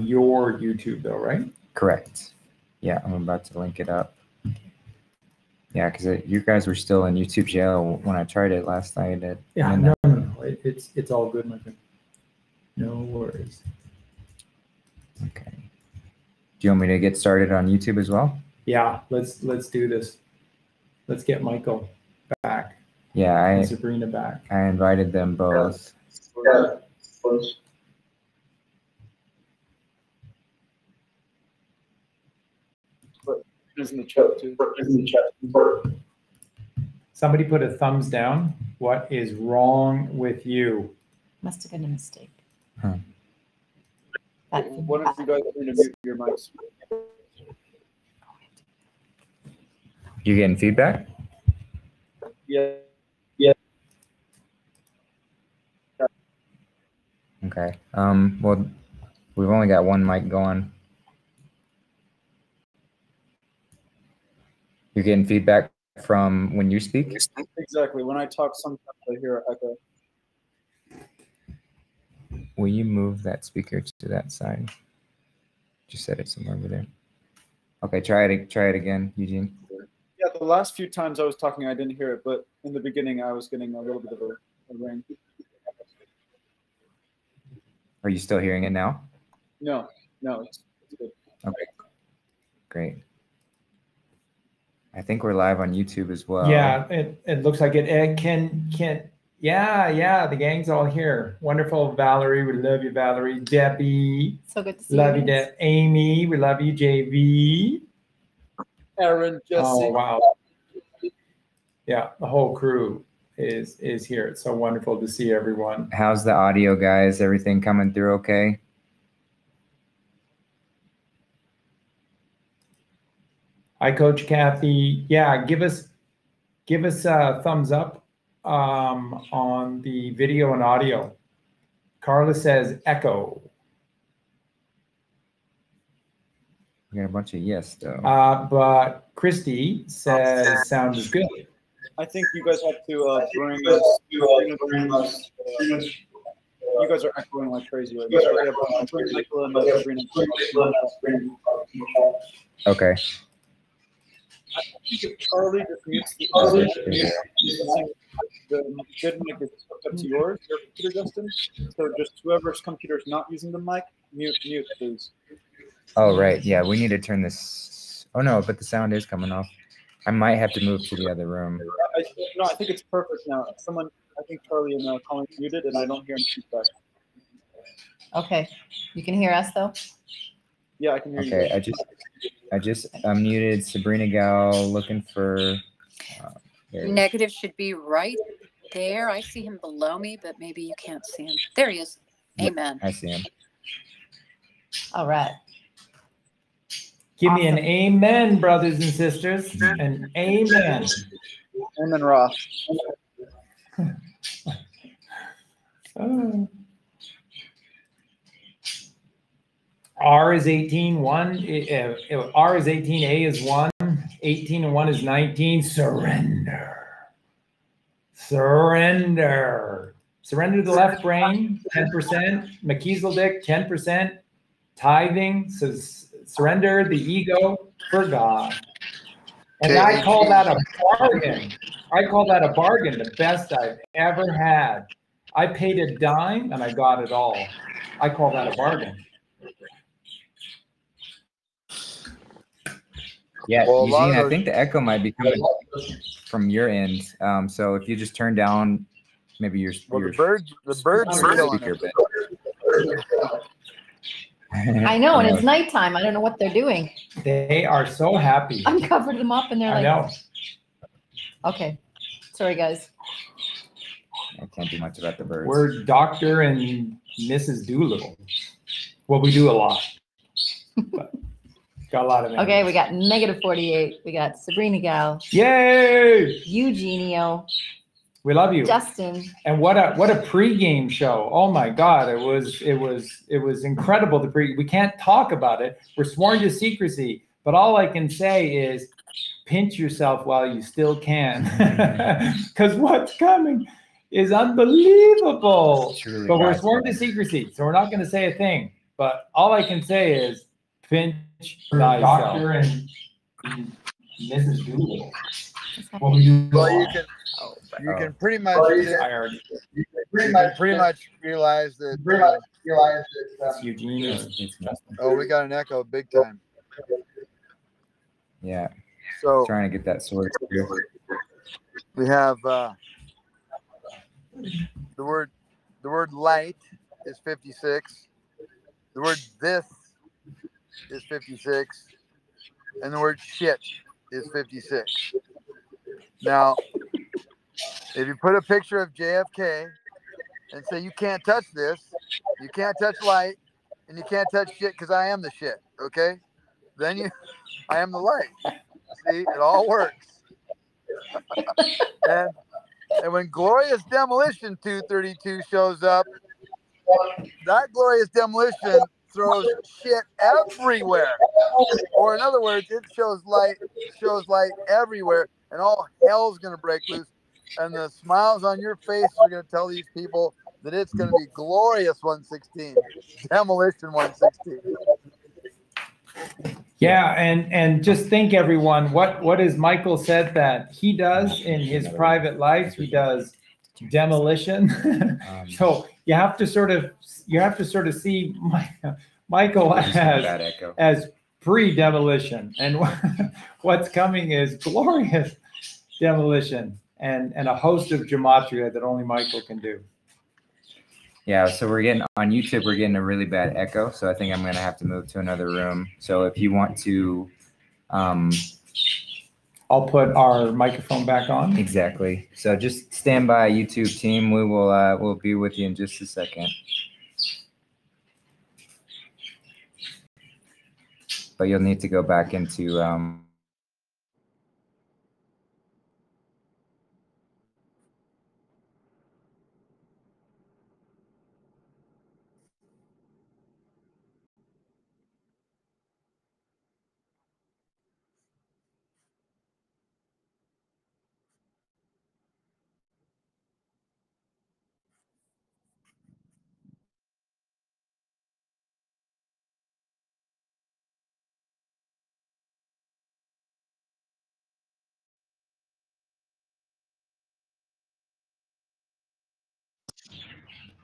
your YouTube though, right? Correct. Yeah, I'm about to link it up. Yeah, because you guys were still in YouTube jail when I tried it last night. Yeah, no. It's all good, my friend. No worries. Okay. Do you want me to get started on YouTube as well? Yeah, let's do this. Let's get Michael back. Yeah, and Sabrina back. I invited them both. Yeah. In the chat too. Somebody put a thumbs down. What is wrong with you? Must have been a mistake. Huh. One of you guys need to mute your mics. You getting feedback? Yeah. Okay. Well, we've only got one mic going. You're getting feedback from when you speak? Exactly. When I talk, sometimes I hear an echo. Will you move that speaker to that side? Just set it somewhere over there. Okay, try it again, Eugene. Yeah, the last few times I was talking, I didn't hear it, but in the beginning, I was getting a little bit of a ring. Are you still hearing it now? No, it's good. Okay, great. I think we're live on YouTube as well. Yeah, it looks like it. Ed, yeah, the gang's all here. Wonderful, Valerie. We love you, Valerie. Debbie. So good to see love you. Love you, Amy. We love you, JV. Aaron, Jesse. Oh, wow. Yeah, the whole crew is here. It's so wonderful to see everyone. How's the audio, guys? Everything coming through okay? Hi, Coach Kathy. Yeah, give us a thumbs up on the video and audio. Carla says echo. We got a bunch of yes though. But Christy says sound is good. I think you guys have to bring us. You guys are echoing like crazy right now. Okay. I think if Charlie just mutes the good mic is hooked up to yours, your computer, Justin. So just whoever's computer is not using the mic, mute, please. Oh, right. Yeah, we need to turn this. Oh, no, but the sound is coming off. I might have to move to the other room. No, I think it's perfect now. I think Charlie and Colleen muted, and I don't hear him feedback. Okay. You can hear us, though? Yeah, I can hear you. Okay, I just unmuted Sabrinagal, looking for... Negative should be right there. I see him below me, but maybe you can't see him. There he is. Amen. I see him. All right. Give me an amen, brothers and sisters. An amen. Amen, Roth. R is 18, 1. R is 18, A is 1. 18 and 1 is 19. Surrender. Surrender. Surrender the left brain, 10%. McKeeseldick, 10%. Tithing, surrender the ego for God. And I call that a bargain. I call that a bargain, the best I've ever had. I paid a dime and I got it all. I call that a bargain. Yeah, well, Eugene, I think the echo might be coming from your end. So if you just turn down maybe your the birds are killing speaker bit. I know, and it's nighttime. I don't know what they're doing. They are so happy. I covered them up, and they're like, I know. Okay. Sorry, guys. I can't do much about the birds. We're Dr. and Mrs. Doolittle. Well, we do a lot. But got a lot of Okay, we got Negative48. We got Sabrinagal. Yay! Eugenio. We love you, Justin. And what a pregame show! Oh my God, it was incredible. We can't talk about it. We're sworn to secrecy. But all I can say is, pinch yourself while you still can, because what's coming is unbelievable. But we're sworn to secrecy, so we're not going to say a thing. But all I can say is pinch thyself. Doctor and Mrs. Doolittle. Well, we do Well, you can pretty much realize that Eugene is oh, we got an echo big time. Yeah. So Trying to get that sorted through. we have the word light is 56. The word this is 56, and the word shit is 56. Now, if you put a picture of JFK and say you can't touch this, you can't touch light, and you can't touch shit because I am the shit, okay? Then I am the light. See, it all works. and when Glorious Demolition 232 shows up, that Glorious Demolition throws shit everywhere. Or in other words, it shows light everywhere, and all hell's gonna break loose. And the smiles on your face are gonna tell these people that it's gonna be Glorious 116, Demolition 116. Yeah, and just think, everyone, what is Michael said that he does in his private life? He does demolition. So you have to sort of see Michael as pre-demolition, and what's coming is glorious demolition and a host of gematria that only Michael can do. Yeah, so we're getting on YouTube, we're getting a really bad echo. So I think I'm going to have to move to another room. So if you want to, I'll put our microphone back on. Exactly. So just stand by, YouTube team. We will we'll be with you in just a second. But you'll need to go back into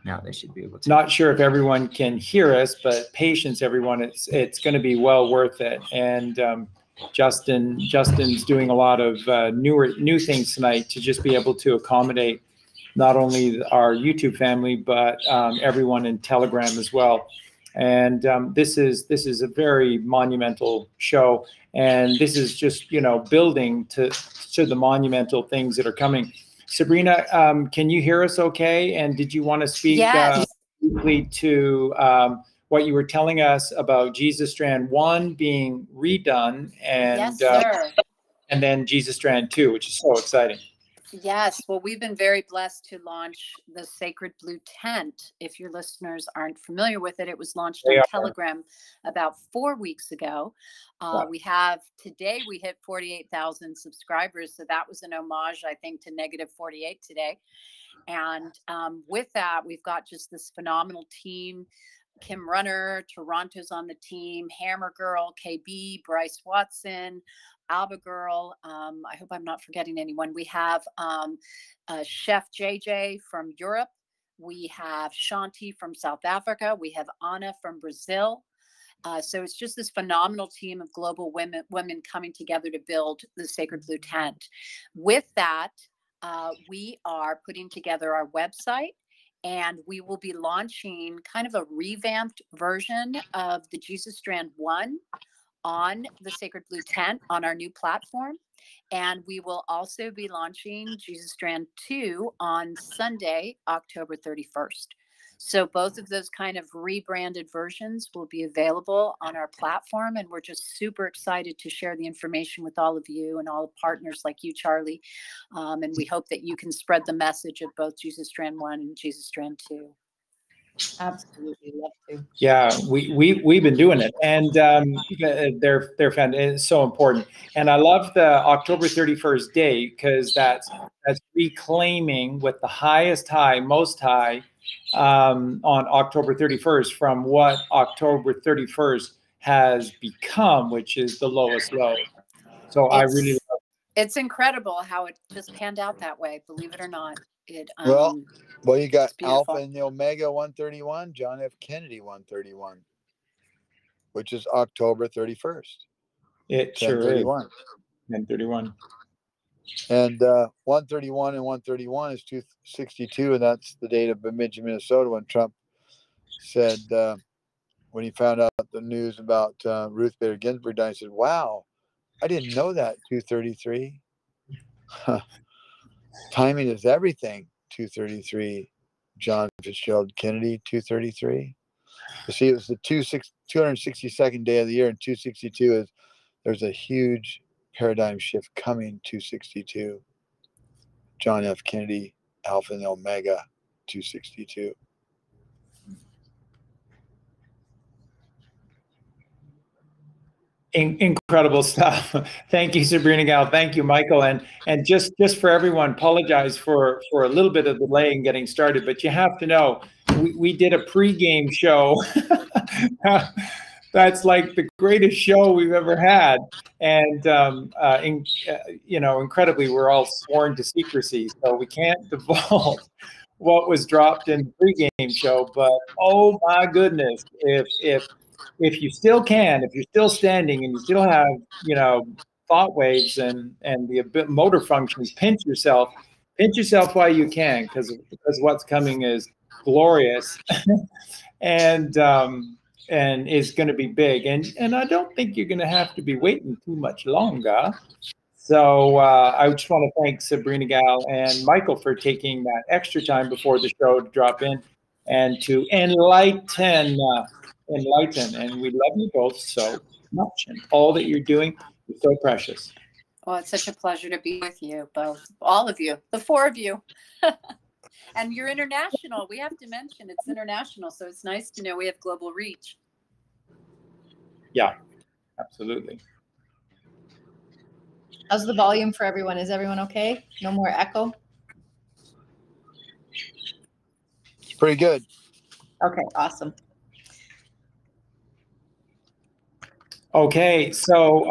now they should be able to. Not sure if everyone can hear us, but patience, everyone. It's going to be well worth it. And Justin's doing a lot of new things tonight to just be able to accommodate not only our YouTube family, but everyone in Telegram as well. And this is a very monumental show, and this is just building to the monumental things that are coming. Sabrina, can you hear us okay? And did you want to speak briefly to what you were telling us about Jesus Strand 1 being redone, and Yes, sir. And then Jesus Strand 2, which is so exciting. Yes, well, we've been very blessed to launch the Sacred Blue Tent. If your listeners aren't familiar with it, it was launched on Telegram about 4 weeks ago. Today we hit 48,000 subscribers. So that was an homage, I think, to Negative48 today. And with that, we've got just this phenomenal team. Kim Runner, Toronto's on the team, Hammer Girl, KB, Bryce Watson, Alba Girl. I hope I'm not forgetting anyone. We have Chef JJ from Europe. We have Shanti from South Africa. We have Anna from Brazil. So it's just this phenomenal team of global women coming together to build the Sacred Blue Tent. With that, we are putting together our website, and we will be launching kind of a revamped version of the Jesus Strand 1 on the Sacred Blue Tent on our new platform. And we will also be launching Jesus Strand 2 on Sunday, October 31st. So both of those kind of rebranded versions will be available on our platform. And we're just super excited to share the information with all of you and all the partners like you, Charlie. And we hope that you can spread the message of both Jesus Strand 1 and Jesus Strand 2. Absolutely, love to. Yeah, we've been doing it, and they're fantastic. It's so important, and I love the October 31st day, because that's reclaiming with the highest high, most high on October 31st from what October 31st has become, which is the lowest low. So I really love it. It's incredible how it just panned out that way. Believe it or not, it. Well, you got beautiful. Alpha and the Omega 131, John F. Kennedy 131, which is October 31st. It sure is. 1031. And 131 and 131 is 262, and that's the date of Bemidji, Minnesota, when Trump said, when he found out the news about Ruth Bader Ginsburg dying, he said, "Wow, I didn't know that." 233. Timing is everything. 233. John Fitzgerald Kennedy. 233. You see, it was the 262nd day of the year, and 262 is there's a huge paradigm shift coming. 262. John F. Kennedy, Alpha and Omega. 262. Incredible stuff. Thank you, Sabrinagal. Thank you, Michael. And just for everyone, apologize for a little bit of delay in getting started, but you have to know, we did a pregame show. That's like the greatest show we've ever had. And, incredibly, we're all sworn to secrecy, so we can't divulge what was dropped in the pregame show. But, oh, my goodness, if you still can, if you're still standing and you still have, thought waves and the motor functions, pinch yourself while you can, because what's coming is glorious and is going to be big. And I don't think you're going to have to be waiting too much longer. So I just want to thank Sabrinagal and Michael for taking that extra time before the show to drop in and to enlighten. And we love you both so much, and all that you're doing is so precious. Well, it's such a pleasure to be with you both, all of you, the four of you. And you're international. We have to mention it's international, so it's nice to know we have global reach. Yeah, absolutely. How's the volume for everyone? Is everyone okay? No more echo? It's pretty good. Okay, awesome. Okay, so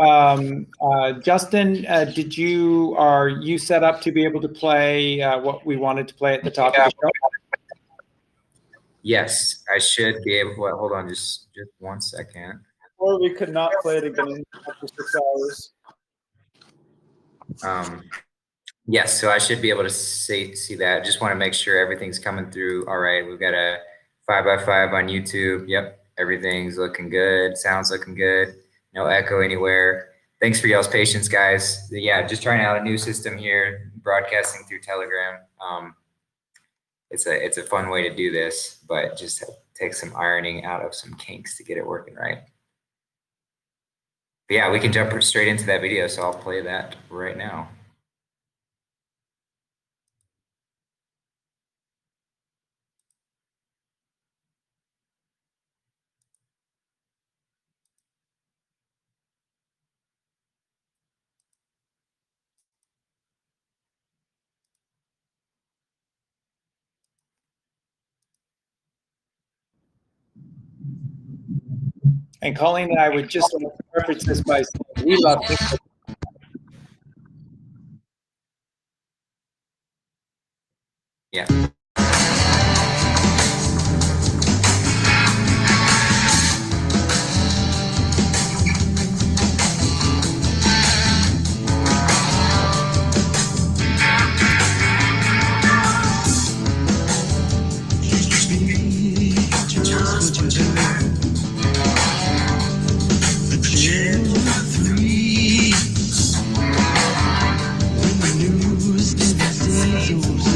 Justin, are you set up to be able to play what we wanted to play at the top of the show? Yes, I should be able. Well, hold on, just 1 second. Or we could not play it again after 6 hours. Yes, so I should be able to see that. Just want to make sure everything's coming through. All right, we've got a 5x5 on YouTube. Yep, everything's looking good. Sounds looking good. No echo anywhere. Thanks for y'all's patience, guys. Yeah, just trying out a new system here, broadcasting through Telegram. It's a fun way to do this, but just take some ironing out of some kinks to get it working right. But yeah, we can jump straight into that video, so I'll play that right now. And Colleen and I would just like to preface this by saying we love this. Yeah. When the news is over,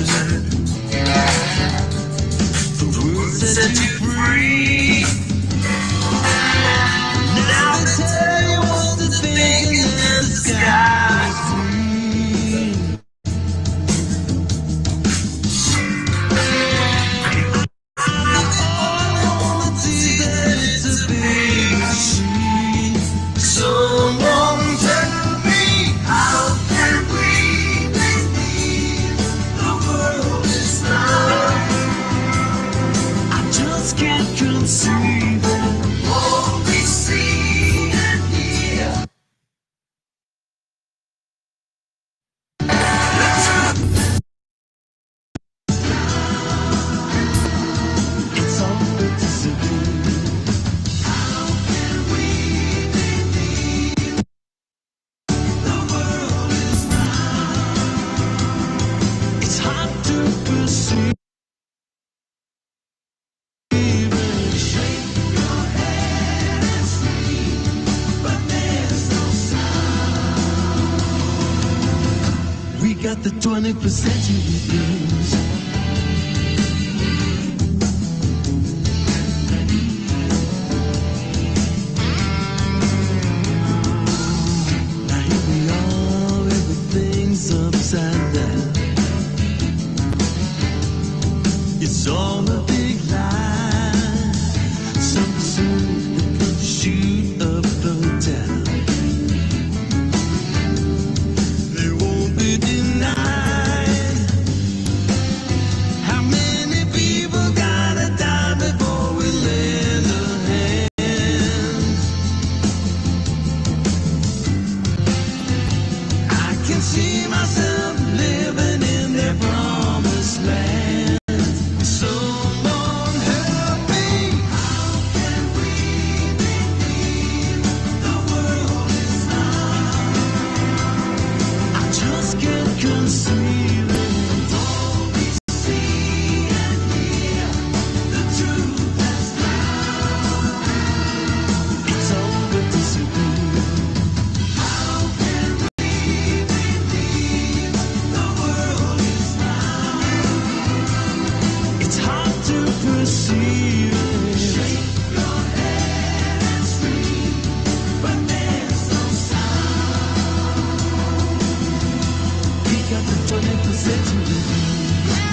got the 20% you lose. Now here we are, everything's upside down. It's all a big lie. Some soon it could shoot up or down. They won't be denied. How many people gotta die before we lend a hand? I can see myself living in their promised land. Someone help me. How can we believe the world is not? I just can't conceive it. All we see and hear, the truth has found. It's all but disappeared. How can we believe the world is not? It's hard to perceive it. Shake your head and scream, but there's no sound. We got the 20% to lose.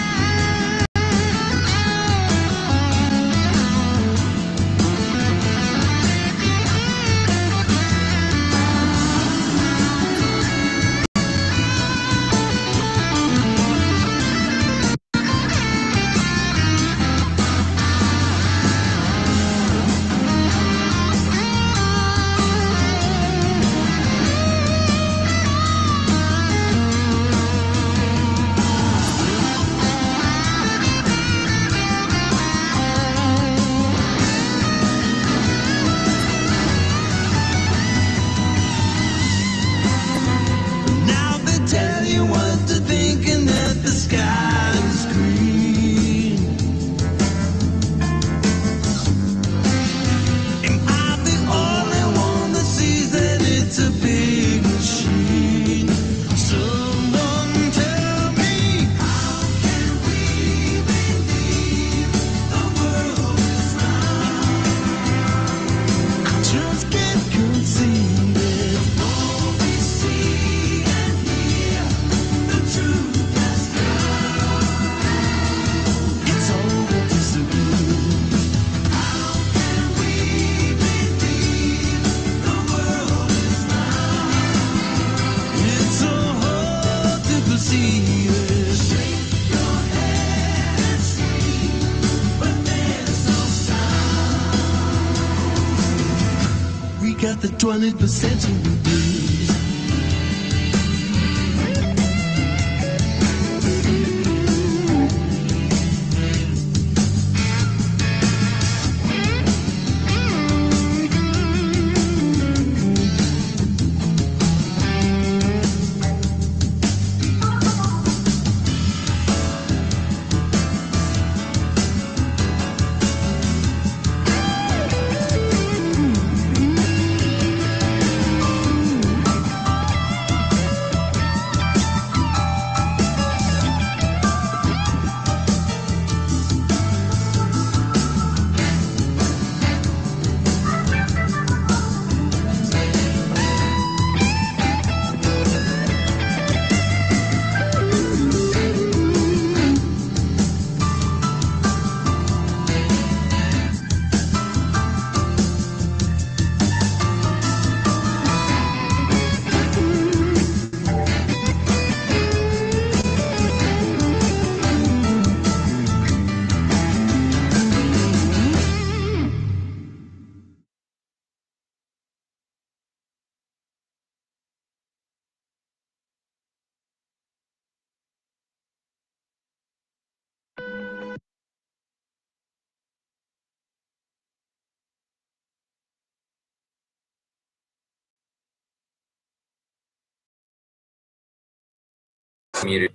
Now they tell you what to think and that the sky is green. Am I the only one that sees that it's a big machine? Someone tell me, how can we believe the world is not? I just can't conceive it. All we see and hear, the truth has found. It's all but disappeared. How can we believe the world is not? It's so hard to perceive it. Shake your head and scream, but there's no sound. We got the 20% to lose. Muted.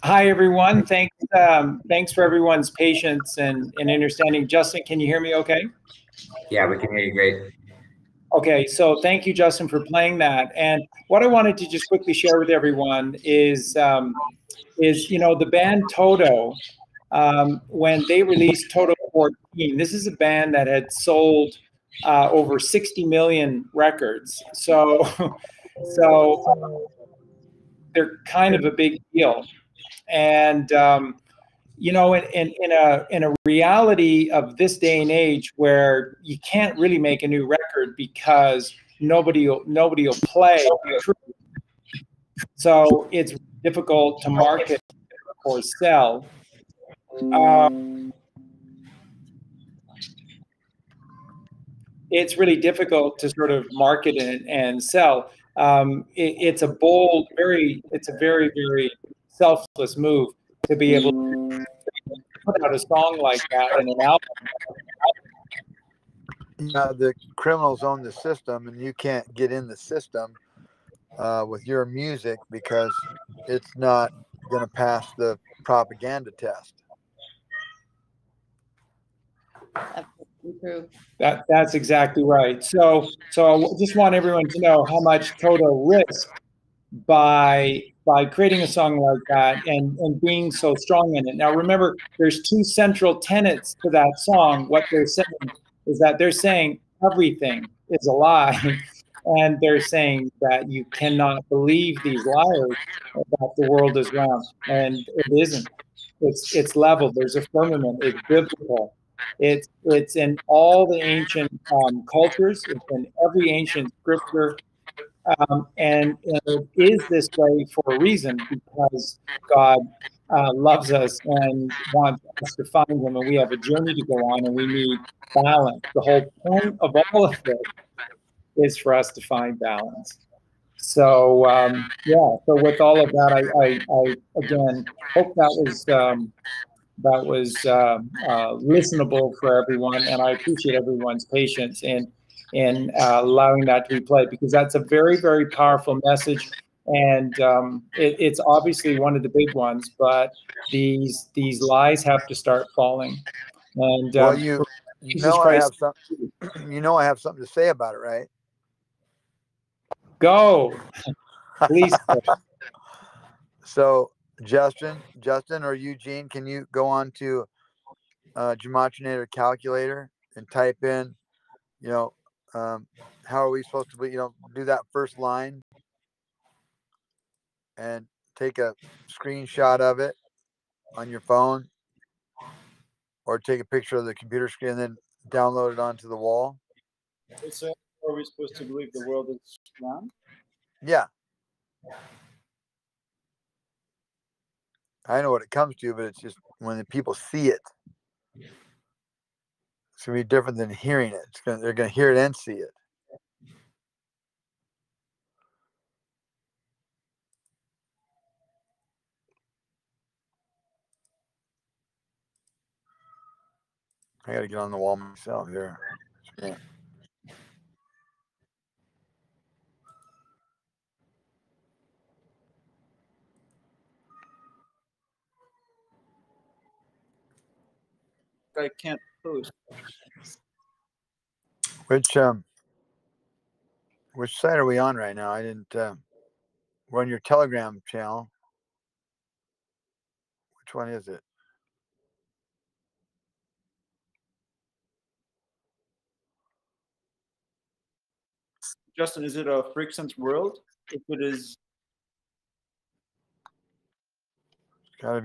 Hi, everyone. Thanks for everyone's patience and understanding. Justin, can you hear me okay? Yeah, we can hear you great. Okay, so thank you, Justin, for playing that. And what I wanted to just quickly share with everyone is the band Toto, when they released Toto 14, this is a band that had sold over 60 million records. So they're kind of a big deal. And in a reality of this day and age where you can't really make a new record because nobody will play, so it's difficult to market or sell. It's really difficult to sort of market and sell. It's a very, very selfless move to be able to put out a song like that in an album. Yeah, the criminals own the system, and you can't get in the system with your music because it's not going to pass the propaganda test. True. That's exactly right. So I just want everyone to know how much Toto risked by creating a song like that and being so strong in it. Now remember, there's two central tenets to that song. What they're saying is that they're saying everything is a lie, and they're saying that you cannot believe these liars that the world is round, and it isn't. It's level. There's a firmament. It's biblical. It's in all the ancient cultures. It's in every ancient scripture. And it is this way for a reason, because God loves us and wants us to find him, and we have a journey to go on, and we need balance. The whole point of all of this is for us to find balance. So so with all of that, I again hope that was listenable for everyone, and I appreciate everyone's patience in allowing that to be played, because that's a very, very powerful message, and it's obviously one of the big ones. But these lies have to start falling. And Well, you know I have something to say about it, right? Go, please. So Justin or Eugene, can you go on to Gematria calculator and type in, how are we supposed to do that first line and take a screenshot of it on your phone, or take a picture of the computer screen and then download it onto the wall? So are we supposed to believe the world is round? Yeah. I know what it comes to, but it's just when the people see it, it's going to be different than hearing it. They're going to hear it and see it. I got to get on the wall myself here. Yeah. I can't post. Which site are we on right now? I didn't. We're on your Telegram channel. Which one is it? Justin, is it a Freak Sense World? If it is, It's got to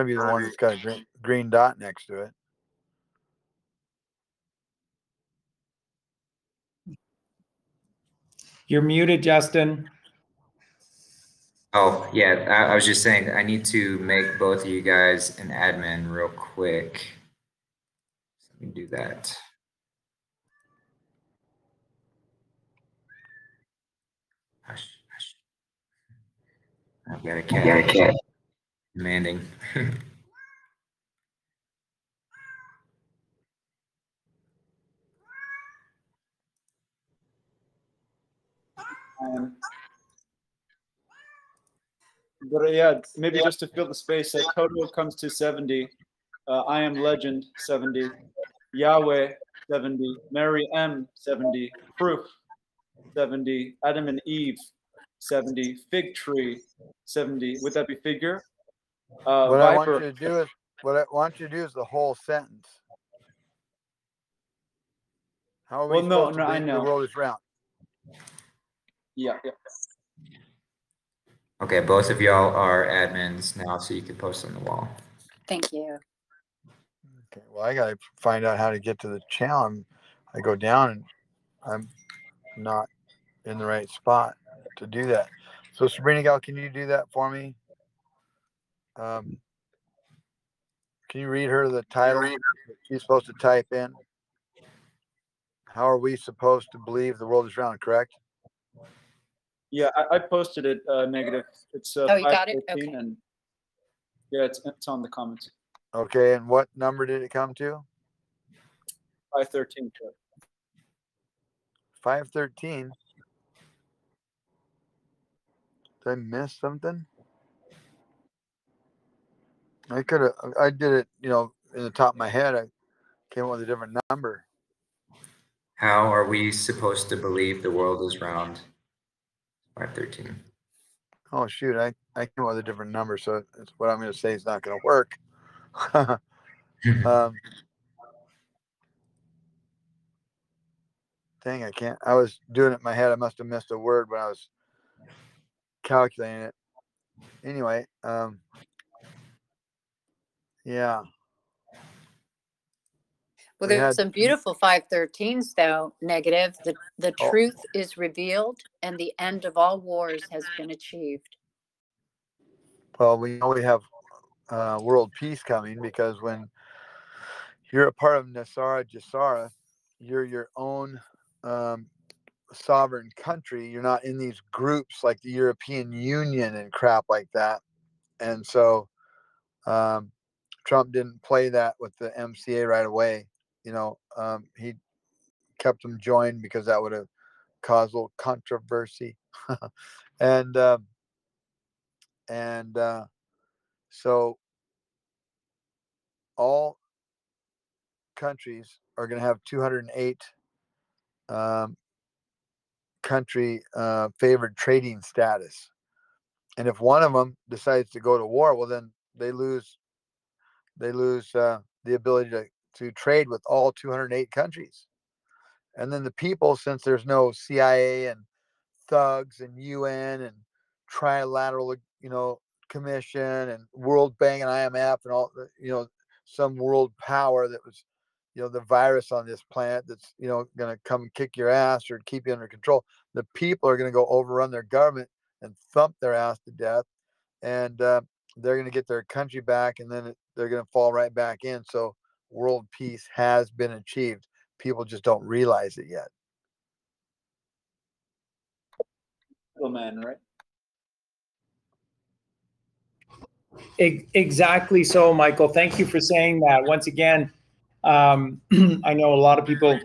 be the one that's got a green dot next to it. You're muted, Justin. Oh, yeah. I was just saying, I need to make both of you guys an admin real quick. Let me do that. Hush, hush. I've got a cat. Demanding. but yeah, maybe just to fill the space. Total comes to 70. I Am Legend 70. Yahweh 70. Mary M 70. Proof 70. Adam and Eve, 70. Fig tree, 70. Would that be figure? What I want Viper. you to do is what I want you to do is the whole sentence. How are we Well, no, supposed no, to I believe the know. world is round? Yeah. Okay, both of y'all are admins now, so you can post on the wall. Thank you. Okay. Well, I gotta find out how to get to the channel. I go down and I'm not in the right spot to do that. So Sabrinagal, can you do that for me? Can you read her the title that she's supposed to type in? How are we supposed to believe the world is round, correct? Yeah, I posted it, negative. It's Oh, you got it? 513, Okay. and yeah, it's on the comments. Okay, and what number did it come to? 513. Sure. 513. Did I miss something? I did it, in the top of my head. I came up with a different number. How are we supposed to believe the world is round? 513. Oh shoot, I came up with a different number, so it's what I'm going to say is not going to work. Dang, I can't. I was doing it in my head. I must have missed a word when I was calculating it. Anyway, yeah. Well, We there's had- some beautiful 513s though, negative. The Oh. truth is revealed and the end of all wars has been achieved. Well, we know we have world peace coming because when you're a part of Nasara Jasara, you're your own sovereign country. You're not in these groups like the European Union and crap like that. And so Trump didn't play that with the MCA right away. He kept them joined because that would have caused a little controversy. and so all countries are going to have 208 country favored trading status. And if one of them decides to go to war, well, then they lose the ability to trade with all 208 countries. And then the people, since there's no CIA and thugs and UN and trilateral, commission and World Bank and IMF and all, some world power that was, the virus on this planet that's, going to come and kick your ass or keep you under control. The people are going to go overrun their government and thump their ass to death. And they're going to get their country back, and then they're going to fall right back in. So world peace has been achieved. People just don't realize it yet. Man, right? Exactly so, Michael. Thank you for saying that. Once again, I know a lot of people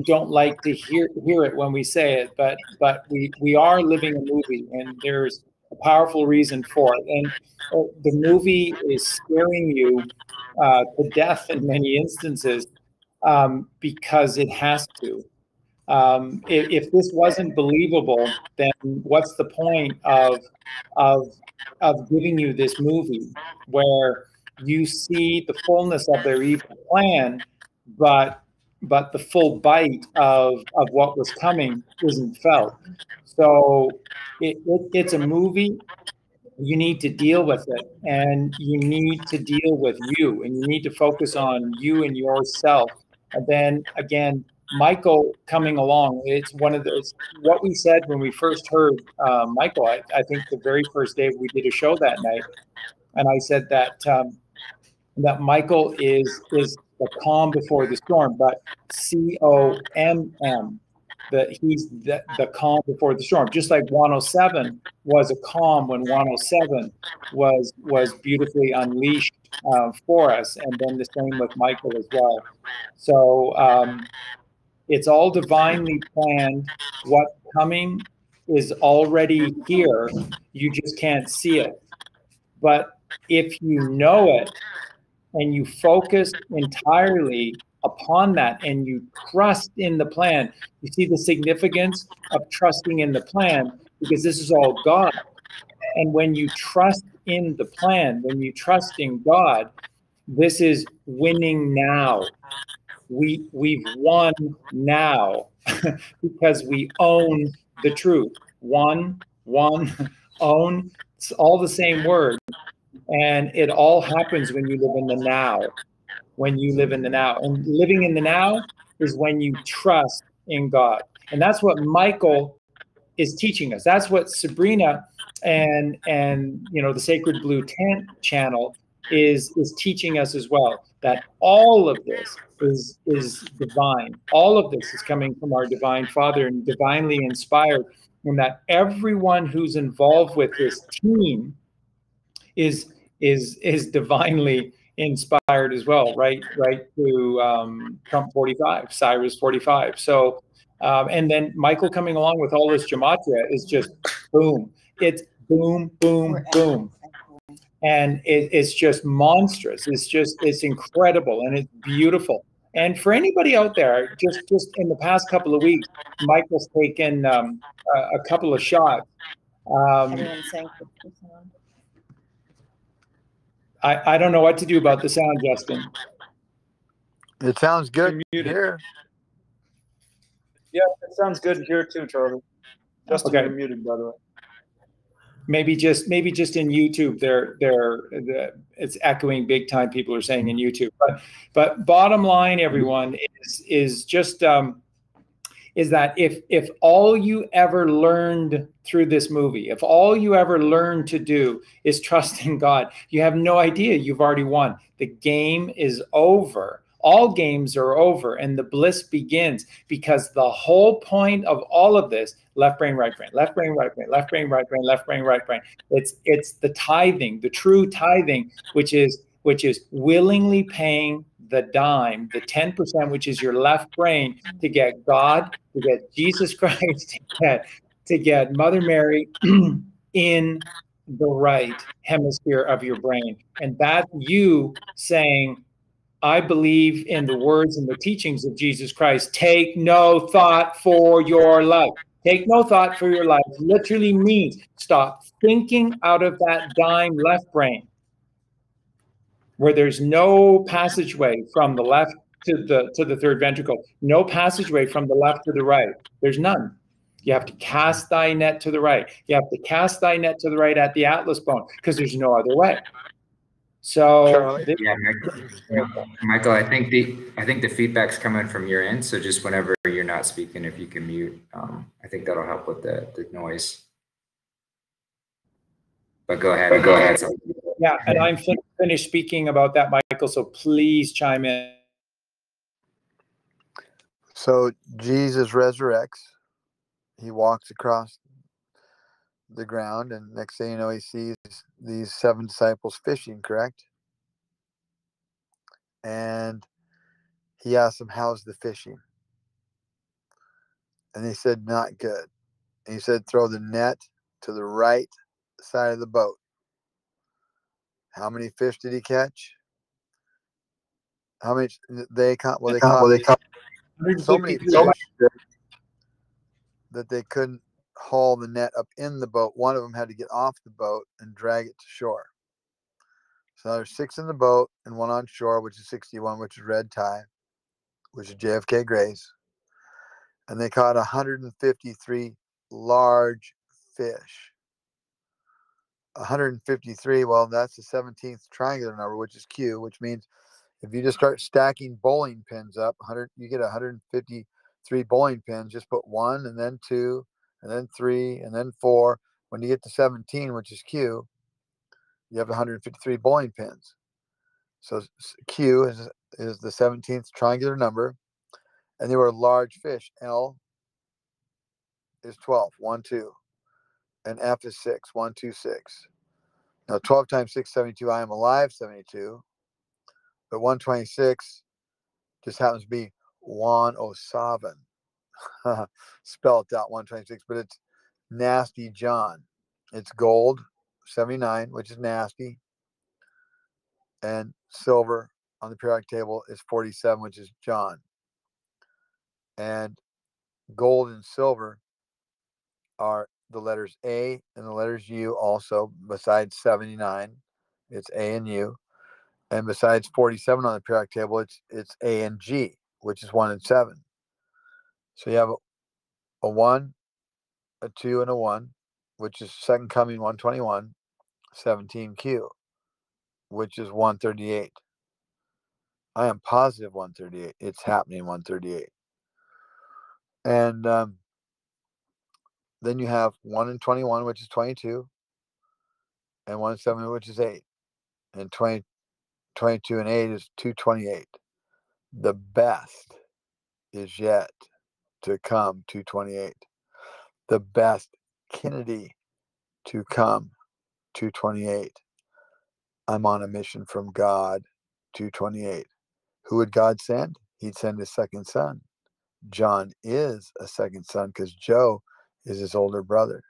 don't like to hear it when we say it, but we are living a movie, and there's a powerful reason for it. And the movie is scaring you to death in many instances because it has to. If this wasn't believable, then what's the point of giving you this movie where you see the fullness of their evil plan, but the full bite of what was coming isn't felt. So it's a movie. You need to deal with it, and you need to deal with you, and you need to focus on you and yourself. And then again, Michael coming along, it's one of those, what we said when we first heard Michael, I think the very first day we did a show that night, and I said that that Michael is the calm before the storm, but COMM, that he's the calm before the storm. Just like 107 was a calm when 107 was beautifully unleashed for us, and then the same with Michael as well. So it's all divinely planned. What's coming is already here. You just can't see it. But if you know it and you focus entirely upon that and you trust in the plan. You see the significance of trusting in the plan, because this is all God. And when you trust in the plan, when you trust in God, this is winning now. We've won now because we own the truth. One, own. It's all the same word. And it all happens when you live in the now. When you live in the now. And living in the now is when you trust in God. And that's what Michael is teaching us. That's what Sabrina and the Sacred Blue Tent channel is teaching us as well. That all of this is divine. All of this is coming from our divine Father and divinely inspired. And that everyone who's involved with this team is divinely inspired as well, right through Trump 45, Cyrus 45. So and then Michael coming along with all this gematria is just boom. It's boom, boom, boom. And it's just monstrous. It's incredible and it's beautiful. And for anybody out there, just in the past couple of weeks, Michael's taken a couple of shots. Everyone's saying I don't know what to do about the sound, Justin. It sounds good You're muted. here. Yeah, it sounds good here too, Charlie. Justin, Okay. you're muted, by the way. Maybe just in YouTube, it's echoing big time. People are saying in YouTube, but bottom line, everyone, is just is that if all you ever learned through this movie, if all you ever learned to do is trust in God, you have no idea you've already won. The game is over. All games are over and the bliss begins, because the whole point of all of this, left brain, right brain, left brain, right brain, left brain, right brain, left brain, right brain. It's the tithing, the true tithing, which is willingly paying the dime, the 10%, which is your left brain, to get God, to get Jesus Christ, to get Mother Mary in the right hemisphere of your brain. And that's you saying, I believe in the words and the teachings of Jesus Christ. Take no thought for your life. Take no thought for your life literally means stop thinking out of that dime left brain, where there's no passageway from the left to the third ventricle, no passageway from the left to the right. There's none. You have to cast thy net to the right. You have to cast thy net to the right at the atlas bone, because there's no other way. So Yeah, Michael, I think the feedback's coming from your end. So just whenever you're not speaking, if you can mute, I think that'll help with the noise. But go ahead. Yeah, and I'm finished speaking about that, Michael. So please chime in. So Jesus resurrects. He walks across the ground, and next thing you know, he sees these 7 disciples fishing, correct? And he asks them, how's the fishing? And they said, not good. And he said, throw the net to the right side of the boat. How many fish did he catch? How many they caught? Well, they caught so many fish that they couldn't haul the net up in the boat. One of them had to get off the boat and drag it to shore. So there's 6 in the boat and 1 on shore, which is 61, which is red tie, which is JFK Grace. And they caught 153 large fish. 153, well, that's the 17th triangular number, which is Q, which means if you just start stacking bowling pins up, you get 153 bowling pins. Just put 1 and then 2 and then 3 and then 4. When you get to 17, which is Q, you have 153 bowling pins. So Q is the 17th triangular number, and they were large fish. L is 12, 1, 2, and F is 6, 1, 2, 6. Now 12 times 6, 72. I am alive, 72. But 126 just happens to be 107. Spelled out 126, but it's nasty John. It's gold, 79, which is nasty, and silver, on the periodic table is 47, which is John. And gold and silver are the letters A and the letters U also, besides 79. It's A and U. And besides 47 on the periodic table, it's A and G, which is 1 and 7. So you have a 1, a 2, and a 1, which is second coming 121, 17Q, which is 138. I am positive 138. It's happening 138. And then you have 1 and 21, which is 22, and 1 and 7, which is 8. And 22 and 8 is 228. The best is yet to come, 228. The best Kennedy to come, 228. I'm on a mission from God, 228. Who would God send? He'd send his second son. John is a second son because Joe is his older brother.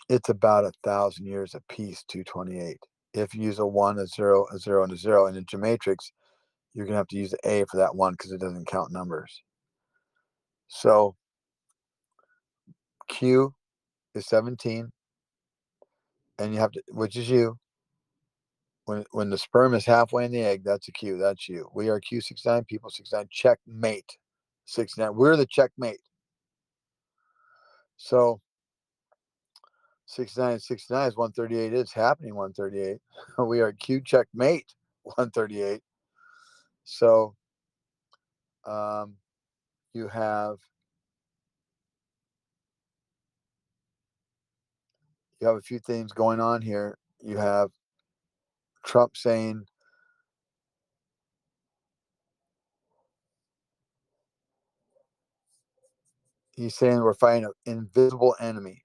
It's about 1,000 years apiece, 228. If you use a 1, a 0, a 0, and a 0, and in Gematrix, you're going to have to use the A for that 1 because it doesn't count numbers. So Q is 17, and you have to, which is you. When the sperm is halfway in the egg, that's a Q. That's you. We are Q69 people, 69. Checkmate, 69. We're the checkmate. So 69 is 138. It's happening 138. We are Q checkmate 138. So you have a few things going on here. You have Trump saying we're fighting an invisible enemy.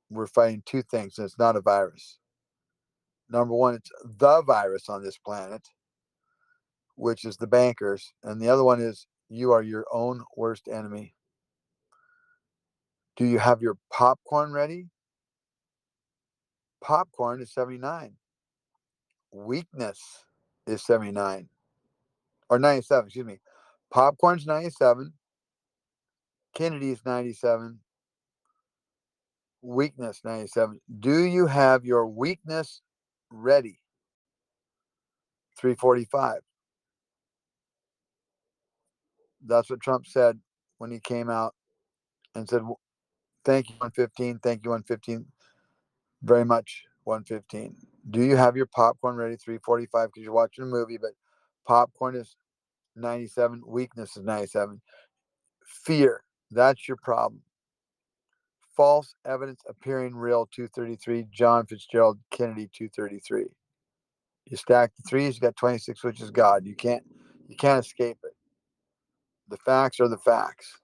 We're fighting two things, and it's not a virus. Number one, it's the virus on this planet, which is the bankers. And the other one is you are your own worst enemy. Do you have your popcorn ready? Popcorn is 79. Weakness is 79. Or 97, excuse me. Popcorn's 97. Kennedy's 97. Weakness 97. Do you have your weakness ready? 345. That's what Trump said when he came out and said, thank you, 115. Thank you, 115. Very much, 115. Do you have your popcorn ready? 345, because you're watching a movie, but popcorn is 97. Weakness is 97. Fear, that's your problem. False evidence appearing real, 233. John Fitzgerald Kennedy, 233. You stack the threes, you got 26, which is God. You can't escape it. The facts are the facts.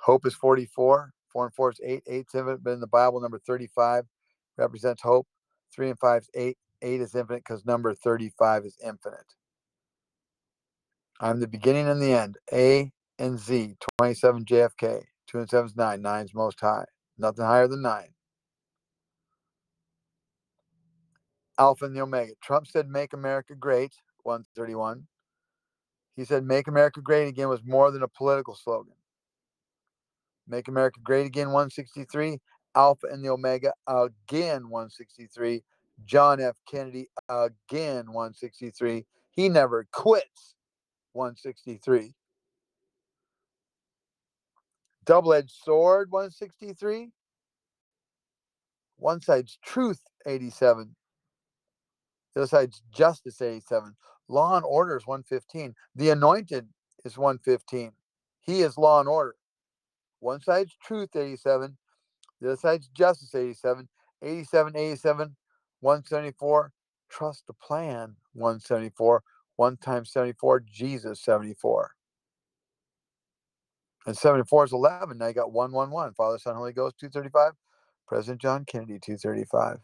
Hope is 44. 4 and 4 is 8. 8's infinite, but in the Bible, number 35 represents hope. 3 and 5 is 8. 8 is infinite because number 35 is infinite. I'm the beginning and the end. A and Z, 27 JFK. 2 and 7 is 9. 9 is most high. Nothing higher than 9. Alpha and the Omega. Trump said, make America great, 131. He said, make America great again was more than a political slogan. Make America great again, 163. Alpha and the Omega, again, 163. John F. Kennedy, again, 163. He never quits, 163. Double-edged sword, 163. One side's truth, 87. The other side's justice, 87. Law and order is 115. The anointed is 115. He is law and order. One side's truth, 87. The other side's justice, 87. 87, 87, 174. Trust the plan, 174. 1 times 74, Jesus, 74. And 74 is 11. Now you got 111. Father, Son, Holy Ghost, 235. President John Kennedy, 235.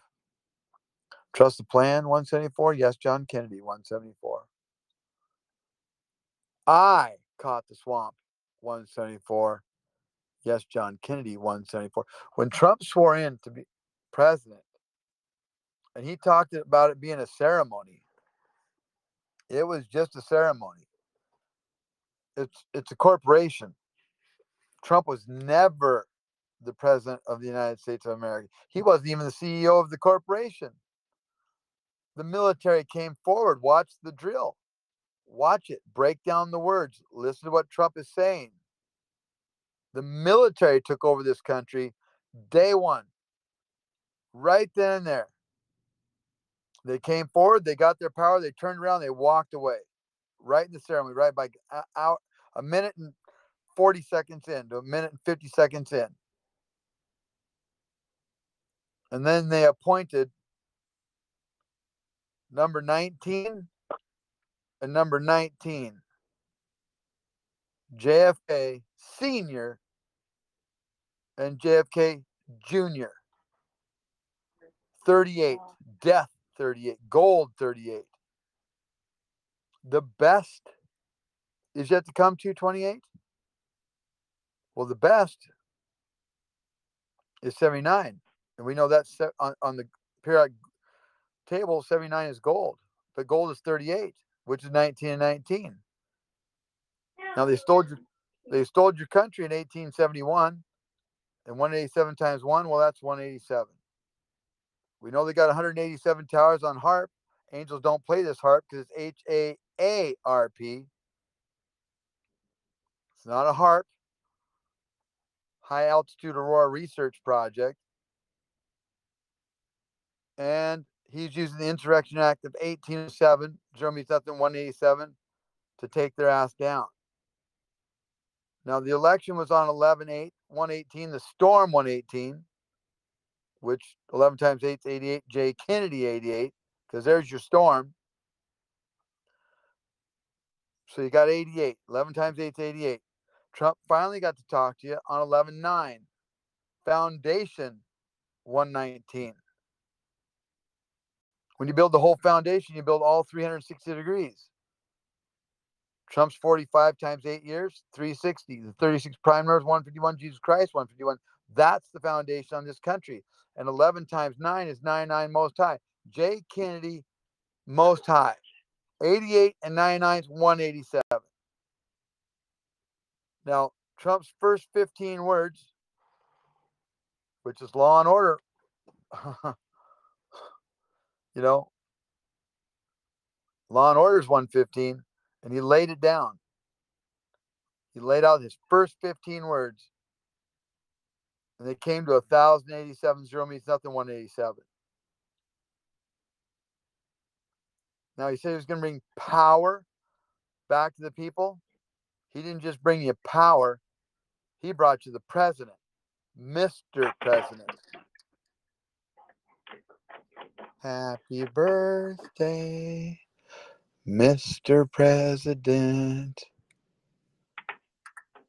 Trust the plan, 174. Yes, John Kennedy, 174. I caught the swamp, 174. Yes, John Kennedy, 174. When Trump swore in to be president, and he talked about it being a ceremony, It was just a ceremony. It's a corporation. Trump was never the president of the United States of America. He wasn't even the CEO of the corporation. The military came forward. Watch the drill. Watch it. Break down the words. Listen to what Trump is saying. The military took over this country day one. Right then and there. They came forward. They got their power. They turned around. They walked away. Right in the ceremony. Right by out a minute and 40 seconds in to a minute and 50 seconds in. And then they appointed number 19 and number 19. JFK Sr. and JFK Jr. 38. Death 38. Gold 38. The best is yet to come, 228. Well, the best is 79. And we know that's on the periodic table, 79 is gold. But gold is 38, which is 19 and 19. Now they stole your country in 1871. And 187 times 1, well, that's 187. We know they got 187 towers on harp. Angels don't play this harp because it's HAARP. It's not a harp. High Altitude Aurora Research Project. And he's using the Insurrection Act of 1807, 0 means nothing, 187, to take their ass down. Now, the election was on 11/8, 118, the storm 118, which 11 times 8 is 88, J. Kennedy 88, because there's your storm. So you got 88. 11 times 8 is 88. Trump finally got to talk to you on 11/9. Foundation 119. When you build the whole foundation, you build all 360 degrees. Trump's 45 times 8 years, 360. The 36 prime numbers, 151. Jesus Christ, 151. That's the foundation on this country. And 11 times 9 is 99 most high. J. Kennedy most high. 88 and 99 is 187. Now, Trump's first 15 words, which is law and order, you know, law and order is 115, and he laid it down. He laid out his first 15 words, and they came to 1,087. 0 means nothing, 187. Now, he said he was going to bring power back to the people. He didn't just bring you power. He brought you the president, Mr. President. Happy birthday, Mr. President.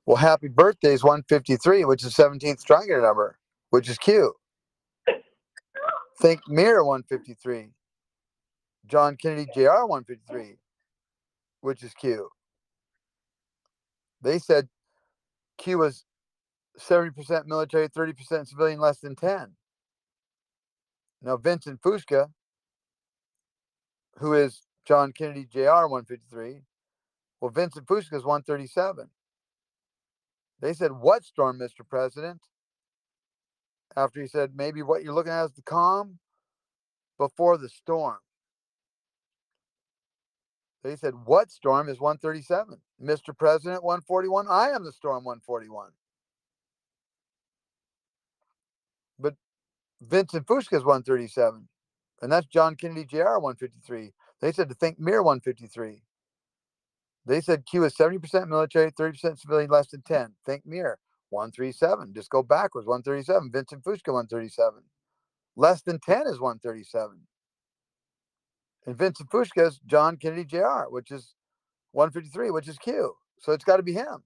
Well, happy birthday is 153, which is 17th triangular number, which is Q. Think mirror 153. John Kennedy Jr. 153, which is Q. They said Q was 70% military, 30% civilian, less than 10. Now, Vincent Fusca, who is John Kennedy Jr. 153, well, Vincent Fusca is 137. They said, what storm, Mr. President? After he said, maybe what you're looking at is the calm before the storm. They said, what storm is 137? Mr. President 141? I am the storm 141. But Vincent Fusca is 137. And that's John Kennedy Jr. 153. They said to think mirror 153. They said Q is 70% military, 30% civilian, less than 10. Think mirror 137. Just go backwards. 137. Vincent Fusca 137. Less than 10 is 137. And Vincent Fusca is John Kennedy Jr., which is 153, which is Q. So it's got to be him.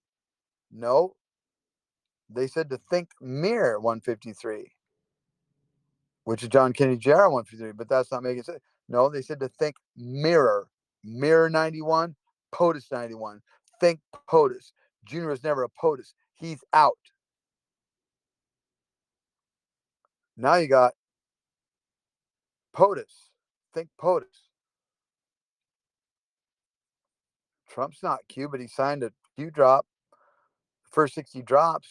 No. They said to think mirror 153, which is John Kennedy Jr. 153, but that's not making sense. No, they said to think mirror. Mirror 91, POTUS 91. Think POTUS. Junior is never a POTUS. He's out. Now you got POTUS. Think POTUS. Trump's not Q, but he signed a Q drop. The first 60 drops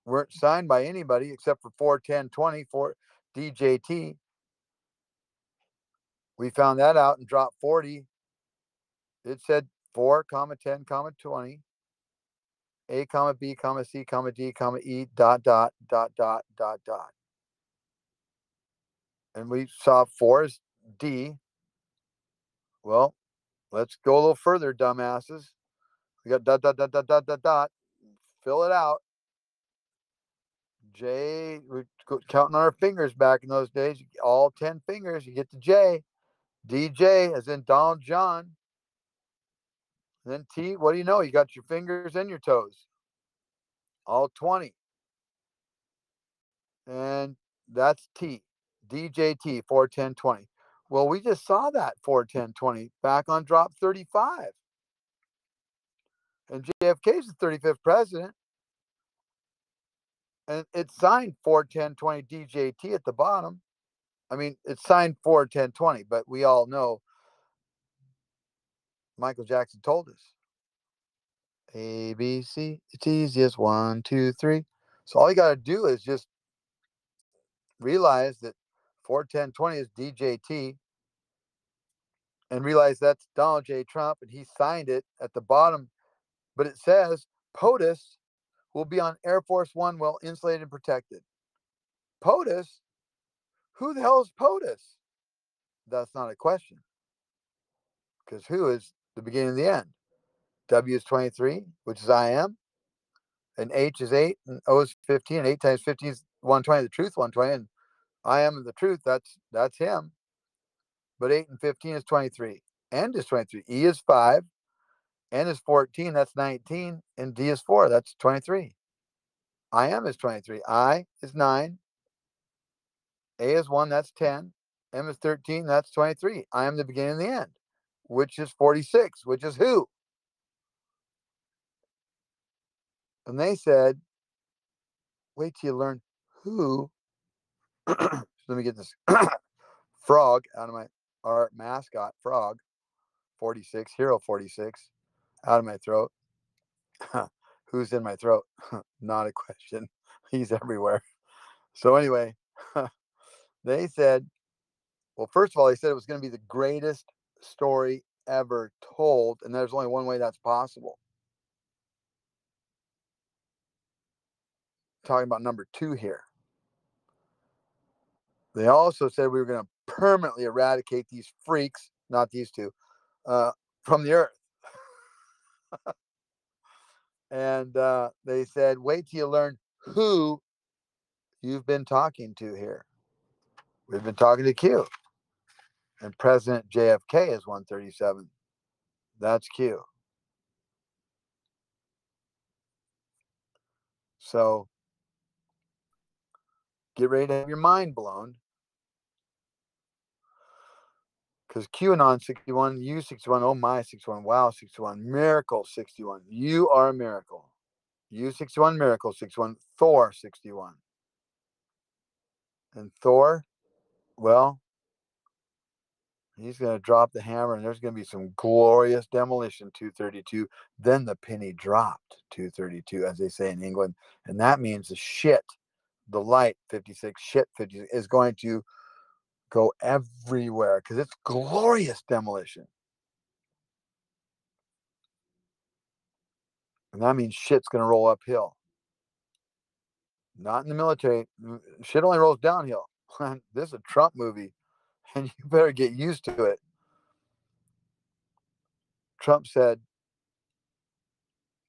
weren't signed by anybody except for 41020 for DJT. We found that out and dropped 40. It said 4, 10, 20, A, B, C, D, E, dot, dot, dot, dot, dot, dot. And we saw 4 is D. Well, let's go a little further, dumbasses. We got dot, dot, dot, dot, dot, dot, dot. Fill it out. J, we're counting on our fingers back in those days. All 10 fingers, you get to J. DJ, as in Donald John. And then T, what do you know? You got your fingers and your toes. All 20. And that's T. DJT, 41020. Well, we just saw that 41020 back on drop 35. And JFK is the 35th president. And it's signed 41020 DJT at the bottom. I mean, it's signed 41020, but we all know Michael Jackson told us. A, B, C, it's easiest. 1, 2, 3. So all you got to do is just realize that 41020 is DJT and realize that's Donald J. Trump and he signed it at the bottom. But it says POTUS will be on Air Force One well insulated and protected. POTUS? Who the hell is POTUS? That's not a question. Because who is the beginning of the end? W is 23, which is I am. And H is 8, and O is 15, and 8 times 15 is 120, the truth 120, and I am the truth, that's him. But 8 and 15 is 23. N is 23. E is 5. N is 14, that's 19. And D is 4, that's 23. I am is 23. I is 9. A is 1, that's 10. M is 13, that's 23. I am the beginning and the end, which is 46, which is who? And they said, wait till you learn who. Let me get this frog out of our mascot, frog, 46, hero 46, out of my throat. Who's in my throat? Not a question. He's everywhere. So anyway, they said, well, first of all, they said it was going to be the greatest story ever told. And there's only one way that's possible. Talking about number 2 here. They also said we were going to permanently eradicate these freaks, not these two, from the earth. And they said, wait till you learn who you've been talking to here. We've been talking to Q. And President JFK is 137. That's Q. So get ready to have your mind blown. Because QAnon 61, you 61, oh my 61, wow 61, miracle 61. You are a miracle. You 61, miracle 61, Thor 61. And Thor, well, he's going to drop the hammer and there's going to be some glorious demolition 232. Then the penny dropped 232, as they say in England. And that means the shit, the light 56, shit 56 is going to go everywhere because it's glorious demolition. And that means shit's going to roll uphill. Not in the military. Shit only rolls downhill. This is a Trump movie, and you better get used to it. Trump said,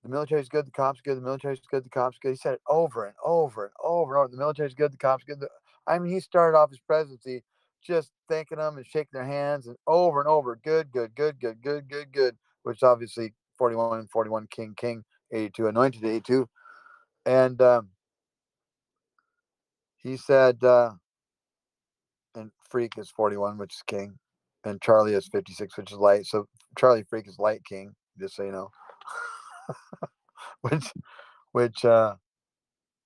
the military's good, the cops good, the military's good, the cops good. He said it over and over and over and over. The military's good, the cops good. I mean, he started off his presidency just thanking them and shaking their hands and over, good, good, good, good, good, good, good, which obviously 41 and 41, king, king, 82, anointed 82. And he said, and Freak is 41, which is king, and Charlie is 56, which is light. So Charlie Freak is light king, just so you know. which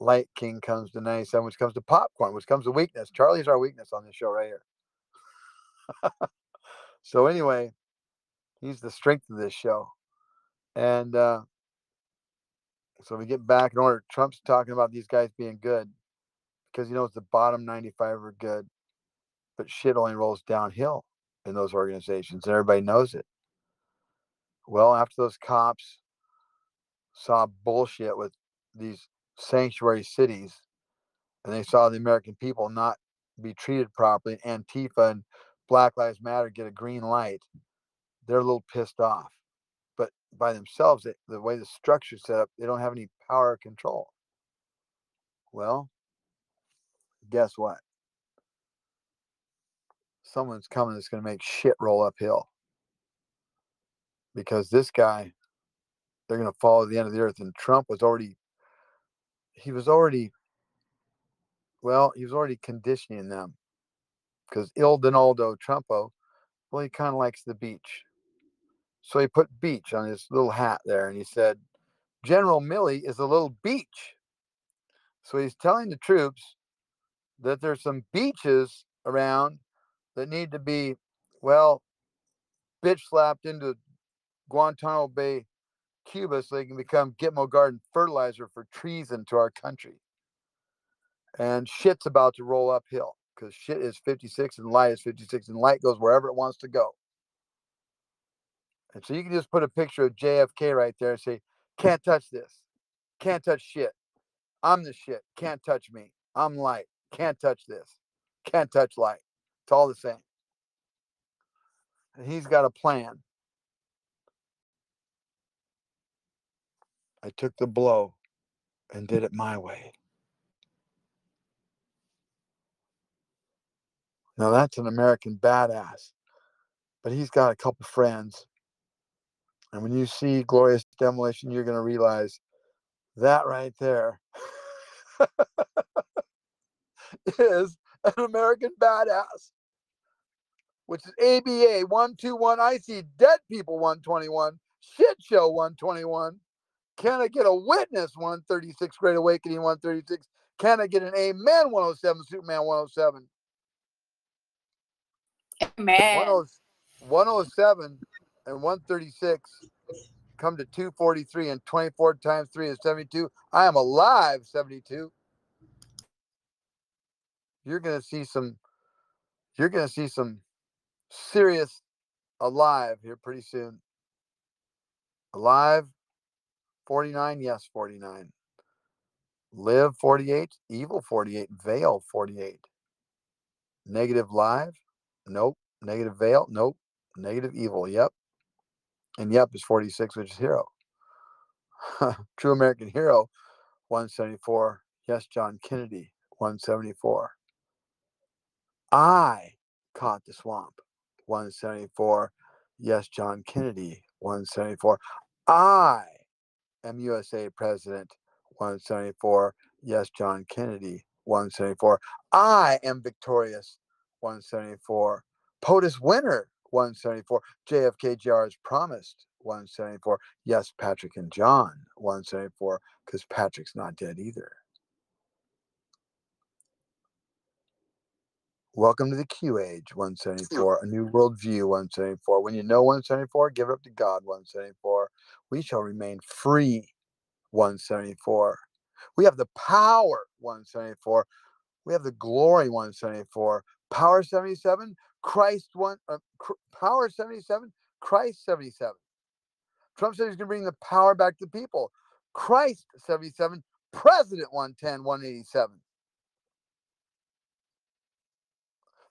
light king comes to 97, which comes to popcorn, which comes to weakness. Charlie's our weakness on this show right here. So anyway, he's the strength of this show. And so we get back in order. Trump's talking about these guys being good because he knows the bottom 95 are good, but shit only rolls downhill in those organizations, and everybody knows it. Well, after those cops saw bullshit with these sanctuary cities, and they saw the American people not be treated properly, Antifa and Black Lives Matter get a green light, they're a little pissed off. But by themselves, the way the structure's set up, they don't have any power or control. Well, guess what? Someone's coming that's going to make shit roll uphill. Because this guy, they're going to follow the end of the earth. And Trump was already conditioning them. Because Il Donaldo Trumpo, well, he kind of likes the beach. So he put beach on his little hat there. And he said, General Milley is a little beach. So he's telling the troops that there's some beaches around that need to be, well, bitch slapped into Guantanamo Bay, Cuba, so they can become Gitmo Garden fertilizer for treason to our country. And shit's about to roll uphill because shit is 56 and light is 56 and light goes wherever it wants to go. And so you can just put a picture of JFK right there and say, can't touch this. Can't touch shit. I'm the shit. Can't touch me. I'm light. Can't touch this. Can't touch light. It's all the same. And he's got a plan. I took the blow and did it my way. Now that's an American badass. But he's got a couple friends. And when you see Glorious Demolition, you're going to realize that right there is an American badass, which is ABA 121. I see dead people 121. Shit show 121. Can I get a witness 136? Great Awakening 136. Can I get an amen 107? Superman 107. Amen. 107 and 136 come to 243, and 24 times 3 is 72. I am alive 72. You're going to see some serious alive here pretty soon. Alive 49, yes 49. Live 48, evil 48, veil 48. Negative live, nope. Negative veil, nope. Negative evil, yep. And yep is 46, which is hero. True American hero 174. Yes, John Kennedy 174. I caught the swamp 174. Yes, John Kennedy 174. I am USA President 174. Yes, John Kennedy 174. I am victorious 174. POTUS winner 174. JFK Jr. is promised 174. Yes, Patrick and John 174, because Patrick's not dead either. Welcome to the Q Age 174, a new worldview 174. When you know 174, give it up to God 174. We shall remain free 174. We have the power 174. We have the glory 174. Power 77, Christ power 77, Christ 77. Trump said he's going to bring the power back to the people. Christ 77, President 110, 187.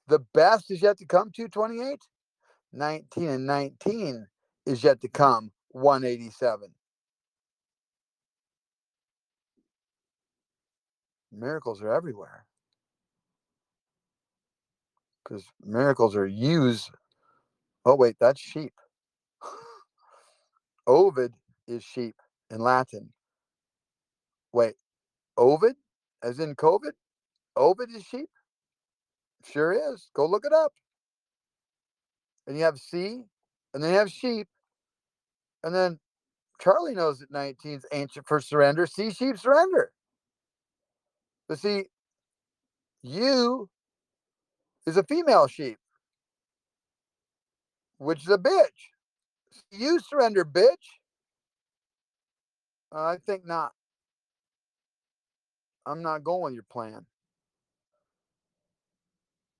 The best is yet to come, 228. 19 and 19 is yet to come, 187. Miracles are everywhere. Because miracles are used. Oh, wait, that's sheep. Ovid is sheep in Latin. Wait, Ovid? As in COVID? Ovid is sheep? Sure is. Go look it up. And you have C, and then you have sheep. And then Charlie knows that 19 is ancient for surrender. See, sheep surrender. But see, you is a female sheep, which is a bitch. You surrender, bitch. I think not. I'm not going with your plan.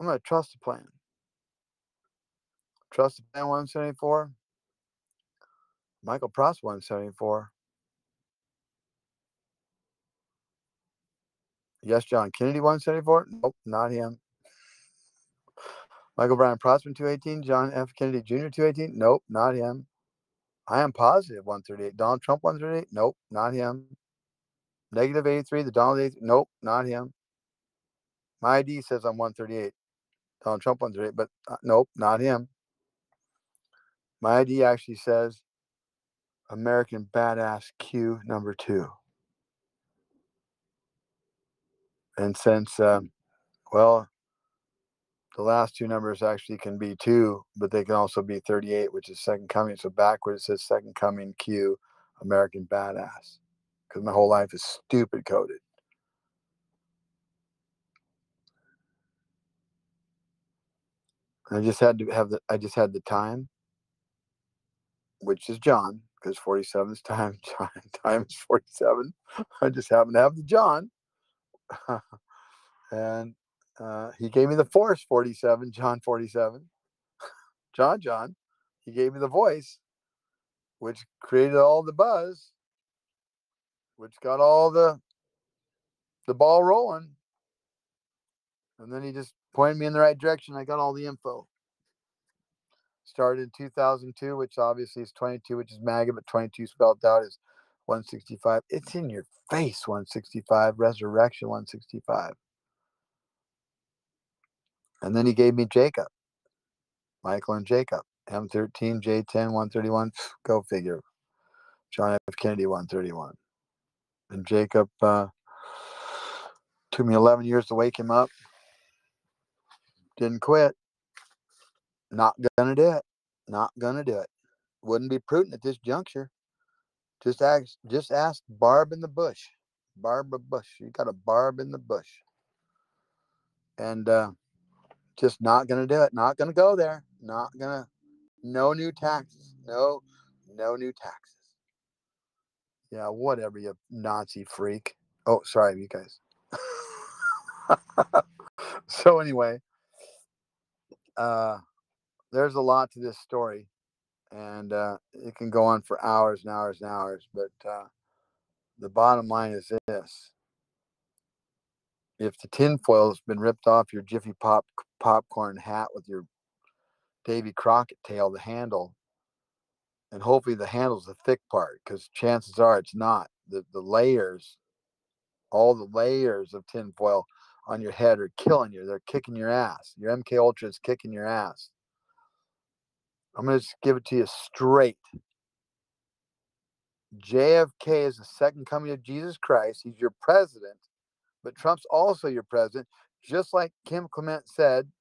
I'm going to trust the plan. Trust the plan 174. Michael Protzman 174. Yes, John Kennedy 174. Nope, not him. Michael Brian Protzman 218. John F. Kennedy Jr. 218. Nope, not him. I am positive 138. Donald Trump 138. Nope, not him. Negative 83. The Donald 83. Nope, not him. My ID says I'm 138. Donald Trump 138, but nope, not him. My ID actually says American Badass Q number 2. And since, well, the last two numbers actually can be 2, but they can also be 38, which is second coming. So backwards it says second coming Q, American Badass. Because my whole life is stupid coded. And I just had the time, which is John, because 47 is time. Time is 47. I just happen to have the John. And he gave me the force 47, John 47. John. He gave me the voice, which created all the buzz, which got all the ball rolling. And then he just pointed me in the right direction. I got all the info. Started in 2002, which obviously is 22, which is MAGA, but 22 spelled out is 165. It's in your face, 165. Resurrection, 165. And then he gave me Jacob. Michael and Jacob. M13, J10, 131. Go figure. John F. Kennedy, 131. And Jacob took me 11 years to wake him up. Didn't quit. Not gonna do it. Not gonna do it. Wouldn't be prudent at this juncture. Just ask Barb in the bush. Barbara Bush. You got a barb in the bush. And just not gonna do it. Not gonna go there. Not gonna. No new taxes. No new taxes. Yeah, whatever, you Nazi freak. Oh, sorry, you guys. So anyway, there's a lot to this story, and it can go on for hours and hours and hours. But the bottom line is this: if the tinfoil has been ripped off your Jiffy popcorn hat with your Davy Crockett tail, the handle, and hopefully the handle's the thick part, because chances are it's not. The layers, all the layers of tinfoil on your head are killing you. They're kicking your ass. Your MK Ultra is kicking your ass. I'm going to just give it to you straight. JFK is the second coming of Jesus Christ. He's your president, but Trump's also your president. Just like Kim Clement said,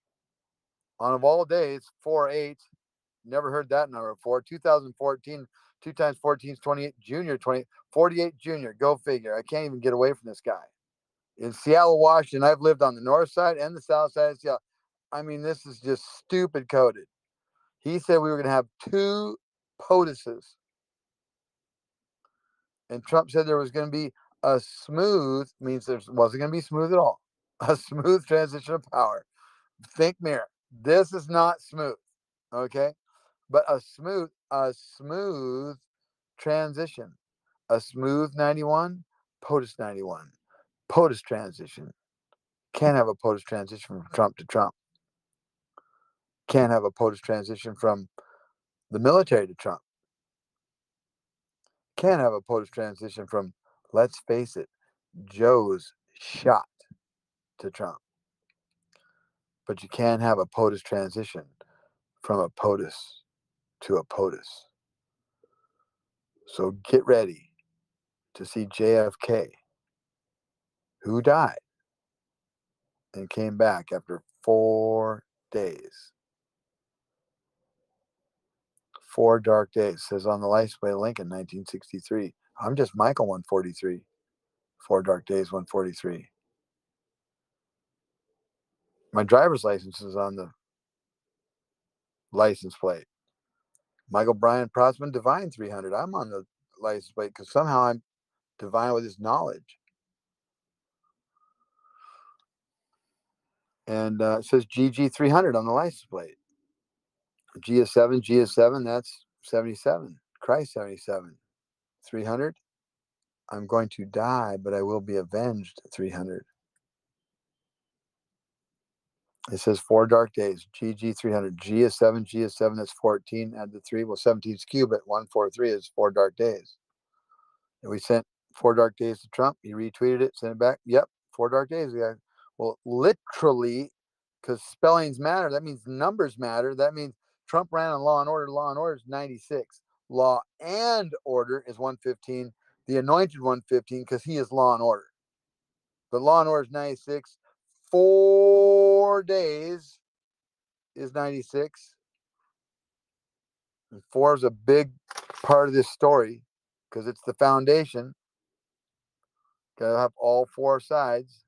on of all days, 4/8, never heard that number before. 2014, 2 times 14 is 28. Junior, 48 Junior. Go figure. I can't even get away from this guy. In Seattle, Washington, I've lived on the north side and the south side of Seattle. I mean, this is just stupid coded. He said we were going to have 2 POTUSes. And Trump said there was going to be a smooth, means there wasn't going to be smooth at all, a smooth transition of power. Think mirror. This is not smooth, okay? But a smooth transition. A smooth 91, POTUS 91. POTUS transition. Can't have a POTUS transition from Trump to Trump. Can't have a POTUS transition from the military to Trump. Can't have a POTUS transition from, let's face it, Joe's shot to Trump. But you can't have a POTUS transition from a POTUS to a POTUS. So get ready to see JFK, who died and came back after 4 days. 4 dark days, says on the license plate of Lincoln, 1963. I'm just Michael 143. 4 dark days, 143. My driver's license is on the license plate. Michael Brian Protzman Divine 300. I'm on the license plate because somehow divine with his knowledge. And it says GG300 on the license plate. G is 7, G is 7, that's 77. Christ 77. 300, I'm going to die, but I will be avenged. 300. It says 4 dark days. GG300. G is 7, G is 7, that's 14. Add the 3. Well, 17's cubit. 143 is 4 dark days. And we sent 4 dark days to Trump. He retweeted it, sent it back. Yep, 4 dark days. Well, literally, because spellings matter. That means numbers matter. That means Trump ran on Law and Order. Law and Order is 96. Law and Order is 115. The Anointed 115 because he is Law and Order. But Law and Order is 96. 4 days is 96. And 4 is a big part of this story because it's the foundation. Gotta have all 4 sides.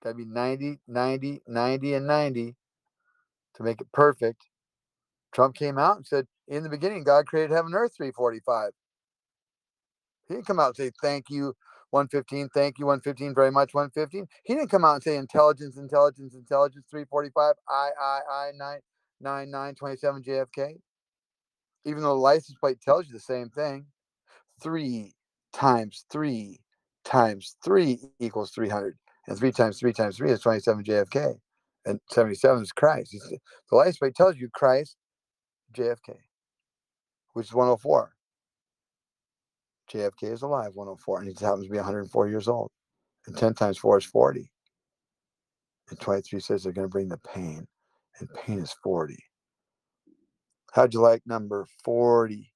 Gotta be 90, 90, 90, and 90 to make it perfect. Trump came out and said, in the beginning, God created heaven and earth, 345. He didn't come out and say, thank you, 115, thank you, 115, very much, 115. He didn't come out and say, intelligence, intelligence, intelligence, 345, I, 9, 27, JFK. Even though the license plate tells you the same thing. 3 times 3 times 3 equals 300. And 3 times 3 times 3 is 27 JFK. And 77 is Christ. The license plate tells you Christ, JFK, which is 104. JFK is alive, 104, and he just happens to be 104 years old. And 10 times 4 is 40. And 23 says they're going to bring the pain, and pain is 40. How'd you like number 40?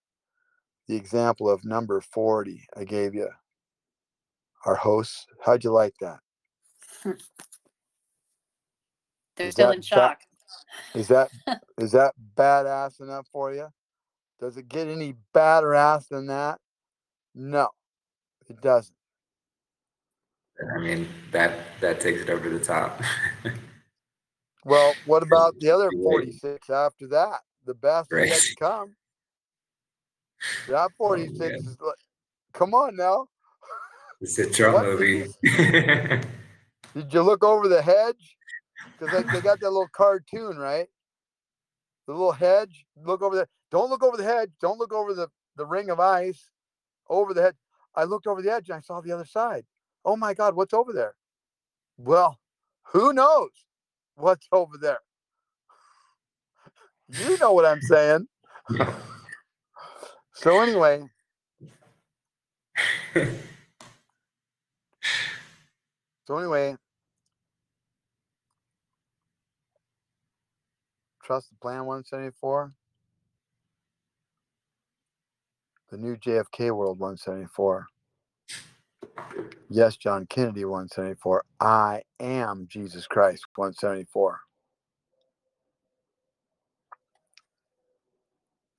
The example of number 40 I gave you. Our hosts, how'd you like that? They're Is still that in shock. Is that badass enough for you? Does it get any badder ass than that? No, it doesn't. I mean, that takes it over the top. Well, what about the other Right. 46 after that? The best is Right. yet to come. That 46 Oh, is like, come on now. it's a Trump What movie. did you look over the hedge? Because like they got that little cartoon, right? The little hedge. Look over there. Don't look over the hedge. Don't look over the ring of ice. Over the hedge. I looked over the edge and I saw the other side. Oh my God, what's over there? Well, who knows what's over there? You know what I'm saying. So anyway, trust the plan 174. The new JFK world 174. Yes, John Kennedy 174. I am Jesus Christ 174.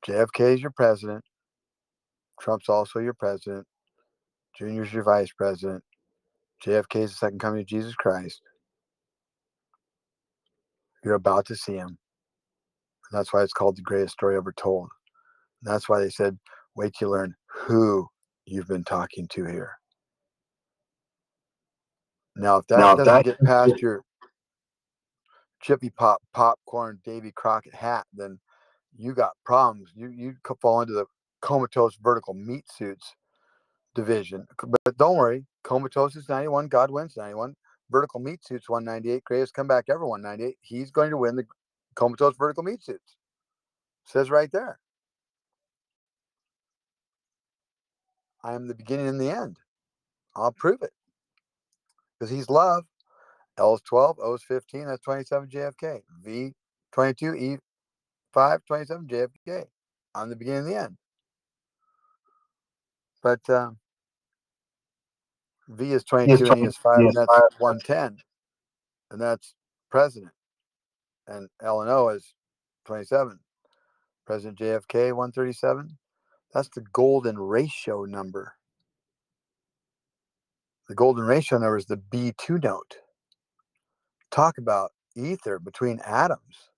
JFK is your president. Trump's also your president. Junior's your vice president. JFK is the second coming of Jesus Christ. You're about to see him. And that's why it's called the greatest story ever told. And that's why they said, wait till you learn who you've been talking to here. Now, if that doesn't get past your Chippy Pop popcorn Davy Crockett hat, then you got problems. You fall into the comatose vertical meat suits division. But don't worry, comatose is 91, God wins 91. Vertical meat suits 198, greatest comeback ever 198. He's going to win the comatose vertical meat suits. Says right there. I am the beginning and the end. I'll prove it. Because he's love. L is 12, O is 15, that's 27 JFK. V 22, E 5, 27 JFK. I'm the beginning and the end. But V is 22 and E is 5, and that's 110. And that's president. And L and O is 27. President JFK 137. That's the golden ratio number. The golden ratio number is the B2 note. Talk about ether between atoms.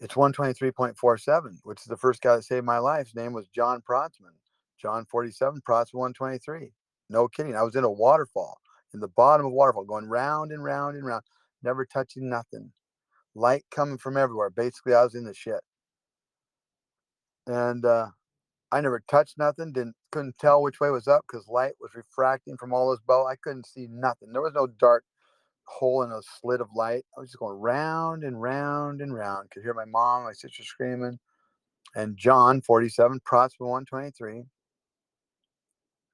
It's 123.47, which is the first guy that saved my life. His name was John Protzman. John 47, Protzman 123. No kidding. I was in a waterfall, in the bottom of a waterfall, going round and round and round, never touching nothing. Light coming from everywhere. Basically, I was in the shit. And I never touched nothing. Couldn't tell which way was up because light was refracting from all those bows. I couldn't see nothing. There was no dark hole in a slit of light. I was just going round and round and round. Could hear my mom, my sister screaming, and John 47, Protzman 123,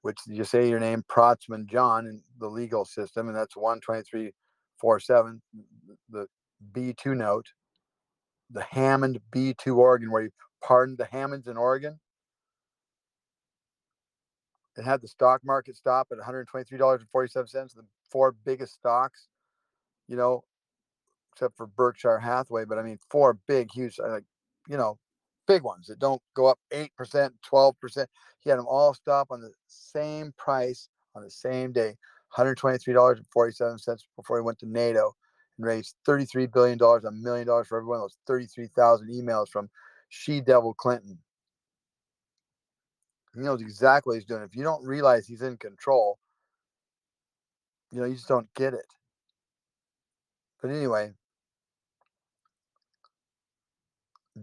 which you say your name Protzman John in the legal system, and that's 123.47, the B2 note, the Hammond B2 organ, where you pardoned the Hammonds in Oregon. It had the stock market stop at $123.47, the four biggest stocks, you know, except for Berkshire Hathaway. But I mean, four big, huge, like, you know, big ones that don't go up 8%, 12%. He had them all stop on the same price on the same day, $123.47 before he went to NATO and raised $33 billion, $1 million for every one of those 33,000 emails from she-devil Clinton. He knows exactly what he's doing. If you don't realize he's in control, you know, you just don't get it. But anyway,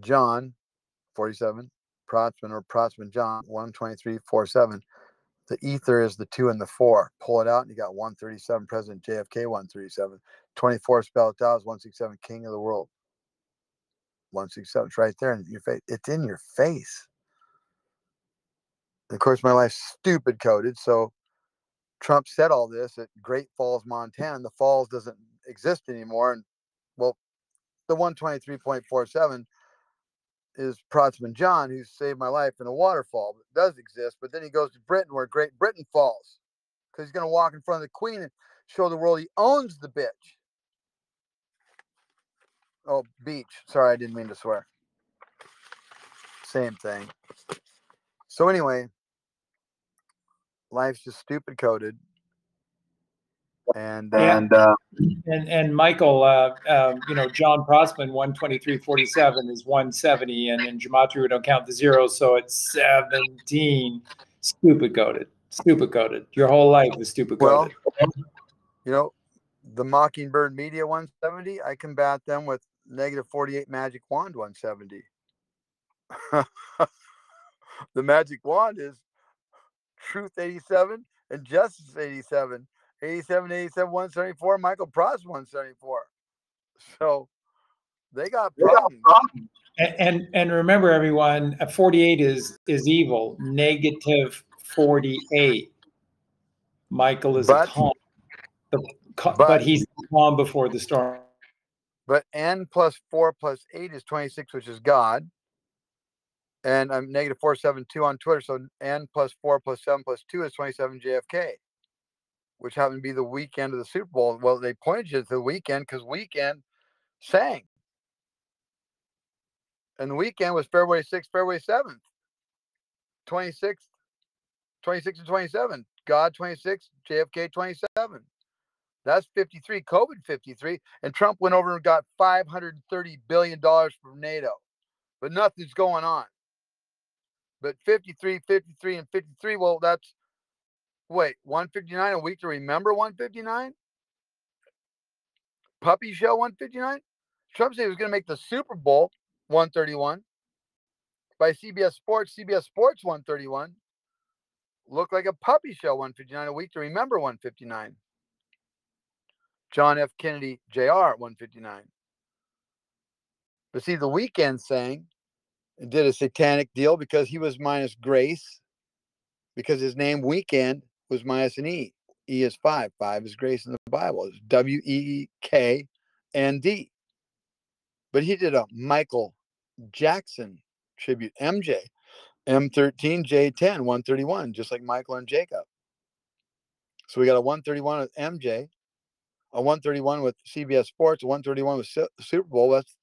John 47, Protzman or Protzman John 123.47. The ether is the 2 and the 4. Pull it out and you got 137, President JFK 137. 24 spelled out is 167, King of the World. 167, it's right there in your face. It's in your face. And of course, my life's stupid coded. So Trump said all this at Great Falls, Montana. The falls doesn't exist anymore. And well, the 123.47 is Protzman John, who saved my life in a waterfall. It does exist, but then he goes to Britain, where Great Britain falls, because he's going to walk in front of the Queen and show the world he owns the bitch. Oh, beach. Sorry, I didn't mean to swear. Same thing. So anyway, life's just stupid coded. And Michael, you know, John Protzman 123.47 is 170, and in gematria we don't count the zeros, so it's 17. Stupid coded. Stupid coded. Your whole life is stupid coded. Well, you know, the Mockingbird Media 170, I combat them with -48 Magic Wand 170. The Magic Wand is Truth 87 and Justice 87. 87, 87, 174, Michael Protzman 174. So they got problems. And remember, everyone, 48 is evil. -48. Michael is a calm. But he's calm before the storm. But n plus 4 plus 8 is 26, which is God. And I'm -472 on Twitter. So n plus 4 plus 7 plus 2 is 27 JFK, which happened to be the weekend of the Super Bowl. Well, they pointed you to the weekend because Weekend sang. And the weekend was February 6th, February 7th. 26 and 27. God 26, JFK 27. That's 53, COVID 53. And Trump went over and got $530 billion from NATO. But nothing's going on. But 53, 53, and 53, well, that's, wait, 159 a week to remember 159? Puppy Show 159? Trump said he was going to make the Super Bowl 131 by CBS Sports. CBS Sports 131 looked like a puppy show 159 a week to remember 159. John F. Kennedy Jr. 159. But see, the Weekend sang and did a satanic deal because he was minus grace, because his name Weekend was minus an E. E is 5. 5 is grace in the Bible. It's WEEKND. But he did a Michael Jackson tribute, MJ, M13, J10, 131, just like Michael and Jacob. So we got a 131 with MJ, a 131 with CBS Sports, a 131 with Super Bowl. That's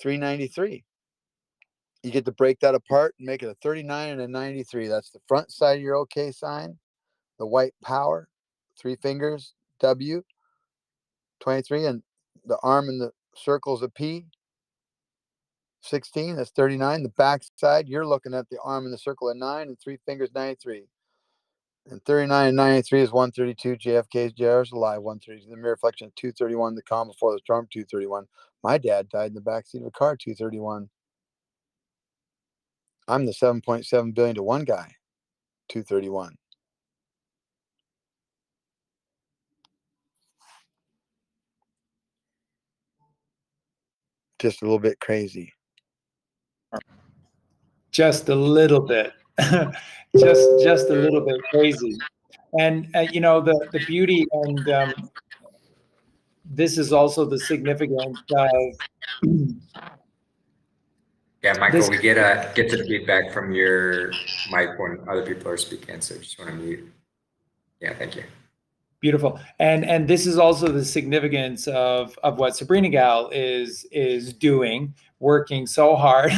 393. You get to break that apart and make it a 39 and a 93. That's the front side of your OK sign, the white power, 3 fingers, W, 23, and the arm in the circles of P, 16, that's 39. The back side, you're looking at the arm in the circle of 9 and 3 fingers, 93. And 39 and 93 is 132. JFK's JR is alive. 132. The mere reflection of 231. The calm before the storm, 231. My dad died in the backseat of a car, 231. I'm the 7.7 billion to one guy, 231. Just a little bit crazy. Just a little bit, just a little bit crazy. And you know, the beauty, and this is also the significance of Yeah, Michael, this. we get some feedback from your mic when other people are speaking, so just want to mute. Yeah, thank you. Beautiful. And this is also the significance of what Sabrinagal is doing, working so hard.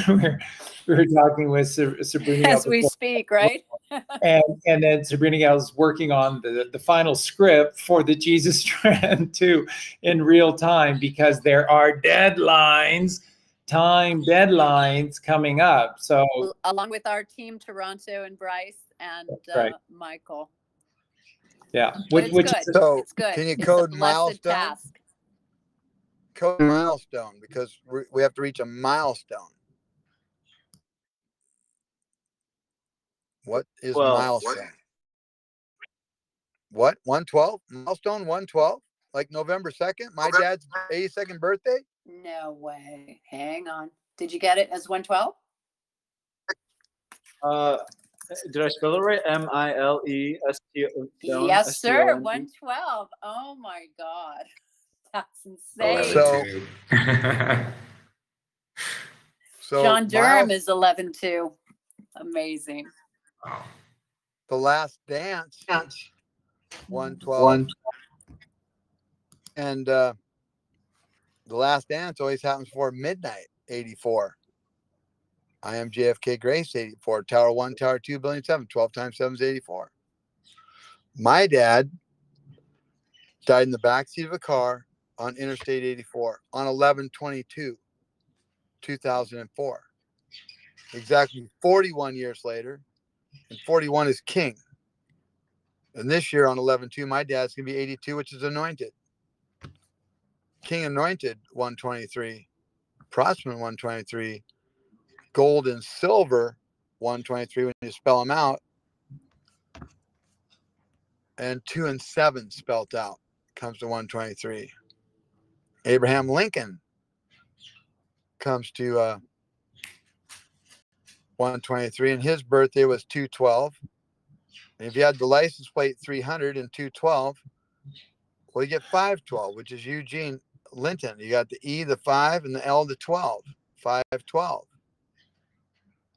we're talking with Sabrinagal As we speak, right? and then Sabrinagal's working on the final script for the Jesus Strand too in real time, because there are deadlines, time deadlines coming up. So along with our team, Toronto and Bryce and right. Michael. Yeah, But it's good. So It's good. can you It's code a blessed milestone? task. Code milestone, because we have to reach a milestone. What is milestone? What? 112? Milestone 112? Like November 2nd? My dad's 82nd birthday? No way. Hang on. Did you get it as 112? Did I spell it right? M-I-L-E-S-T-O. Yes, sir. S-T-O-N-E. 112. Oh my God. That's So, insane. So John Durham is 11 too. Amazing. The Last Dance, 112. And The Last Dance always happens before midnight, 84. I am JFK Grace, 84. Tower 1, Tower 2, Building 7. 12 times 7 is 84. My dad died in the backseat of a car on Interstate 84 on 11/22/2004. Exactly 41 years later, and 41 is king. And this year on 11/2, my dad's going to be 82, which is anointed. King anointed 123, Protzman 123, gold and silver 123 when you spell them out, and 2 and 7 spelt out comes to 123. Abraham Lincoln comes to 123, and his birthday was 212. And if you had the license plate 300 and 212, well, you get 512, which is Eugene Linton. You got the E, the 5, and the L, the 12. 512.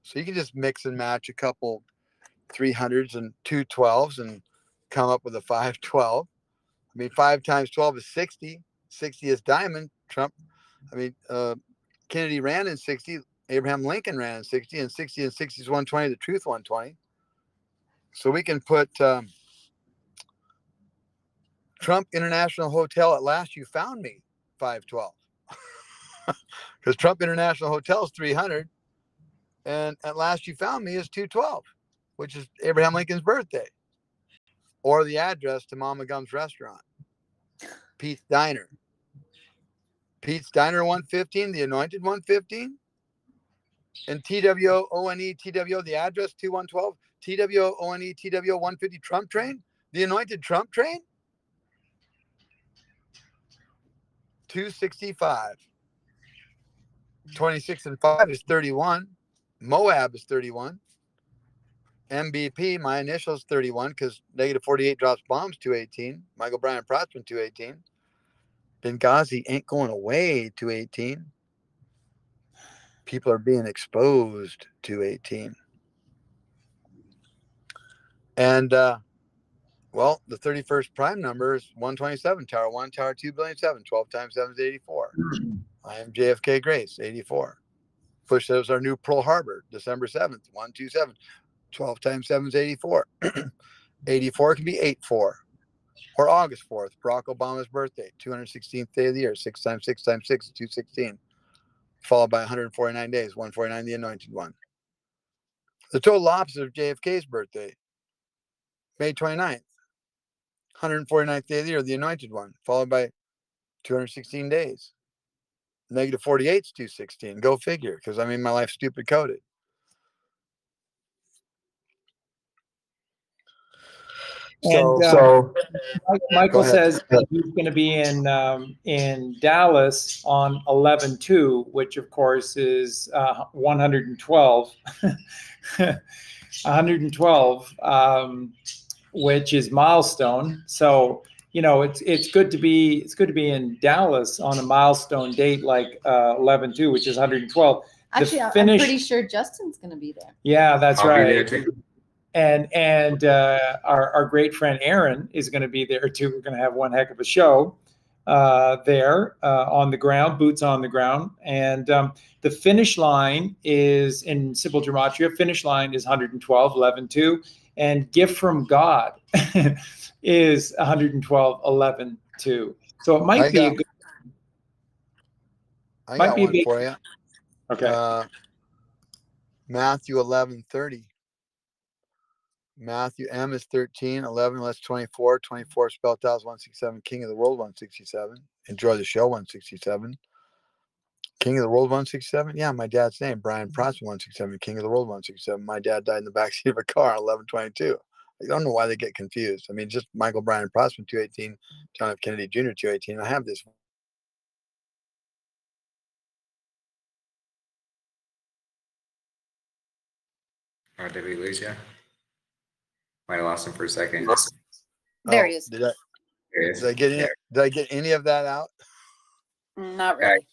So you can just mix and match a couple 300s and 212s and come up with a 512. I mean, 5 times 12 is 60. 60 is diamond. Kennedy ran in 60. Abraham Lincoln ran in 60, and 60 and 60 is 120. The truth 120. So we can put Trump International Hotel, at last you found me, 512. Because Trump International Hotel is 300, and at last you found me is 212, which is Abraham Lincoln's birthday. Or the address to Mama Gum's restaurant, Pete's Diner. Pete's Diner 115, the Anointed 115, and TWONE TWO, the address 2112, TWONE TWO 150 Trump train, the Anointed Trump train, 265. 26 and 5 is 31. Moab is 31. MBP, my initial is 31 because -48 drops bombs 218. Michael Bryan Protzman 218. Benghazi ain't going away 218. People are being exposed 218. And well, the 31st prime number is 127. Tower 1, Tower 2, Building 7. 12 times 7 is 84. I am JFK Grace, 84. Push those our new Pearl Harbor, December 7th, 127. 12 times 7 is 84. 84 can be 84. Or August 4th, Barack Obama's birthday, 216th day of the year. 6 times 6 times 6 is 216. Followed by 149 days, 149, the anointed one. The total opposite of JFK's birthday, May 29th, 149th day of the year, the anointed one, followed by 216 days. Negative 48 is 216. Go figure, because I mean my life stupid coded. And Michael Go ahead. says that he's going to be in Dallas on 11/2, which of course is 112, 112, which is milestone. So it's good to be in Dallas on a milestone date like 11/2, which is 112. Actually, I'm pretty sure Justin's going to be there. Yeah, that's I'll be right. there too. And our great friend Aaron is going to be there too. We're going to have one heck of a show there on the ground, boots on the ground. And the finish line is in Simple Gematria. Finish line is 112, 11/2. And Gift from God is 112, 11/2. So it might be a good. I might got be a one big, for you. Okay. Matthew 11:30. Matthew M is 13, 11 less 24. 24 spelled out is 167. King of the World 167. Enjoy the show 167. King of the World 167. Yeah, my dad's name, Brian Protzman 167. King of the World 167. My dad died in the backseat of a car 11/22. I don't know why they get confused. I mean, just Michael Brian Protzman 218, John F. Kennedy Jr. 218. I have this. Or did we lose you? Might have lost him for a second. There he is. Did I There he is. get any of that out? Not really.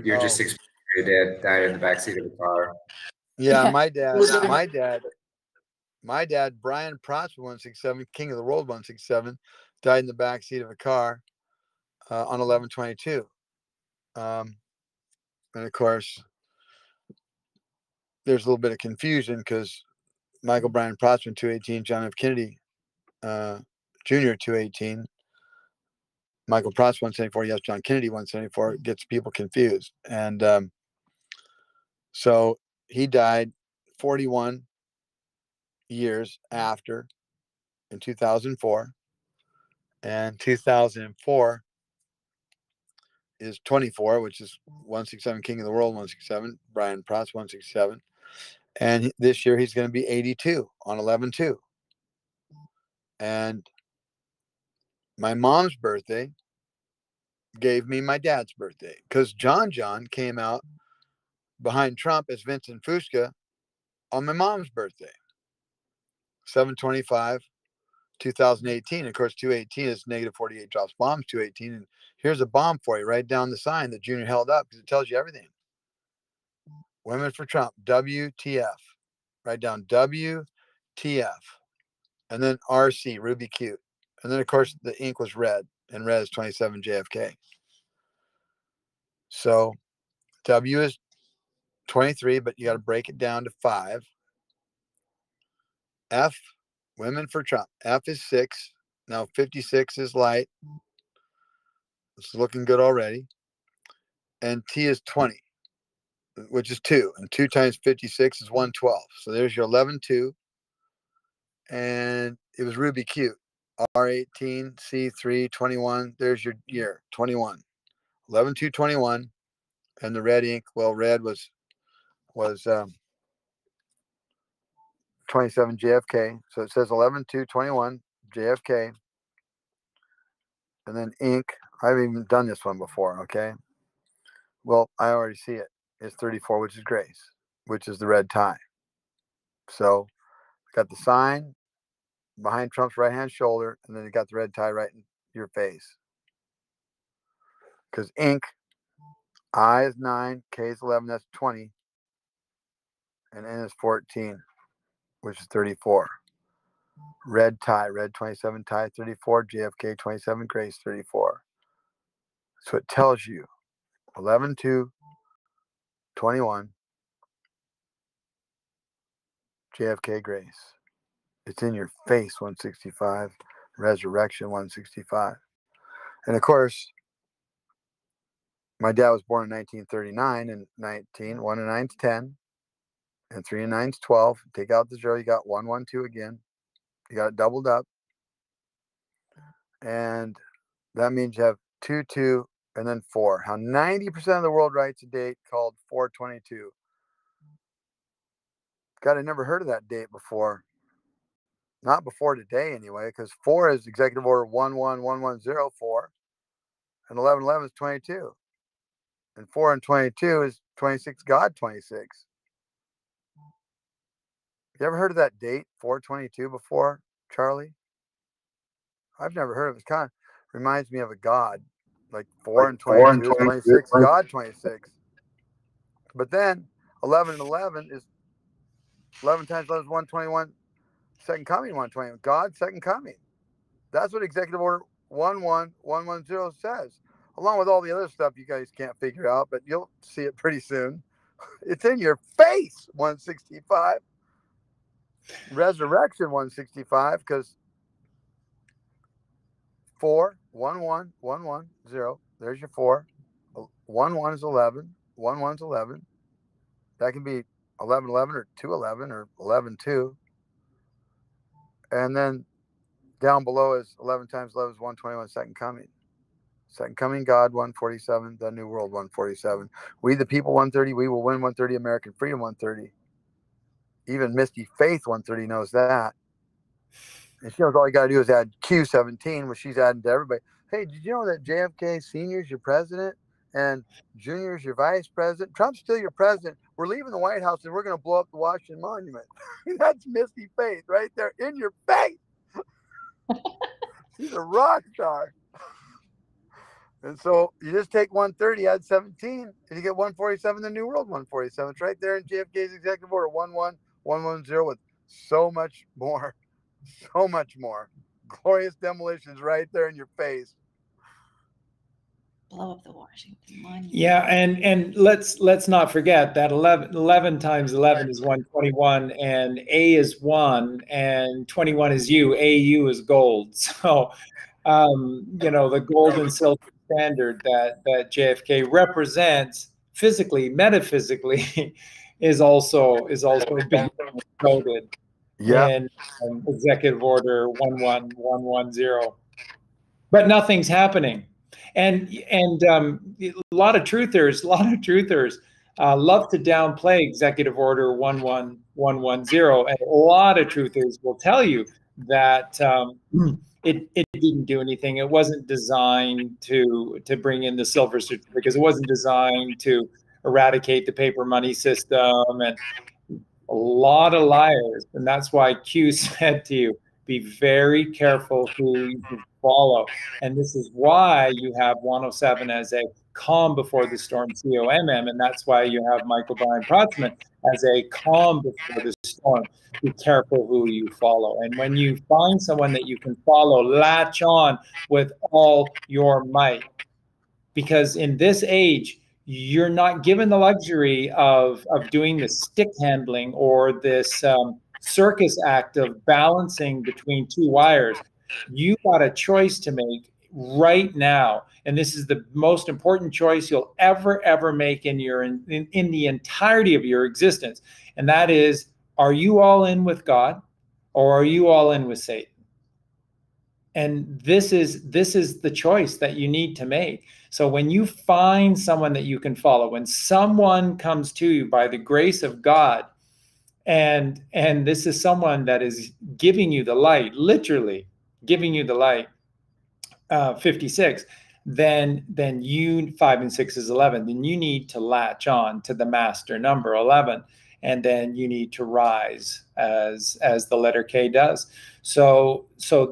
You're just explaining your dad died in the backseat of the car. Yeah, my dad, Brian Protzman 167, King of the World 167, died in the backseat of a car on 11/22. And of course, there's a little bit of confusion because Michael Brian Protzman 218, John F. Kennedy Jr. 218, Michael Protzman 174, yes, John Kennedy 174, gets people confused. And so he died 41 years after in 2004. And 2004 is 24, which is 167, King of the World 167, Brian Protz 167. And this year he's going to be 82 on 11/2. And my mom's birthday gave me my dad's birthday because John came out behind Trump as Vincent Fusca on my mom's birthday, 7/25, 2018. Of course, 218 is negative 48 drops bombs, 218. And here's a bomb for you. Write down the sign that Junior held up because it tells you everything. Women for Trump, WTF. Write down WTF. And then RC, Ruby Cute. And then, of course, the ink was red, and red is 27 JFK. So W is 23, but you got to break it down to 5. F, Women for Trump. F is 6. Now 56 is light. It's looking good already. And T is 20, which is 2. And 2 times 56 is 112. So there's your 11/2. And it was Ruby Cute. R18, C3, 21. There's your year, 21. 11/2/21. And the red ink, well, red was 27 JFK. So it says 11/2/21 JFK. And then ink, I haven't even done this one before, okay? Well, I already see it. It's 34, which is Grace, which is the red tie. So got the sign behind Trump's right-hand shoulder, and then you got the red tie right in your face. Because ink, I is 9, K is 11, that's 20, and N is 14, which is 34. Red tie, red 27 tie, 34, JFK 27, Grace 34. So it tells you 11/2/21, JFK Grace. It's in your face, 165, resurrection 165. And of course, my dad was born in 1939, and 19, 1 and 9 is 10, and 3 and 9 is 12. Take out the 0, you got 1, 1, 2 again. You got it doubled up. And that means you have 2, 2, and then 4. How 90% of the world writes a date called 422. God, I never heard of that date before. Not before today, anyway, because 4 is Executive Order 111104, and 1111 is 22. And 4 and 22 is 26, God 26. You ever heard of that date, 422, before, Charlie? I've never heard of it. It kind of reminds me of a God. Like 4 and 22 is 26, God 26. But then 11 and 11 is 11 times 11 is 121, second coming 120. God's second coming. That's what Executive Order 11110 says, along with all the other stuff you guys can't figure out, but you'll see it pretty soon. It's in your face, 165. Resurrection 165, because 4, 1, 1, 1, 1, 0. There's your 4. 1, 1 is 11. 1, 1 is 11. That can be 11, 11 or 2, 11 or 11, 2. And then down below is 11 times 11 is 121, second coming. Second coming, God 147, the New World 147. We the people 130, we will win 130, American freedom 130. Even Misty Faith 130 knows that. And she knows all you got to do is add Q17, which she's adding to everybody. Hey, did you know that JFK Sr. is your president and Jr. is your vice president? Trump's still your president. We're leaving the White House and we're going to blow up the Washington Monument. That's Misty Faith right there in your face. She's a rock star. And so you just take 130, add 17, and you get 147, the New World 147. It's right there in JFK's Executive Order 11110 with so much more. So much more. Glorious demolitions right there in your face. Blow up the Washington Monument. Yeah, and let's not forget that 11 times 11 is 121, and A is 1, and 21 is U. AU is gold. So, you know, the gold and silver standard that JFK represents physically, metaphysically, is also being coded. Yeah. In Executive Order 11110. But nothing's happening. And a lot of truthers love to downplay Executive Order 11110, and a lot of truthers will tell you that it didn't do anything. It wasn't designed to bring in the silver certificates. It wasn't designed to eradicate the paper money system, and a lot of liars. And that's why Q said to you, be very careful who you follow. And this is why you have 107 as a calm before the storm, COMM. And that's why you have Michael Brian Protzman as a calm before the storm. Be careful who you follow. And when you find someone that you can follow, latch on with all your might. Because in this age, you're not given the luxury of doing the stick handling or this circus act of balancing between two wires. You got a choice to make right now, and this is the most important choice you'll ever make in the entirety of your existence, and that is, are you all in with God, or are you all in with Satan? And this is the choice that you need to make. So when you find someone that you can follow, when someone comes to you by the grace of God, and this is someone that is giving you the light, literally giving you the light, 56, then you, 5 and 6 is 11. Then you need to latch on to the master number 11, and then you need to rise as the letter K does. So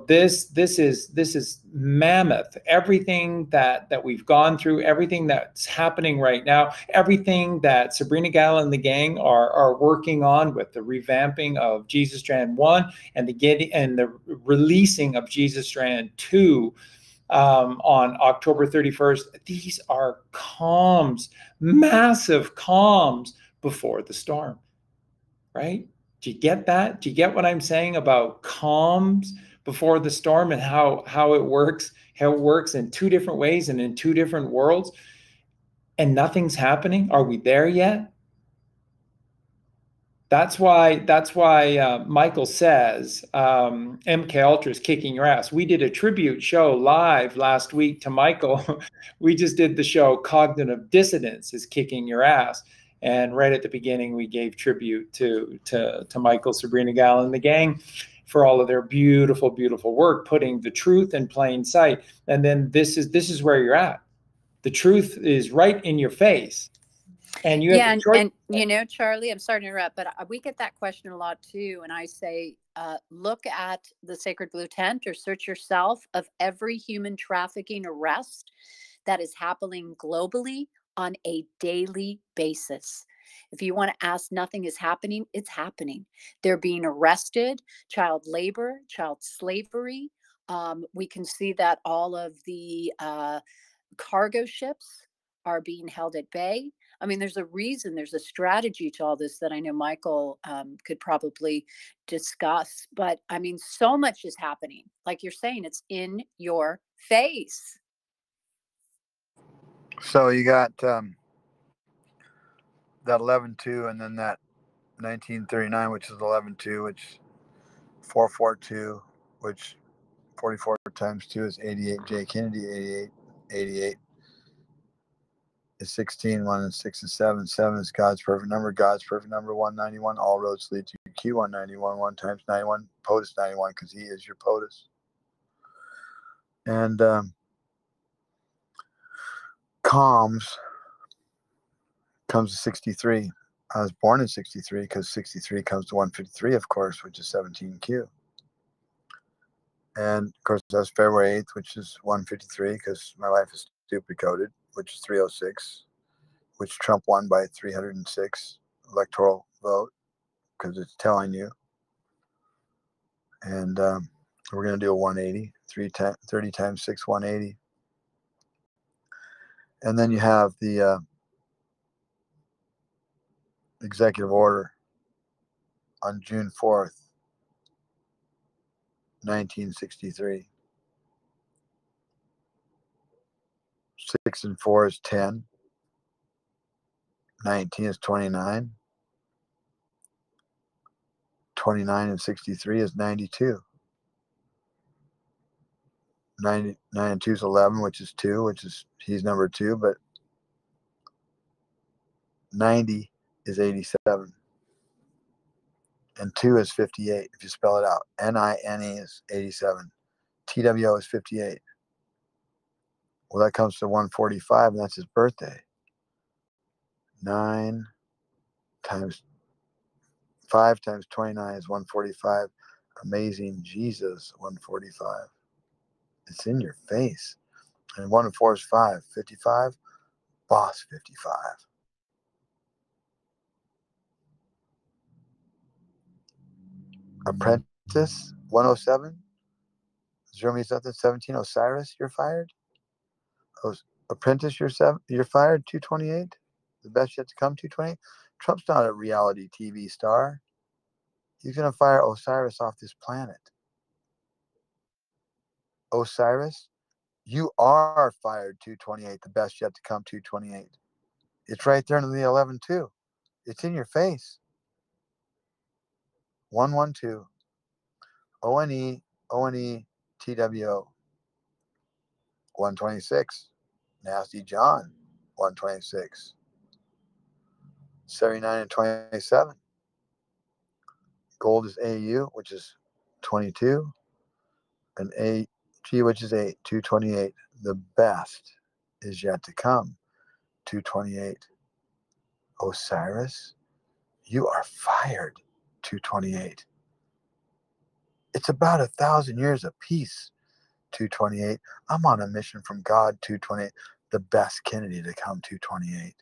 this is mammoth. Everything that we've gone through, everything that's happening right now, everything that Sabrinagal and the gang are working on with the revamping of Jesus Strand 1 and the releasing of Jesus Strand 2 on October 31st. These are calms, massive calms before the storm, right? Do you get that? Do you get what I'm saying about calms before the storm and how it works in two different ways and in two different worlds, and nothing's happening? Are we there yet? That's why Michael says MK Ultra is kicking your ass. We did a tribute show live last week to Michael. We just did the show Cognitive Dissonance is Kicking Your Ass. And right at the beginning, we gave tribute to Michael, Sabrinagal, and the gang for all of their beautiful, beautiful work, putting the truth in plain sight. And then this is where you're at. The truth is right in your face. And you have a choice. And you know, Charlie, I'm sorry to interrupt, but we get that question a lot too. And I say, look at the Sacred Blue Tent or search yourself of every human trafficking arrest that is happening globally on a daily basis. If you want to ask, nothing is happening, it's happening. They're being arrested, child labor, child slavery. We can see that all of the cargo ships are being held at bay. I mean, there's a reason, there's a strategy to all this that I know Michael could probably discuss. But I mean, so much is happening. Like you're saying, it's in your face. So you got that 11-2 and then that 1939, which is 11-2, which 442, which 44 times 2 is 88. J. Kennedy, 88 is 16. 1 and 6 is 7. 7 is God's perfect number. God's perfect number, 191. All roads lead to Q191. 1 times 91. POTUS 91, because he is your POTUS. And comms comes to 63. I was born in 63 because 63 comes to 153, of course, which is 17Q. And of course, that's February 8th, which is 153 because my life is stupid coded, which is 306, which Trump won by 306 electoral vote because it's telling you. And we're going to do a 180, 30 times 6, 180. And then you have the executive order on June 4th, 1963. 6 and 4 is 10. 19 is 29. 29 and 63 is 92. 9 and 2 is 11, which is 2, which is he's number 2, but 90 is 87. And 2 is 58 if you spell it out. NINE is 87. TWO is 58. Well, that comes to 145, and that's his birthday. 9 times 5 times 29 is 145. Amazing Jesus, 145. It's in your face. And 1 and 4 is 5. 55. Boss, 55. Apprentice, 107. 0 means nothing, 17. Osiris, you're fired. Apprentice, you're fired, 228. The best yet to come, 228. Trump's not a reality TV star. He's going to fire Osiris off this planet. Osiris, you are fired, 228. The best yet to come, 228. It's right there in the 11-2. It's in your face. 112. ONE, TWO. 126. Nasty John, 126. 79 and 27. Gold is AU, which is 22. And AG, which is 8, 228. The best is yet to come, 228. Osiris, you are fired, 228. It's about 1,000 years of peace, 228. I'm on a mission from God, 228. The best Kennedy to come, 228.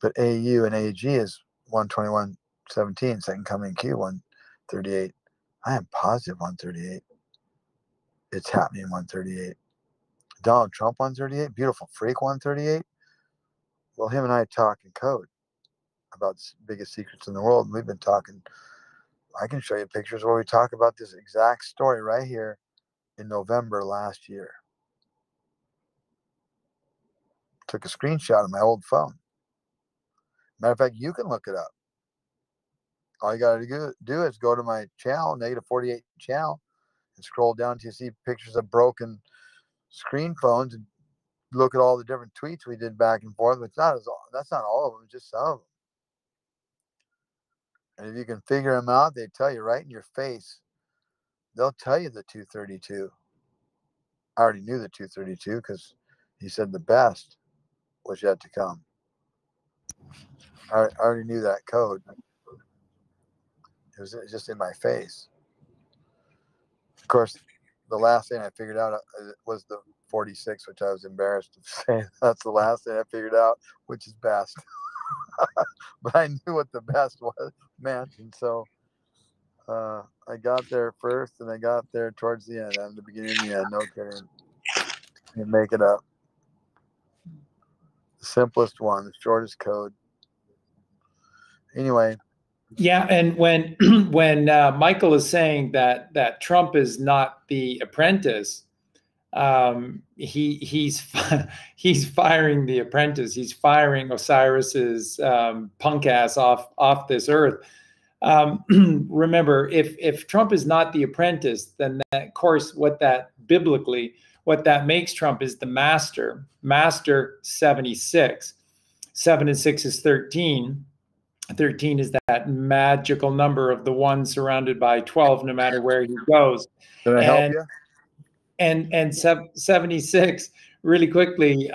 But AU and AG is 121.17, second coming Q, 138. I am positive 138. It's happening 138. Donald Trump 138, beautiful freak 138. Well, him and I talk in code about the biggest secrets in the world. And we've been talking, I can show you pictures where we talk about this exact story right here in November last year. Took a screenshot of my old phone. Matter of fact, you can look it up. All you got to do is go to my channel, Negative48 channel, and scroll down to see pictures of broken screen phones and look at all the different tweets we did back and forth. That's not all of them, just some of them. And if you can figure them out, they tell you right in your face. They'll tell you the 232. I already knew the 232 because he said the best was yet to come. I already knew that code. It was just in my face. Of course, the last thing I figured out was the 46, which I was embarrassed to say. That's the last thing I figured out, which is best. But I knew what the best meant, and so I got there first, and I got there towards the end. I'm the beginning and the end. No kidding. You make it up. The simplest one, the shortest code. Anyway. Yeah, and when Michael is saying that Trump is not the apprentice, he's firing the apprentice. He's firing Osiris's punk ass off this earth. Remember, if Trump is not the apprentice, then of course what that makes Trump is the master. Master 76. 7 and 6 is 13. 13 is that magical number of the one surrounded by 12, no matter where he goes. Can I help you? And 76, really quickly,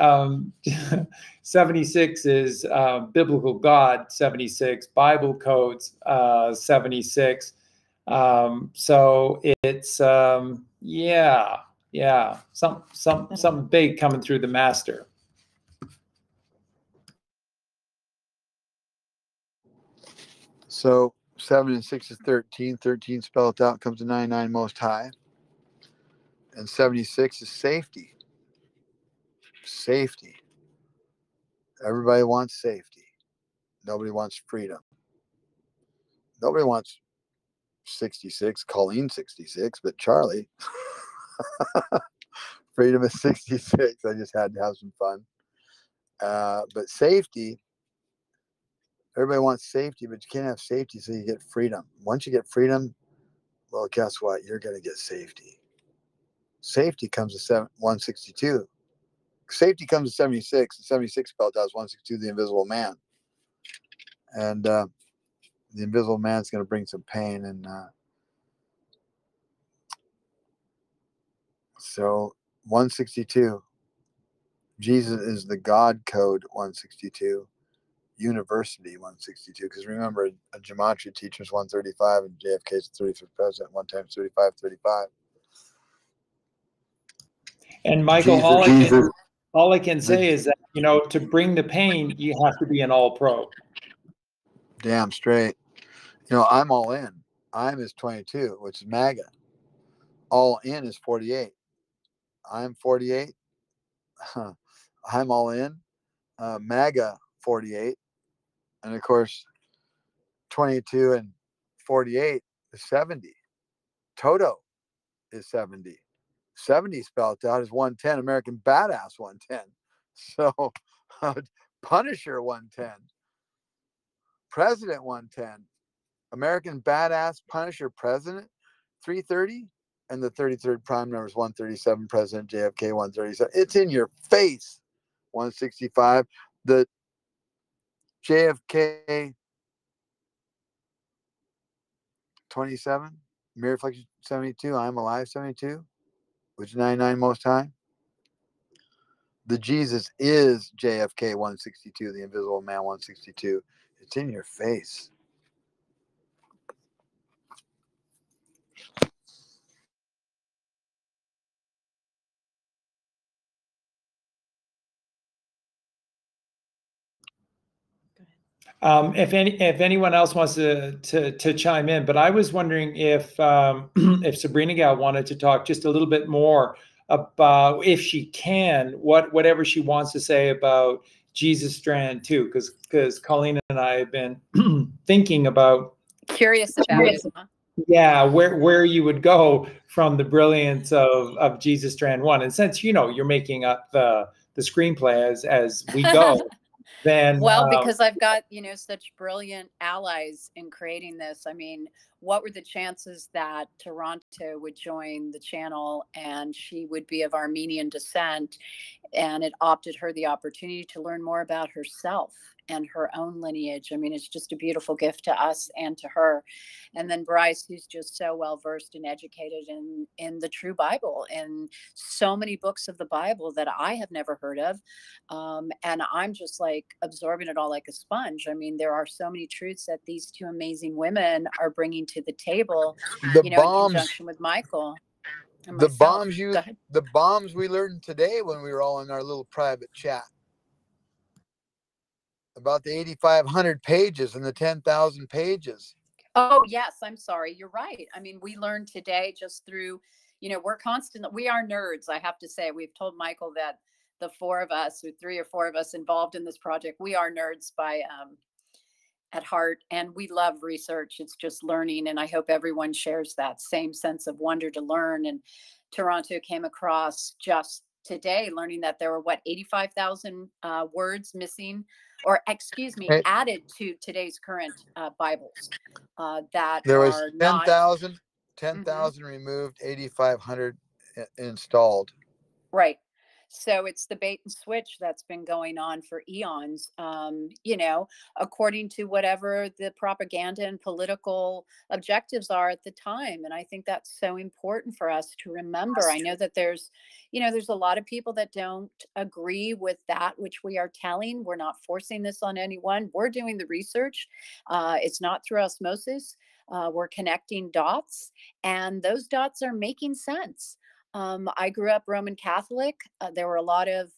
76 is biblical God, 76, Bible codes, 76. So it's, something big coming through the master. So 7 and 6 is 13. 13 spelled out comes to 99 most high. And 76 is safety. Safety. Everybody wants safety. Nobody wants freedom. Nobody wants 66, Colleen 66, but Charlie. Freedom is 66. I just had to have some fun. But safety, everybody wants safety, but you can't have safety so you get freedom. Once you get freedom, well, guess what? You're going to get safety. Safety comes to 162. Safety comes to 76. And 76 spelled out as 162, the invisible man. And the invisible man's going to bring some pain. And so 162, Jesus is the God code 162. University 162, because remember, a gematria teacher is 135 and JFK is the 35th president. 1 times 35, 35. And Michael, all I can say is that, to bring the pain, you have to be an all-pro. Damn straight. I'm all in. I'm is 22, which is MAGA. All in is 48. I'm 48. I'm all in. MAGA 48. And of course, 22 and 48 is 70. Toto is 70. 70 spelled out as 110, American Badass 110. So Punisher 110. President 110. American Badass Punisher President 330. And the 33rd prime number is 137, President JFK 137. It's in your face. 165. The JFK 27, Mirror Reflection 72, I'm Alive 72, which is 99 most high. The Jesus is JFK 162, the invisible man 162. It's in your face. If anyone else wants to chime in, but I was wondering if Sabrinagal wanted to talk just a little bit more about, if she can, whatever she wants to say about Jesus Strand too, because Colleen and I have been thinking about, Curious about it. Huh? Yeah, where you would go from the brilliance of Jesus Strand 1, and since you're making up the screenplay as we go. then Well, because I've got, such brilliant allies in creating this. I mean, what were the chances that Toronto would join the channel and she would be of Armenian descent, and it opted her the opportunity to learn more about herself and her own lineage. I mean, it's just a beautiful gift to us and to her. And then Bryce, who's just so well versed and educated in the true Bible, and so many books of the Bible that I have never heard of. And I'm just like absorbing it all like a sponge. I mean, there are so many truths that these two amazing women are bringing to the table, in conjunction with Michael. And The myself. bombs Go ahead. the bombs we learned today when we were all in our little private chat about the 8,500 pages and the 10,000 pages. Oh, yes. I'm sorry. You're right. I mean, we learned today just through, we are nerds. I have to say, we've told Michael that the four of us, or three or four of us involved in this project, we are nerds at heart, and we love research. It's just learning. And I hope everyone shares that same sense of wonder to learn. And Toronto came across just today learning that there were 85,000 words missing, or excuse me, added to today's current Bibles that there was are 10,000 not removed, 8,500 installed. right. So it's the bait and switch that's been going on for eons, according to whatever the propaganda and political objectives are at the time. And I think that's so important for us to remember. I know that there's a lot of people that don't agree with that which we are telling. We're not forcing this on anyone. We're doing the research. It's not through osmosis. We're connecting dots, and those dots are making sense. I grew up Roman Catholic. There were a lot of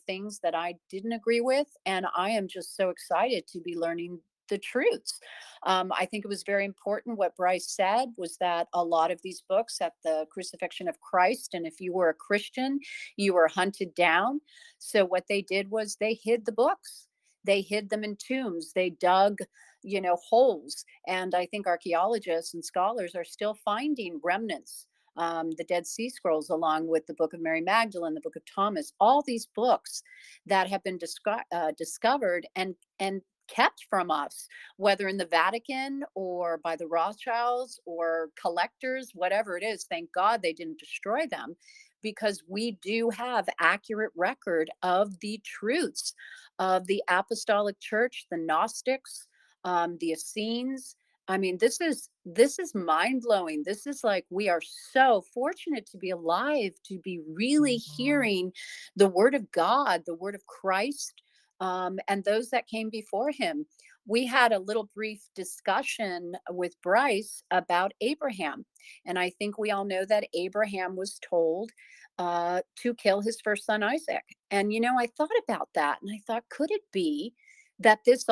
things that I didn't agree with, and I am just so excited to be learning the truths. I think it was very important what Bryce said, was that a lot of these books at the crucifixion of Christ, and if you were a Christian, you were hunted down. So what they did was they hid the books. They hid them in tombs. They dug, holes. And I think archaeologists and scholars are still finding remnants. The Dead Sea Scrolls, along with the Book of Mary Magdalene, the Book of Thomas, all these books that have been discovered and kept from us, whether in the Vatican or by the Rothschilds or collectors, whatever it is. Thank God they didn't destroy them, because we do have accurate record of the truths of the Apostolic Church, the Gnostics, the Essenes. I mean, this is mind-blowing. This is like, we are so fortunate to be alive, to be really hearing the word of God, the word of Christ, and those that came before him. We had a little brief discussion with Bryce about Abraham. And I think we all know that Abraham was told to kill his first son, Isaac. And, I thought about that, and I thought, could it be that this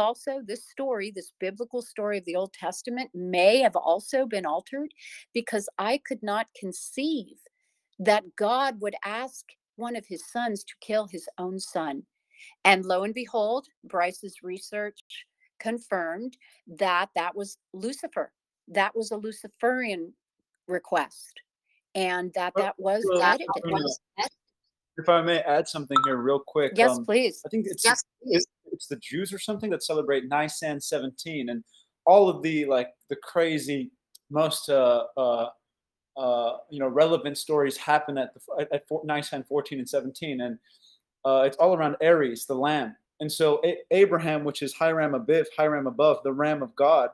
story, this biblical story of the Old Testament, may have also been altered? Because I could not conceive that God would ask one of his sons to kill his own son. And lo and behold, Bryce's research confirmed that was Lucifer. That was a Luciferian request, and that was edited. If I may add something here real quick. Yes, please. I think it's the Jews or something that celebrate Nisan 17, and all of the crazy, most relevant stories happen at Nisan 14 and 17, and it's all around Aries, the lamb. And so Abraham, which is Hiram above, the ram of God,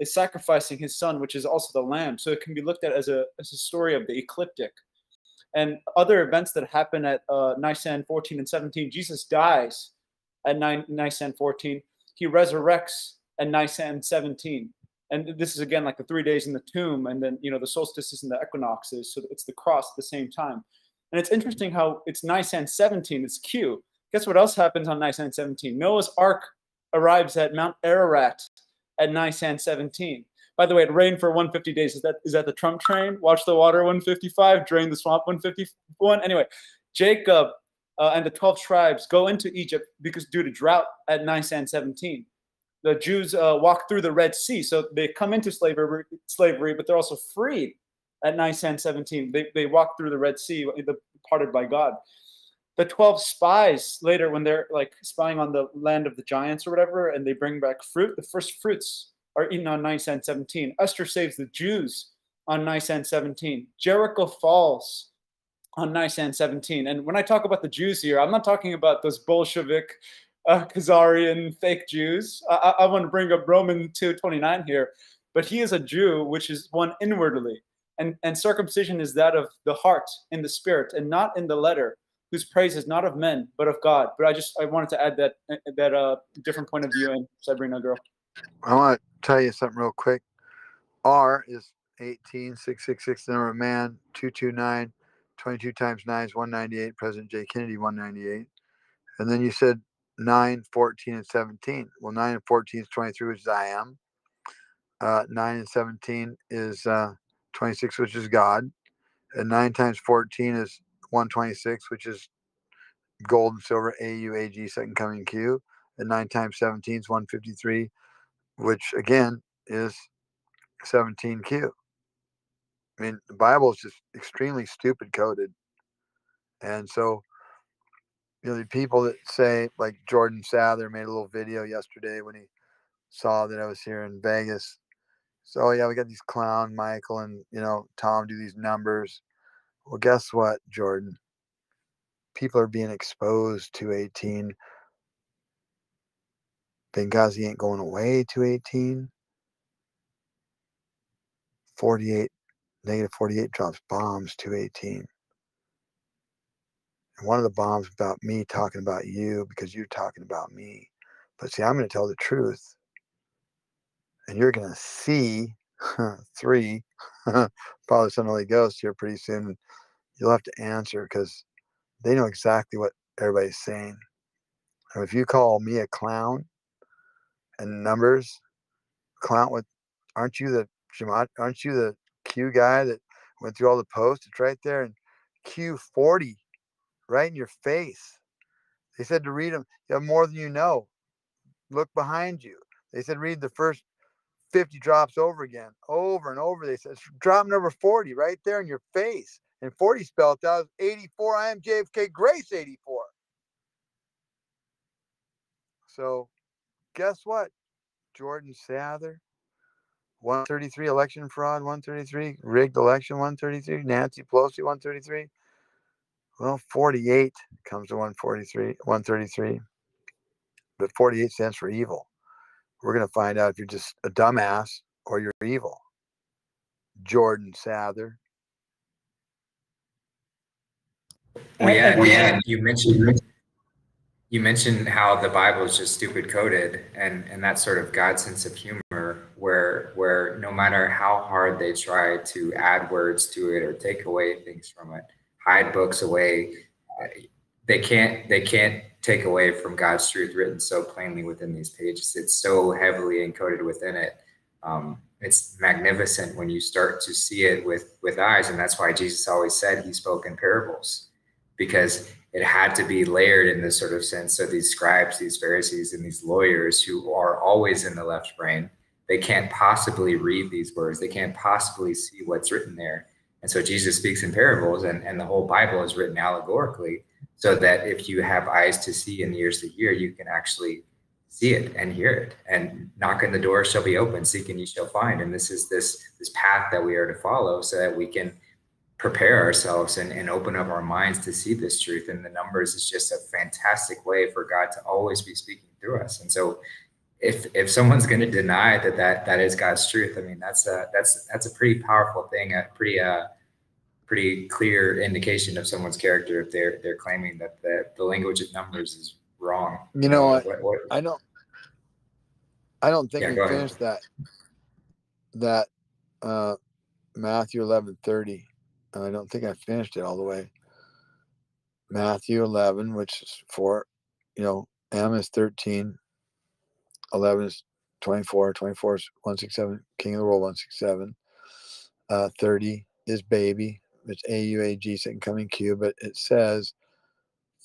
is sacrificing his son, which is also the lamb. So it can be looked at as a story of the ecliptic. And other events that happen at Nisan 14 and 17, Jesus dies at Nisan 14. He resurrects at Nisan 17. And this is, again, like the 3 days in the tomb, and then, the solstices and the equinoxes. So it's the cross at the same time. And it's interesting how it's Nisan 17. It's Q. Guess what else happens on Nisan 17? Noah's Ark arrives at Mount Ararat at Nisan 17. By the way, it rained for 150 days. Is that the Trump train? Watch the water 155, drain the swamp 151. Anyway, Jacob and the 12 tribes go into Egypt due to drought at Nisan 17. The Jews walk through the Red Sea, so they come into slavery, but they're also freed at Nisan 17. They walk through the Red Sea, parted by God. the 12 spies later, when they're like spying on the land of the giants or whatever, and they bring back fruit, the first fruits are eaten on Nisan 17. Esther saves the Jews on Nisan 17. Jericho falls on Nisan 17. And when I talk about the Jews here, I'm not talking about those Bolshevik, Khazarian fake Jews. I want to bring up Roman 2:29 here. But he is a Jew, which is one inwardly. And circumcision is that of the heart in the spirit and not in the letter, whose praise is not of men, but of God. But I wanted to add that different point of view in Sabrina girl. I want to tell you something real quick. R is 18, 666, the number of man, 229, 22 times 9 is 198, President J. Kennedy, 198. And then you said 9, 14, and 17. Well, 9 and 14 is 23, which is I am. 9 and 17 is 26, which is God. And 9 times 14 is 126, which is gold and silver, AUAG, second coming Q. And 9 times 17 is 153, which again is 17Q. I mean, the Bible is just extremely stupid coded. And so, the people that say, like Jordan Sather made a little video yesterday when he saw that I was here in Vegas. So, yeah, we got these clown Michael and, Tom do these numbers. Well, guess what, Jordan? People are being exposed to 18. Benghazi ain't going away to 18. 48, -48 drops bombs to 18. And one of the bombs about me talking about you because you're talking about me. But see, I'm going to tell the truth. And you're going to see 3, Father, Son, Holy Ghost here pretty soon. You'll have to answer because they know exactly what everybody's saying. And if you call me a clown and numbers, clown with, aren't you the Q guy that went through all the posts? It's right there. And Q40, right in your face. They said to read them. You have more than you know. Look behind you. They said read the first 50 drops over again, over and over. They said drop number 40 right there in your face. And 40 spelled out 84. I am JFK Grace 84. So guess what? Jordan Sather, 133 election fraud, 133 rigged election, 133 Nancy Pelosi, 133. Well, 48 comes to 133. But 48 stands for evil. We're going to find out if you're just a dumbass or you're evil. Jordan Sather. Well, yeah. You mentioned how the Bible is just stupid coded, and that's sort of God's sense of humor, where no matter how hard they try to add words to it or take away things from it, hide books away, they can't take away from God's truth written so plainly within these pages. It's so heavily encoded within it. It's magnificent when you start to see it with eyes, and that's why Jesus always said he spoke in parables, because it had to be layered in this sort of sense. So these scribes, these Pharisees, and these lawyers who are always in the left brain, they can't possibly read these words. They can't possibly see what's written there. And so Jesus speaks in parables, and the whole Bible is written allegorically, so that if you have eyes to see and ears to hear, you can actually see it and hear it. And knock on the door shall be open, seek and ye shall find. And this is this path that we are to follow so that we can prepare ourselves and open up our minds to see this truth. And the numbers is just a fantastic way for God to always be speaking through us. And so if someone's going to deny that is God's truth, I mean, that's a pretty powerful thing, a pretty clear indication of someone's character if they're claiming that the language of numbers is wrong. You know what? I don't think we go finished that Matthew 11:30. I don't think I finished it all the way. Matthew 11, which is for, M is 13, 11 is 24, 24 is 167, King of the World 167, 30 is baby, it's AUAG, second coming Q, but it says,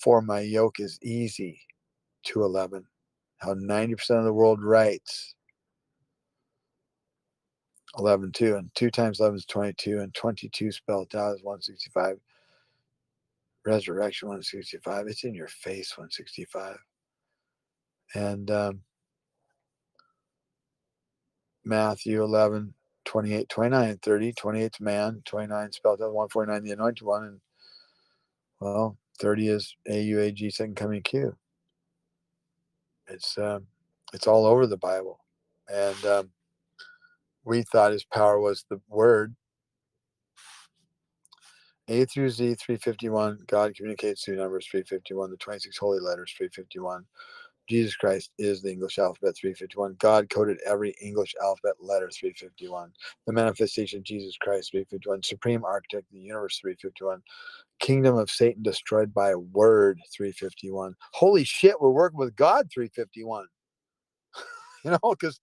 for my yoke is easy, 211. How 90% of the world writes 11:2, and 2 times 11 is 22, and 22 spelled out is 165. Resurrection 165. It's in your face 165. And Matthew 11, 28, 29, and 30. 28's man, 29 spelled out, 149 the anointed one, and well, 30 is AUAG, second coming Q. It's all over the Bible. And we thought his power was the word. A through Z 351, God communicates through numbers 351, the 26 holy letters 351. Jesus Christ is the English alphabet 351. God coded every English alphabet letter 351. The manifestation of Jesus Christ 351. Supreme architect of the universe 351. Kingdom of Satan destroyed by a word 351. Holy shit, we're working with God 351. You know, because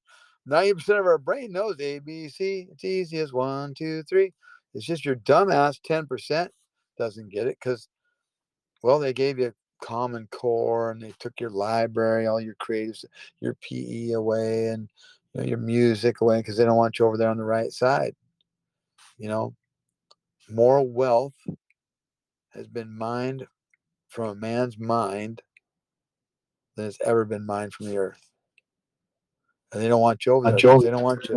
90% of our brain knows A, B, C. It's easy as 1, 2, 3. It's just your dumbass 10% doesn't get it because, well, they gave you Common Core and they took your library, all your creatives, your PE away, and you know, your music away because they don't want you over there on the right side. You know, moral wealth has been mined from a man's mind than has ever been mined from the earth. And they don't want you over there. They don't want you.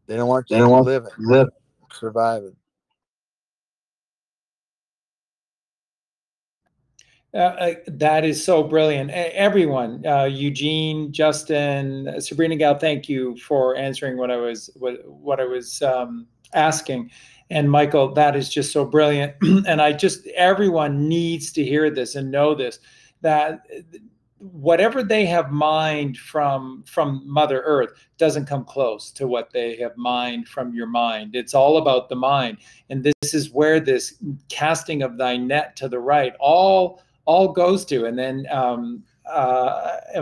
They don't want you living, surviving. That is so brilliant. Everyone, Eugene, Justin, Sabrinagal, thank you for answering what I was asking. And Michael, that is just so brilliant. And everyone needs to hear this and know this, that whatever they have mined from Mother Earth doesn't come close to what they have mined from your mind. It's all about the mind. And this is where this casting of thy net to the right all goes to. And then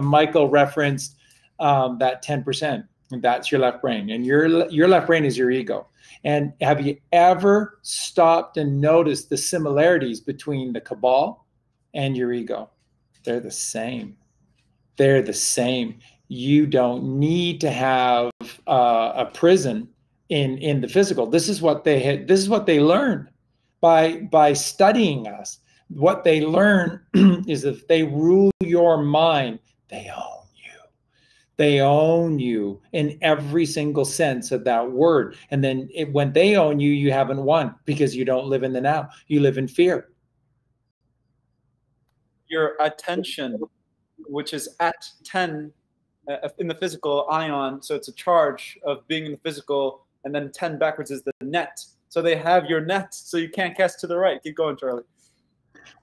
Michael referenced that 10%. That's your left brain. And your left brain is your ego. And have you ever stopped and noticed the similarities between the cabal and your ego? They're the same. They're the same. You don't need to have a prison in the physical. This is what they had. This is what they learned by studying us. What they learn is if they rule your mind, they own you. They own you in every single sense of that word. And then when they own you, you haven't won because you don't live in the now. You live in fear. Your attention, which is at 10 in the physical ion, so it's a charge of being in the physical, and then 10 backwards is the net. So they have your net, so you can't cast to the right. Keep going, Charlie.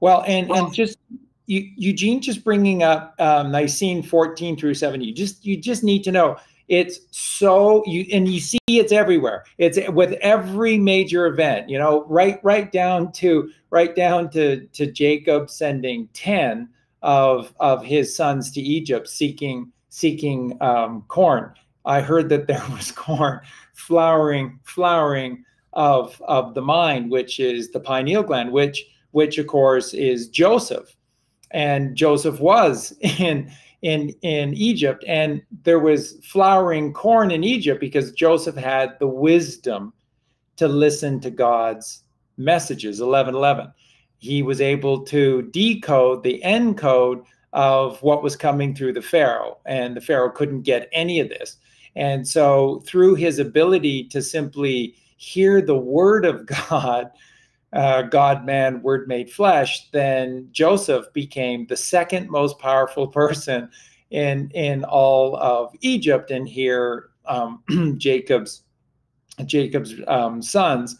Well, and just Eugene just bringing up Nicene 14 through 70. You just need to know it's so you see it's everywhere. It's with every major event. You know, right down to Jacob sending 10 of his sons to Egypt seeking corn. I heard that there was corn flowering of the mind, which is the pineal gland, which of course is Joseph. And Joseph was in Egypt, and there was flowering corn in Egypt because Joseph had the wisdom to listen to God's messages. 11:11. He was able to decode the encode of what was coming through the Pharaoh, and the Pharaoh couldn't get any of this. And so through his ability to simply hear the word of God, God, man, word made flesh, then Joseph became the second most powerful person in all of Egypt. And here Jacob's sons,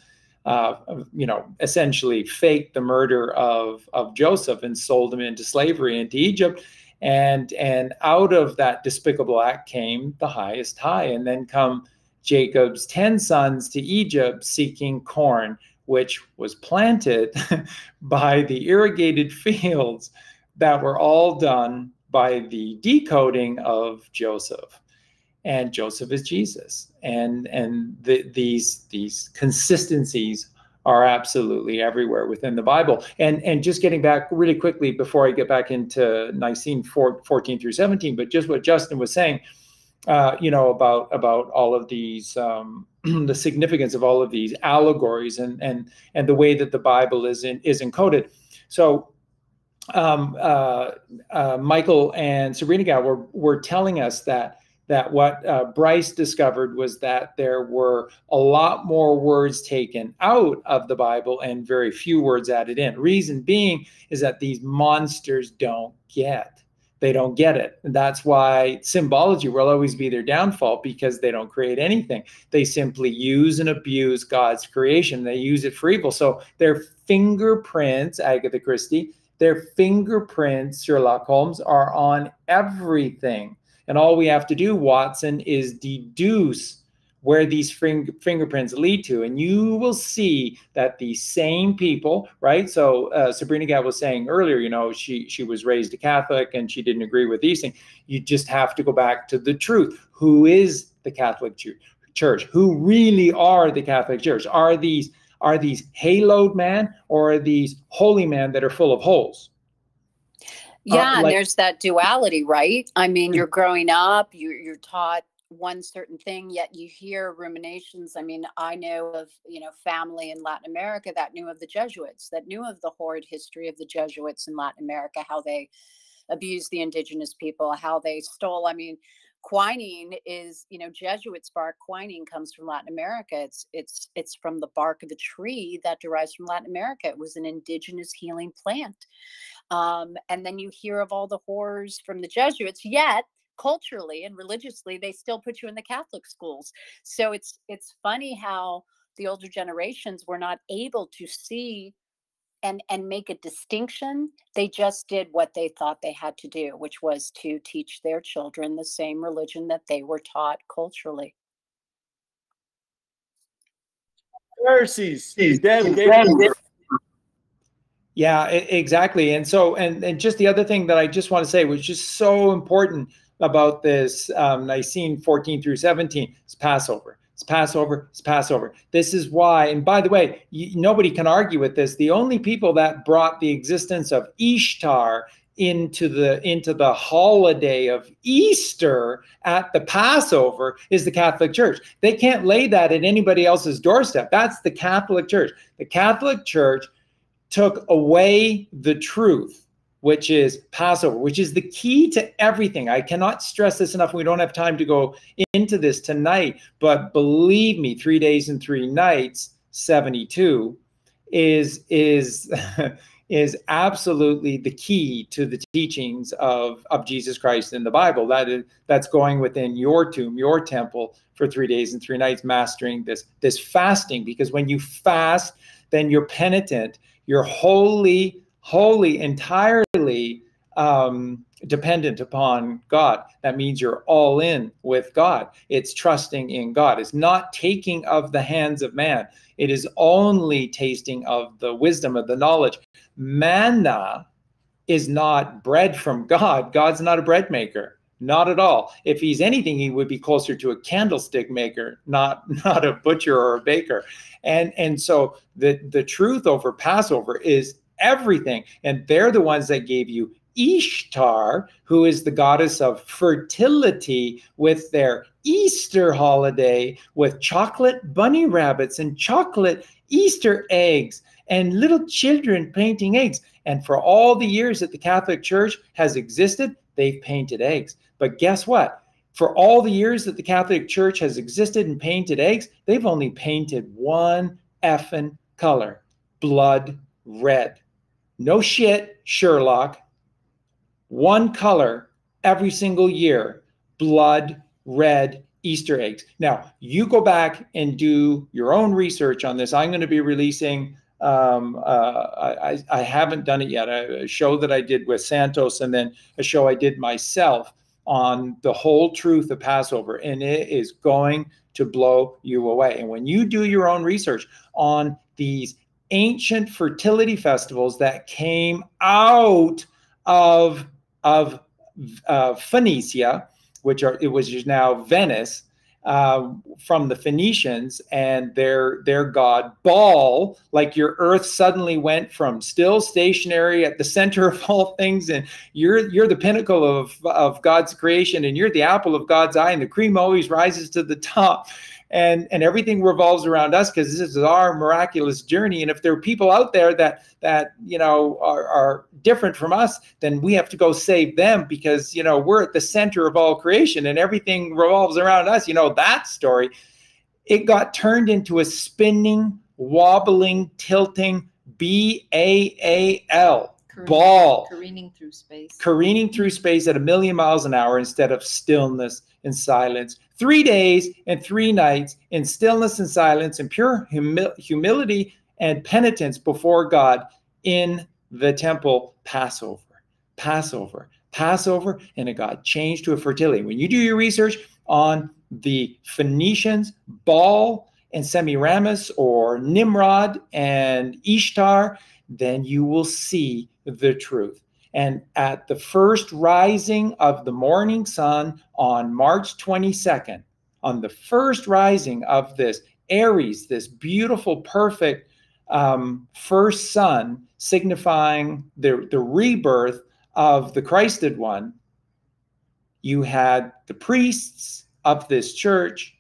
essentially faked the murder of Joseph and sold him into slavery into Egypt. And out of that despicable act came the highest high. And then come Jacob's 10 sons to Egypt seeking corn, which was planted by the irrigated fields that were all done by the decoding of Joseph. And Joseph is Jesus. And these consistencies are absolutely everywhere within the Bible. And just getting back really quickly before I get back into Nicene 14 through 17, but just what Justin was saying, you know, about all of these, the significance of all of these allegories and the way that the Bible is encoded. So Michael and Sabrinagal were telling us that what Bryce discovered was that there were a lot more words taken out of the Bible and very few words added in. Reason being is that these monsters don't get. They don't get it. And that's why symbology will always be their downfall, because they don't create anything. They simply use and abuse God's creation. They use it for evil. So their fingerprints, Agatha Christie, their fingerprints, Sherlock Holmes, are on everything. And all we have to do, Watson, is deduce where these fingerprints lead to. And you will see that the same people, right? So Sabrinagal was saying earlier, you know, she was raised a Catholic and she didn't agree with these things. You just have to go back to the truth. Who is the Catholic Church? Who really are the Catholic Church? Are these haloed man, or are these holy men that are full of holes? Yeah, and there's that duality, right? I mean, you're growing up, you're taught one certain thing, yet you hear ruminations. I mean, I know of, you know, family in Latin America that knew of the Jesuits, that knew of the horrid history of the Jesuits in Latin America, how they abused the indigenous people, how they stole. I mean, quinine is, you know, Jesuits bark. Quinine comes from Latin America. It's from the bark of a tree that derives from Latin America. It was an indigenous healing plant. And then you hear of all the horrors from the Jesuits, yet culturally and religiously, they still put you in the Catholic schools. So it's funny how the older generations were not able to see and make a distinction. They just did what they thought they had to do, which was to teach their children the same religion that they were taught culturally. Pharisees. Yeah, exactly. And so, and just the other thing that I just want to say, which is so important about this Nicene 14 through 17, is Passover. It's Passover. It's Passover. This is why, and by the way, nobody can argue with this. The only people that brought the existence of Ishtar into the holiday of Easter at the Passover is the Catholic Church. They can't lay that at anybody else's doorstep. That's the Catholic Church. The Catholic Church took away the truth, which is Passover, which is the key to everything. I cannot stress this enough. We don't have time to go into this tonight, but believe me, 3 days and 3 nights, 72, is is absolutely the key to the teachings of Jesus Christ in the Bible. That's going within your tomb, your temple, for 3 days and 3 nights, mastering this fasting. Because when you fast, then you're penitent. You're wholly, entirely dependent upon God. That means you're all in with God. It's trusting in God. It's not taking of the hands of man. It is only tasting of the wisdom of the knowledge. Manna is not bread from God. God's not a bread maker. Not at all. If he's anything, he would be closer to a candlestick maker, not a butcher or a baker. And so the truth over Passover is everything. And they're the ones that gave you Ishtar, who is the goddess of fertility, with their Easter holiday with chocolate bunny rabbits and chocolate Easter eggs and little children painting eggs. And for all the years that the Catholic Church has existed, they've painted eggs. But guess what? For all the years that the Catholic Church has existed and painted eggs, they've only painted one effing color: blood red. No shit, Sherlock. One color every single year: blood red Easter eggs. Now, you go back and do your own research on this. I'm going to be releasing, I haven't done it yet, a show that I did with Santos, and then a show I did myself on the whole truth of Passover, and it is going to blow you away. And when you do your own research on these ancient fertility festivals that came out of Phoenicia, which was now Venice, from the Phoenicians and their god Baal. Like your earth suddenly went from still stationary at the center of all things, and you're the pinnacle of God's creation, and you're the apple of God's eye, and the cream always rises to the top. And everything revolves around us because this is our miraculous journey. And if there are people out there that you know are different from us, then we have to go save them because, you know, we're at the center of all creation and everything revolves around us. You know, that story, it got turned into a spinning, wobbling, tilting BAAL ball, Careening through space. Careening through space at 1,000,000 miles an hour instead of stillness and silence. 3 days and 3 nights in stillness and silence and pure humility and penitence before God in the temple. Passover, and it got changed to a fertility. When you do your research on the Phoenicians, Baal and Semiramis, or Nimrod and Ishtar, then you will see the truth. And at the first rising of the morning sun on March 22nd, on the first rising of this Aries, this beautiful, perfect first sun, signifying the rebirth of the Christed one, you had the priests of this church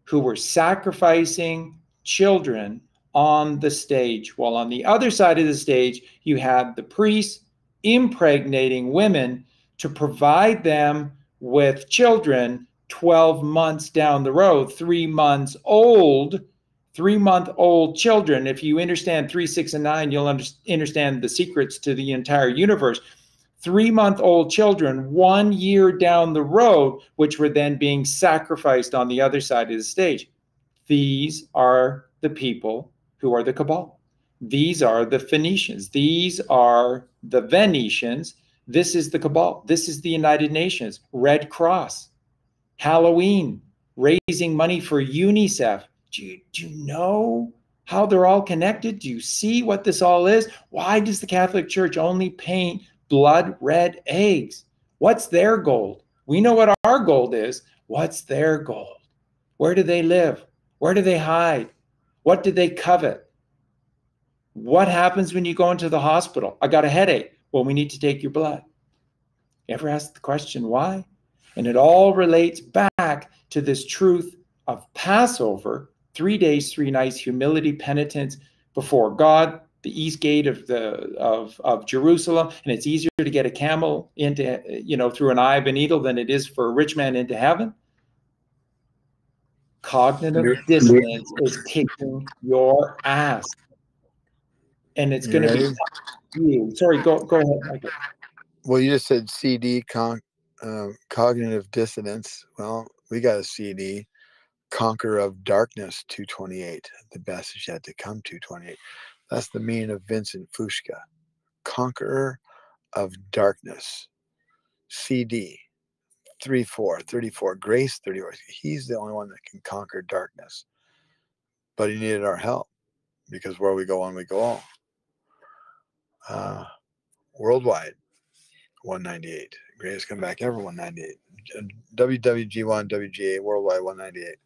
who were sacrificing children on the stage, while on the other side of the stage, you had the priests impregnating women to provide them with children 12 months down the road, 3 months old, 3-month-old children. If you understand 3, 6, and 9, you'll understand the secrets to the entire universe. 3-month-old children 1 year down the road, which were then being sacrificed on the other side of the stage. These are the people who are the Cabal. These are the Phoenicians. These are the Venetians. This is the Cabal. This is the United Nations, Red Cross, Halloween, raising money for UNICEF. Do you know how they're all connected? Do you see what this all is? Why does the Catholic Church only paint blood red eggs? What's their gold? We know what our gold is. What's their gold? Where do they live? Where do they hide? What do they covet? What happens when you go into the hospital? I got a headache. Well, we need to take your blood. You ever ask the question why? And it all relates back to this truth of Passover, 3 days, 3 nights, humility, penitence before God, the east gate of Jerusalem. And it's easier to get a camel into, through an eye of a needle than it is for a rich man into heaven. Cognitive dissonance is kicking your ass. And it's going to be you. Sorry, go ahead, Michael. Well, you just said CD, cognitive dissonance. Well, we got a CD, Conqueror of Darkness, 228. The best is yet to come, 228. That's the meaning of Vincent Fuchsia. Conqueror of Darkness. CD, 34. Grace, 34. He's the only one that can conquer darkness. But he needed our help because where we go on, we go all. Worldwide, 198. Greatest comeback ever, 198. WWG1, WGA, worldwide, 198.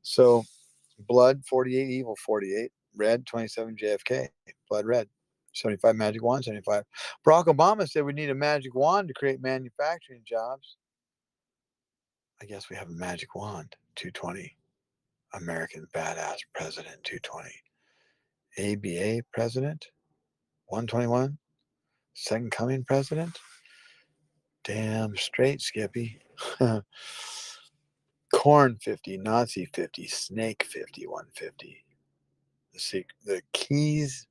So, blood, 48, evil, 48. Red, 27, JFK. Blood red. 75, magic wand, 75. Barack Obama said we need a magic wand to create manufacturing jobs. I guess we have a magic wand, 220. American badass president, 220. ABA president, 121. Second coming president? Damn straight, Skippy. Corn 50, Nazi 50, Snake 50, 150. The keys,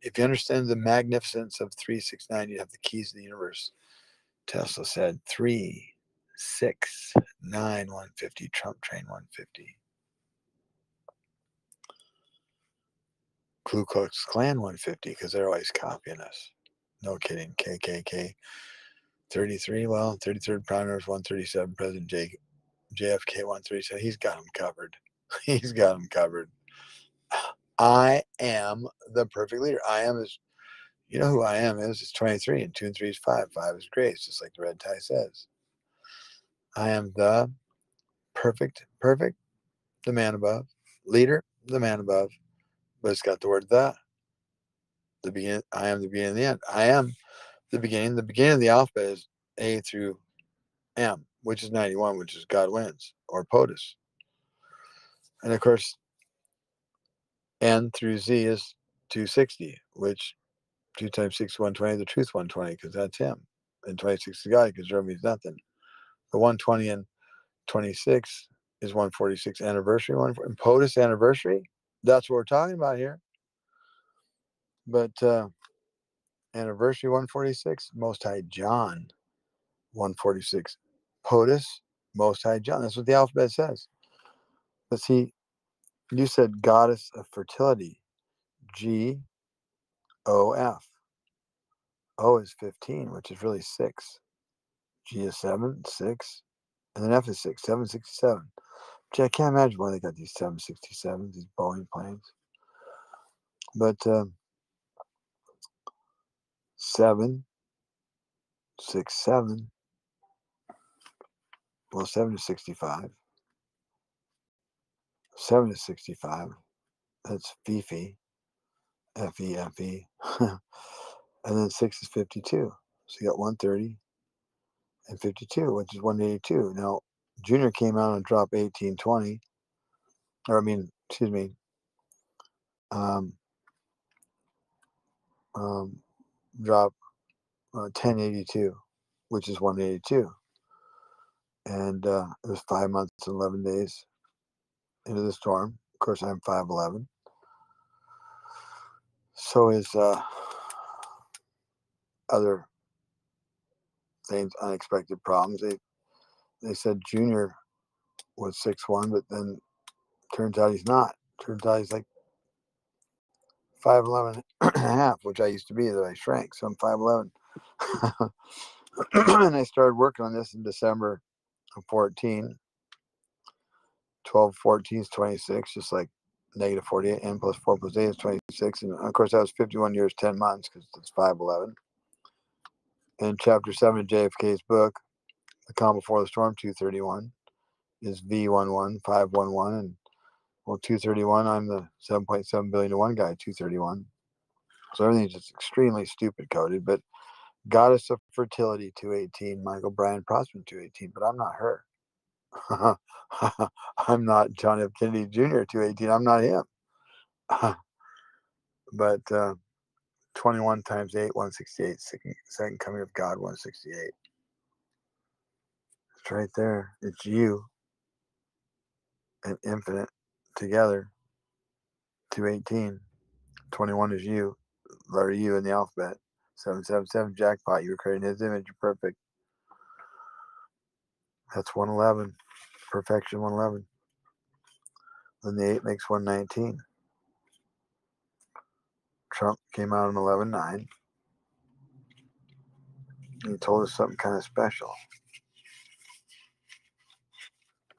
if you understand the magnificence of 369, you have the keys to the universe. Tesla said 3, 6, 9, 150. Trump train 150. Ku Klux Klan 150 because they're always copying us. No kidding. KKK 33. Well, 33rd Prime Minister 137. President JFK 137. He's got them covered. He's got them covered. I am the perfect leader. I am is, you know who I am is? It's 23 and 2 and 3 is 5. 5 is grace, just like the red tie says. I am the Perfect, the man above. Leader, the man above. But it's got the word the beginning. I am the beginning and the end. I am the beginning. The beginning of the alphabet is A through M, which is 91, which is God wins, or POTUS. And of course, N through Z is 260, which 2 times 6 is 120, the truth 120, because that's him. And 26 is God, because Rome means nothing. The 120 and 26 is 146 anniversary. And POTUS anniversary, that's what we're talking about here. But anniversary 146, Most High John 146. POTUS, Most High John. That's what the alphabet says. But see, you said goddess of fertility, G-O-F. O is 15, which is really 6. G is 7, 6. And then F is 6, 767. Gee, I can't imagine why they got these 767s, these Boeing planes. But 7, 6, 7. Well, 7 is 65. 7 is 65. That's Fifi. F-E-F-E. And then 6 is 52. So you got 130 and 52, which is 182. Now, Junior came out and dropped 1820. Or, I mean, excuse me. Drop 1082, which is 182. And it was 5 months and 11 days into the storm. Of course, I'm 5'11". So is other things, unexpected problems. They said Junior was 6'1", but then turns out he's not. Turns out he's like 5'11" and a half, which I used to be, that I shrank. So I'm 5'11". And I started working on this in December of 14. 12, 14 is 26, just like negative 48. N plus 4 plus 8 is 26. And of course, that was 51 years, 10 months, because it's 5'11". In chapter 7 of JFK's book, The Calm Before the Storm, 231, is V11511. And well, 231, I'm the 7.7 billion to 1 guy, 231. So everything's just extremely stupid coded. But Goddess of Fertility, 218. Michael Brian Protzman, 218. But I'm not her. I'm not John F. Kennedy Jr., 218. I'm not him. But 21 times 8, 168. Second coming of God, 168. It's right there. It's you and infinite together, 218. 21 is you, letter U in the alphabet. 777, jackpot. You were created in his image. You're perfect. That's 111. Perfection, 111. Then the 8 makes 119. Trump came out on 11/9. He told us something kind of special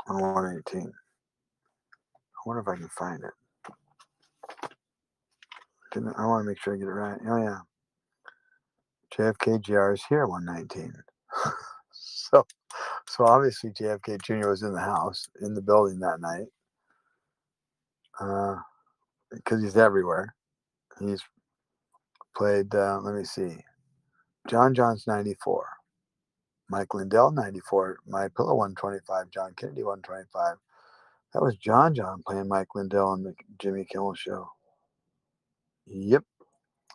on 118. I wonder if I can find it. I want to make sure I get it right. Oh, yeah. JFK Jr. is here 119. So obviously JFK Jr. was in the house, in the building that night. Because he's everywhere. He's played, let me see. John's 94. Mike Lindell, 94. My Pillow, 125. John Kennedy, 125. That was John playing Mike Lindell on the Jimmy Kimmel Show. Yep.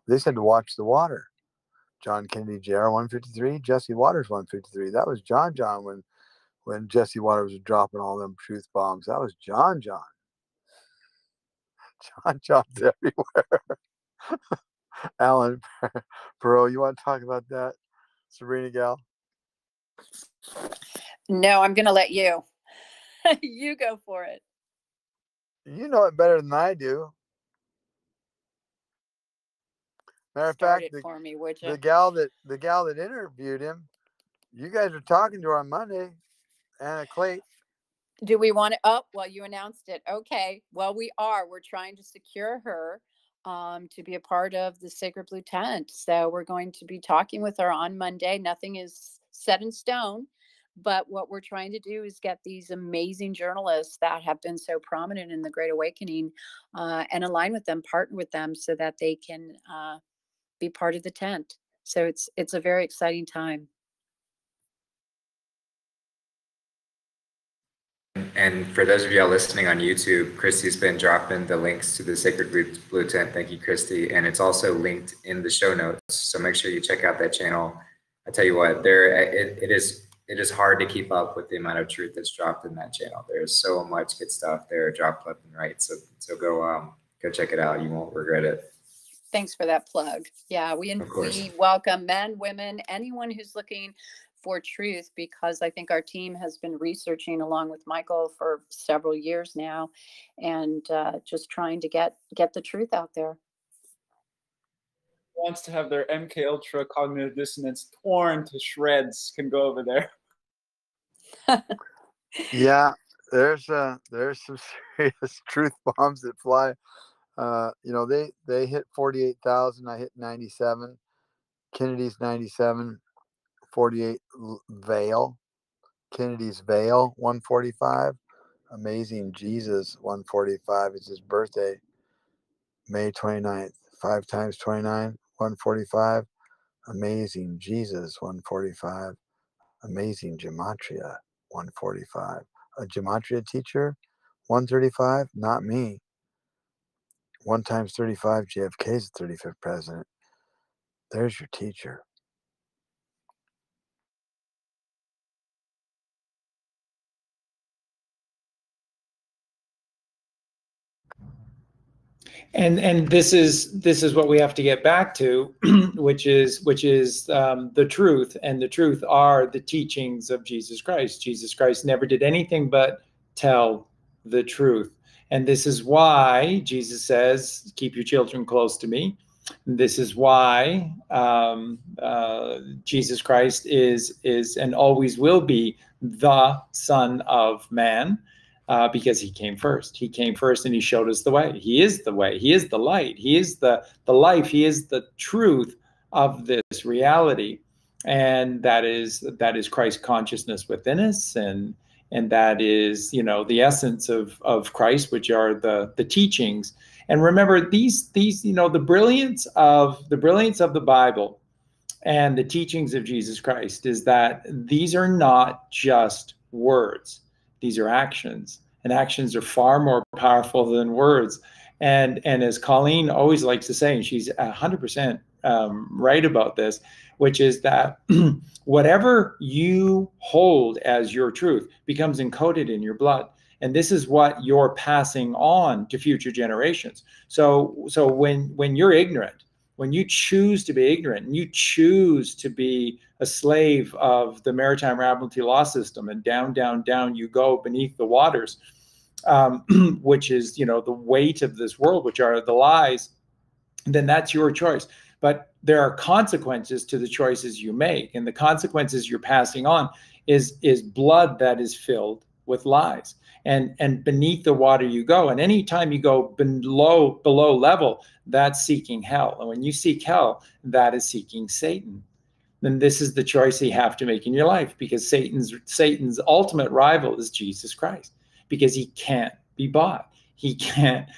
They said to watch the water. John Kennedy Jr., 153. Jesse Waters, 153. That was John when Jesse Waters was dropping all them truth bombs. That was John. John's everywhere. Alan Perot, you want to talk about that? Sabrinagal? No, I'm going to let you. You go for it. You know it better than I do. Matter of Start fact, it for me, would you? the gal that interviewed him, you guys are talking to her on Monday, Anna Clayt. Do we want to? Oh, well, you announced it. Okay. Well, we are. We're trying to secure her to be a part of the Sacred Blue Tent. So we're going to be talking with her on Monday. Nothing is set in stone, But what we're trying to do is get these amazing journalists that have been so prominent in the Great Awakening and align with them, partner with them so that they can be part of the tent. So it's a very exciting time. And for those of y'all listening on YouTube, Christy's been dropping the links to the Sacred Blue Tent. Thank you, Christy. And it's also linked in the show notes. So make sure you check out that channel. I tell you what, it is hard to keep up with the amount of truth that's dropped in that channel. There's so much good stuff there, dropped left and right. So go check it out. You won't regret it. Thanks for that plug. Yeah, we welcome men, women, anyone who's looking for truth, because I think our team has been researching along with Michael for several years now, and just trying to get the truth out there. Who wants to have their MK Ultra cognitive dissonance torn to shreds can go over there. Yeah, there's some serious truth bombs that fly. You know, they hit 48,000. I hit 97. Kennedy's 97. 48 Vale. Kennedy's Vale 145. Amazing Jesus 145. It's his birthday. May 29th. 5 times 29. 145. Amazing Jesus 145. Amazing Gematria 145. A Gematria teacher 135. Not me. 1 times 35. JFK is the 35th president. There's your teacher. And this is what we have to get back to, which is the truth, and the truth are the teachings of Jesus Christ. Jesus Christ never did anything but tell the truth, and this is why Jesus says, "Keep your children close to me." This is why Jesus Christ is and always will be the Son of Man. Because he came first. He came first and he showed us the way. He is the way. He is the light. He is the life. He is the truth of this reality. And that is Christ consciousness within us. And that is, you know, the essence of Christ, which are the teachings. And remember these, you know, the brilliance of the Bible and the teachings of Jesus Christ is that these are not just words. These are actions, and actions are far more powerful than words. And as Colleen always likes to say, and she's 100% right about this, which is that whatever you hold as your truth becomes encoded in your blood. And this is what you're passing on to future generations. So when you're ignorant, when you choose to be ignorant and you choose to be a slave of the maritime admiralty law system, and down, down, down you go beneath the waters, which is, you know, the weight of this world, which are the lies, then that's your choice. But there are consequences to the choices you make, and the consequences you're passing on is blood that is filled with lies. And beneath the water you go. And anytime you go below level, that's seeking hell. And when you seek hell, that is seeking Satan. Then this is the choice you have to make in your life, because Satan's ultimate rival is Jesus Christ, because he can't be bought. He can't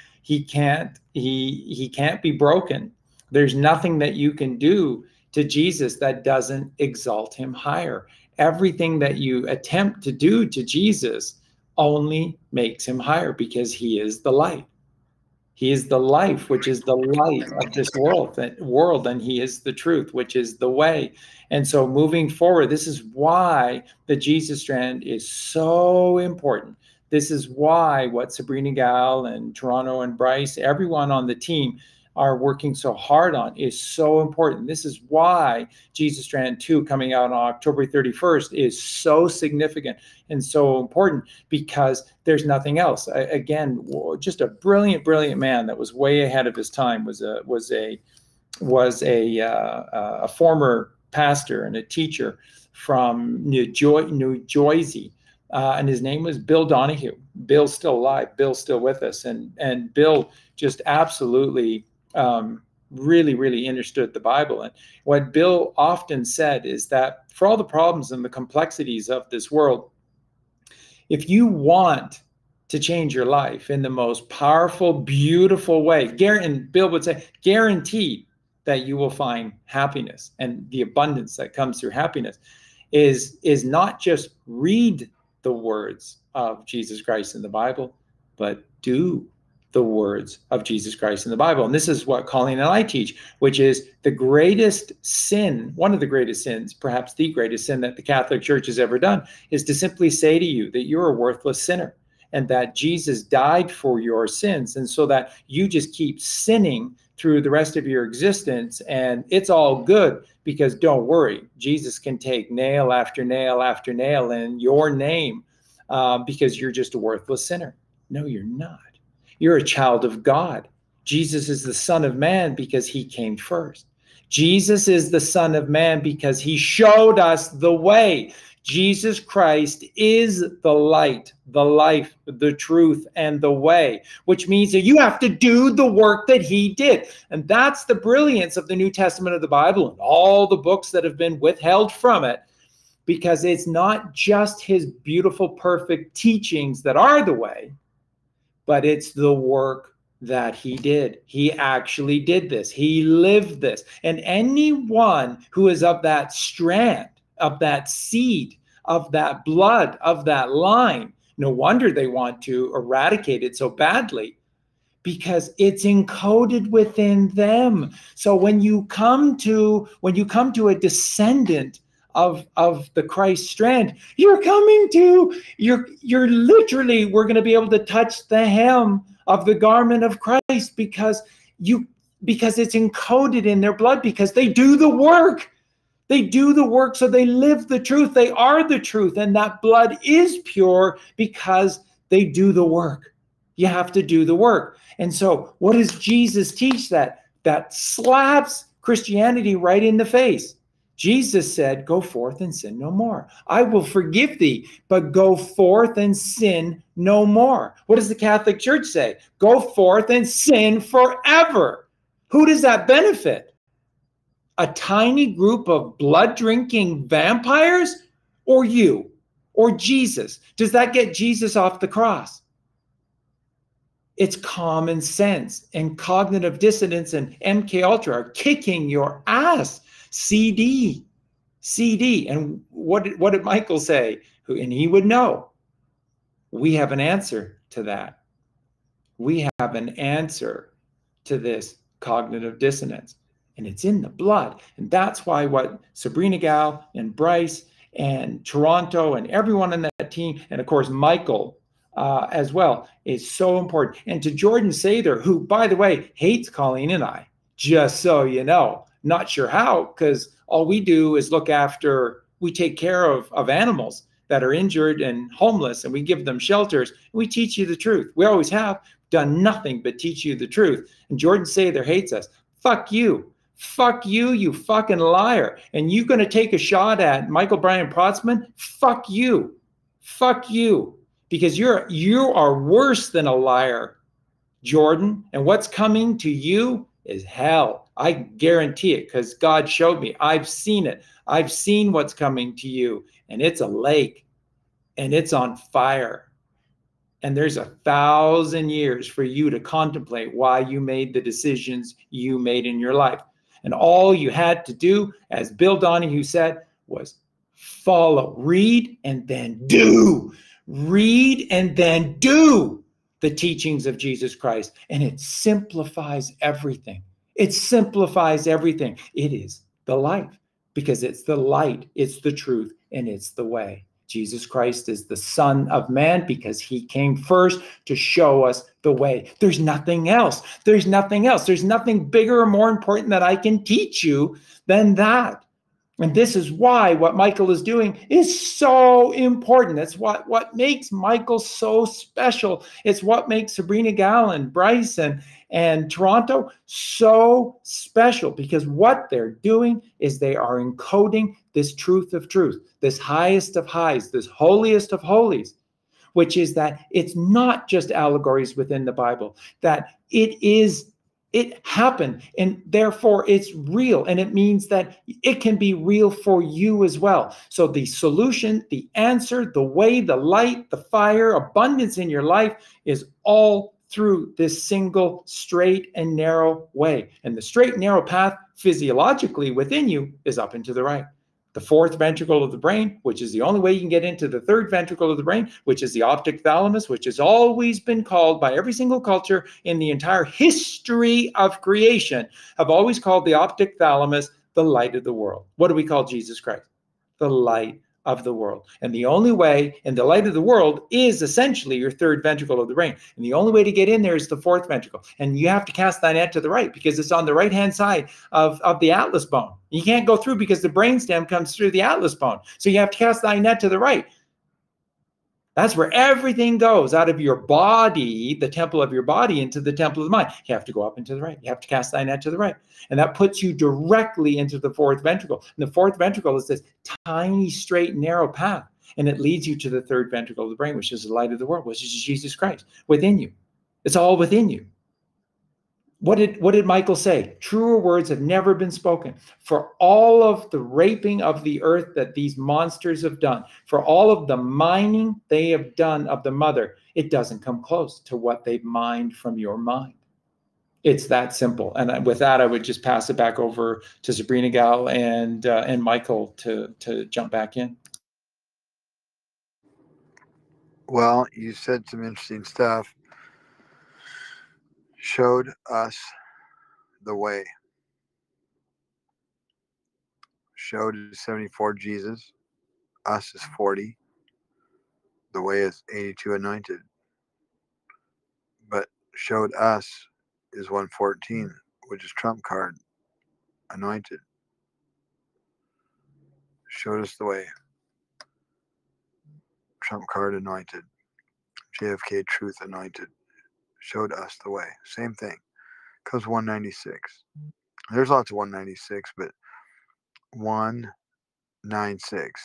be broken. There's nothing that you can do to Jesus that doesn't exalt him higher. Everything that you attempt to do to Jesus only makes him higher, because he is the light. He is the life, which is the light of this world, and he is the truth, which is the way. And so moving forward, this is why the Jesus Strand is so important. This is why what Sabrinagal and Toronto and Bryce, everyone on the team are working so hard on is so important. This is why Jesus Strand 2 coming out on October 31st is so significant and so important, because there's nothing else. Again, just a brilliant, brilliant man that was way ahead of his time, was a former pastor and a teacher from New Jersey. And his name was Bill Donahue. Bill's still alive. Bill's still with us. And Bill just absolutely really, really understood the Bible. And what Bill often said is that for all the problems and the complexities of this world, if you want to change your life in the most powerful, beautiful way, and Bill would say, guaranteed that you will find happiness and the abundance that comes through happiness, is not just read the words of Jesus Christ in the Bible, but do the words of Jesus Christ in the Bible. And this is what Colleen and I teach, which is the greatest sin, one of the greatest sins, perhaps the greatest sin that the Catholic Church has ever done, is to simply say to you that you're a worthless sinner and that Jesus died for your sins. And so that you just keep sinning through the rest of your existence, and it's all good, because don't worry, Jesus can take nail after nail after nail in your name, because you're just a worthless sinner. No, you're not. You're a child of God. Jesus is the Son of Man because he came first. Jesus is the Son of Man because he showed us the way. Jesus Christ is the light, the life, the truth, and the way, which means that you have to do the work that he did. And that's the brilliance of the New Testament of the Bible and all the books that have been withheld from it, because it's not just his beautiful, perfect teachings that are the way, but it's the work that he did. He actually did this. He lived this. And anyone who is of that strand, of that seed, of that blood, of that line, no wonder they want to eradicate it so badly, because it's encoded within them. So when you come to a descendant of the Christ strand, you're literally, we're going to be able to touch the hem of the garment of Christ, because it's encoded in their blood, because they do the work. They do the work, so they live the truth. They are the truth, and that blood is pure because they do the work. You have to do the work. And so what does Jesus teach that slaps Christianity right in the face? Jesus said, go forth and sin no more. I will forgive thee, but go forth and sin no more. What does the Catholic Church say? Go forth and sin forever. Who does that benefit? A tiny group of blood-drinking vampires, or you, or Jesus? Does that get Jesus off the cross? It's common sense, and cognitive dissonance and MK Ultra are kicking your ass. CD. And what did Michael say? And he would know. We have an answer to that. We have an answer to this cognitive dissonance, and it's in the blood. And that's why what Sabrinagal and Bryce and Toronto and everyone on that team, and of course Michael as well, is so important. And to Jordan Sather, who, by the way, hates Colleen and I, just so you know. Not sure how, because all we do is we take care of animals that are injured and homeless, and we give them shelters. We teach you the truth. We always have done nothing but teach you the truth. And Jordan Sather hates us. Fuck you. Fuck you, you fucking liar. And you going to take a shot at Michael Brian Protzman? Fuck you. Fuck you. Because you are worse than a liar, Jordan. And what's coming to you is hell. I guarantee it, because God showed me. I've seen it. I've seen what's coming to you, and it's a lake, and it's on fire. And there's 1,000 years for you to contemplate why you made the decisions you made in your life. And all you had to do, as Bill Donahue said, was follow. Read and then do. Read and then do the teachings of Jesus Christ. And it simplifies everything. It simplifies everything. It is the life, because it's the light, it's the truth, and it's the way. Jesus Christ is the Son of Man because he came first to show us the way. There's nothing else. There's nothing else. There's nothing bigger or more important that I can teach you than that. And this is why what Michael is doing is so important. That's what makes Michael so special. It's what makes Sabrinagal and Bryce and Toronto so special, because what they're doing is they are encoding this truth of truth, this highest of highs, this holiest of holies, which is that it's not just allegories within the Bible, that it is It happened, and therefore it's real. And it means that it can be real for you as well. So the solution, the answer, the way, the light, the fire, abundance in your life is all through this single straight and narrow way. And the straight and narrow path physiologically within you is up and to the right. The fourth ventricle of the brain, which is the only way you can get into the third ventricle of the brain, which is the optic thalamus, which has always been called by every single culture in the entire history of creation, have always called the optic thalamus the light of the world. What do we call Jesus Christ? The light of the world. And the only way, and the light of the world is essentially your third ventricle of the brain. And the only way to get in there is the fourth ventricle. And you have to cast thy net to the right because it's on the right-hand side of the atlas bone. You can't go through because the brainstem comes through the atlas bone. So you have to cast thy net to the right. That's where everything goes out of your body, the temple of your body, into the temple of the mind. You have to go up and to the right. You have to cast thy net to the right. And that puts you directly into the fourth ventricle. And the fourth ventricle is this tiny, straight, narrow path. And it leads you to the third ventricle of the brain, which is the light of the world, which is Jesus Christ within you. It's all within you. What did Michael say? Truer words have never been spoken. For all of the raping of the earth that these monsters have done, for all of the mining they have done of the mother, it doesn't come close to what they've mined from your mind. It's that simple. And with that, I would just pass it back over to Sabrinagal and Michael to jump back in. Well, you said some interesting stuff. Showed us the way. Showed is 74 Jesus. Us is 40. The way is 82 anointed. But showed us is 114, which is trump card. Anointed. Showed us the way. Trump card anointed. JFK truth anointed. Showed us the way. Same thing. Comes 196. There's lots of 196, but 196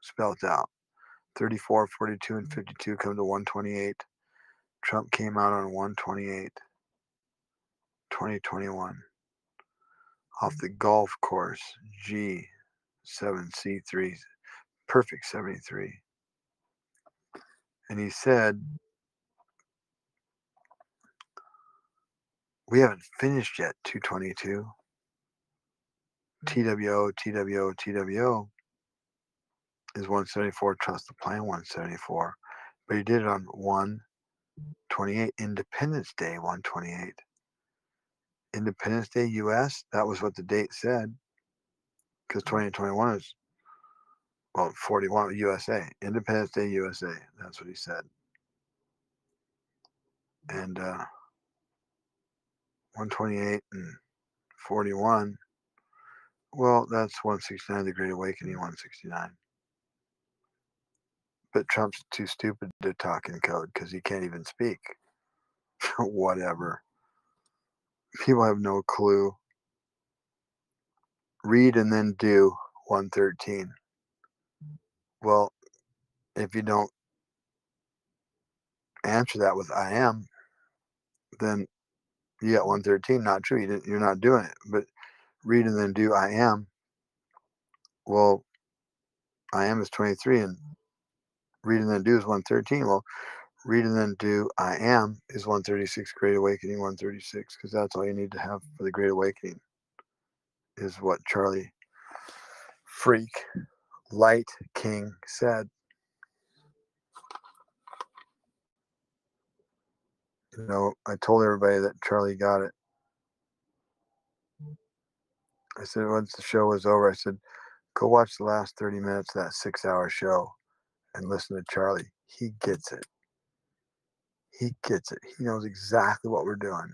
spelled out. 34, 42, and 52 come to 128. Trump came out on 128, 2021. Off the golf course, G7C3, perfect 73. And he said, we haven't finished yet, 222. TWO, TWO, TWO is 174, trust the plan 174. But he did it on 128, Independence Day 128. Independence Day US, that was what the date said. Because 2021 is, well, 41 USA. Independence Day USA, that's what he said. And 128 and 41, well, that's 169, the Great Awakening 169. But Trump's too stupid to talk in code because he can't even speak. Whatever. People have no clue. Read and then do 113. Well, if you don't answer that with I am, then you got 113. Not true. You're not doing it. But read and then do I am. Well, I am is 23 and read and then do is 113. Well, read and then do I am is 136, Great Awakening 136, because that's all you need to have for the Great Awakening is what Charlie Freak Light King said. You know, I told everybody that Charlie got it. I said, once the show was over, I said, go watch the last 30 minutes of that 6-hour show and listen to Charlie. He gets it. He gets it. He knows exactly what we're doing.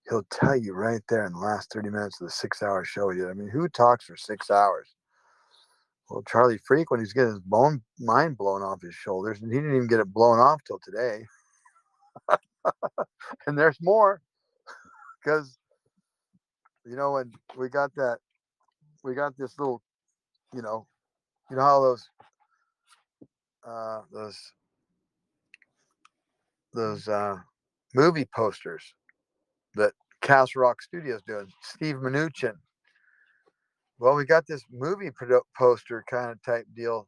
He'll tell you right there in the last 30 minutes of the 6-hour show he did. I mean, who talks for 6 hours? Well, Charlie Freak, when he's getting his mind blown off his shoulders, and he didn't even get it blown off till today. And there's more. Because, you know, when we got this little, you know how those movie posters that Castle Rock Studios doing, Steve Mnuchin. Well, we got this movie poster kind of type deal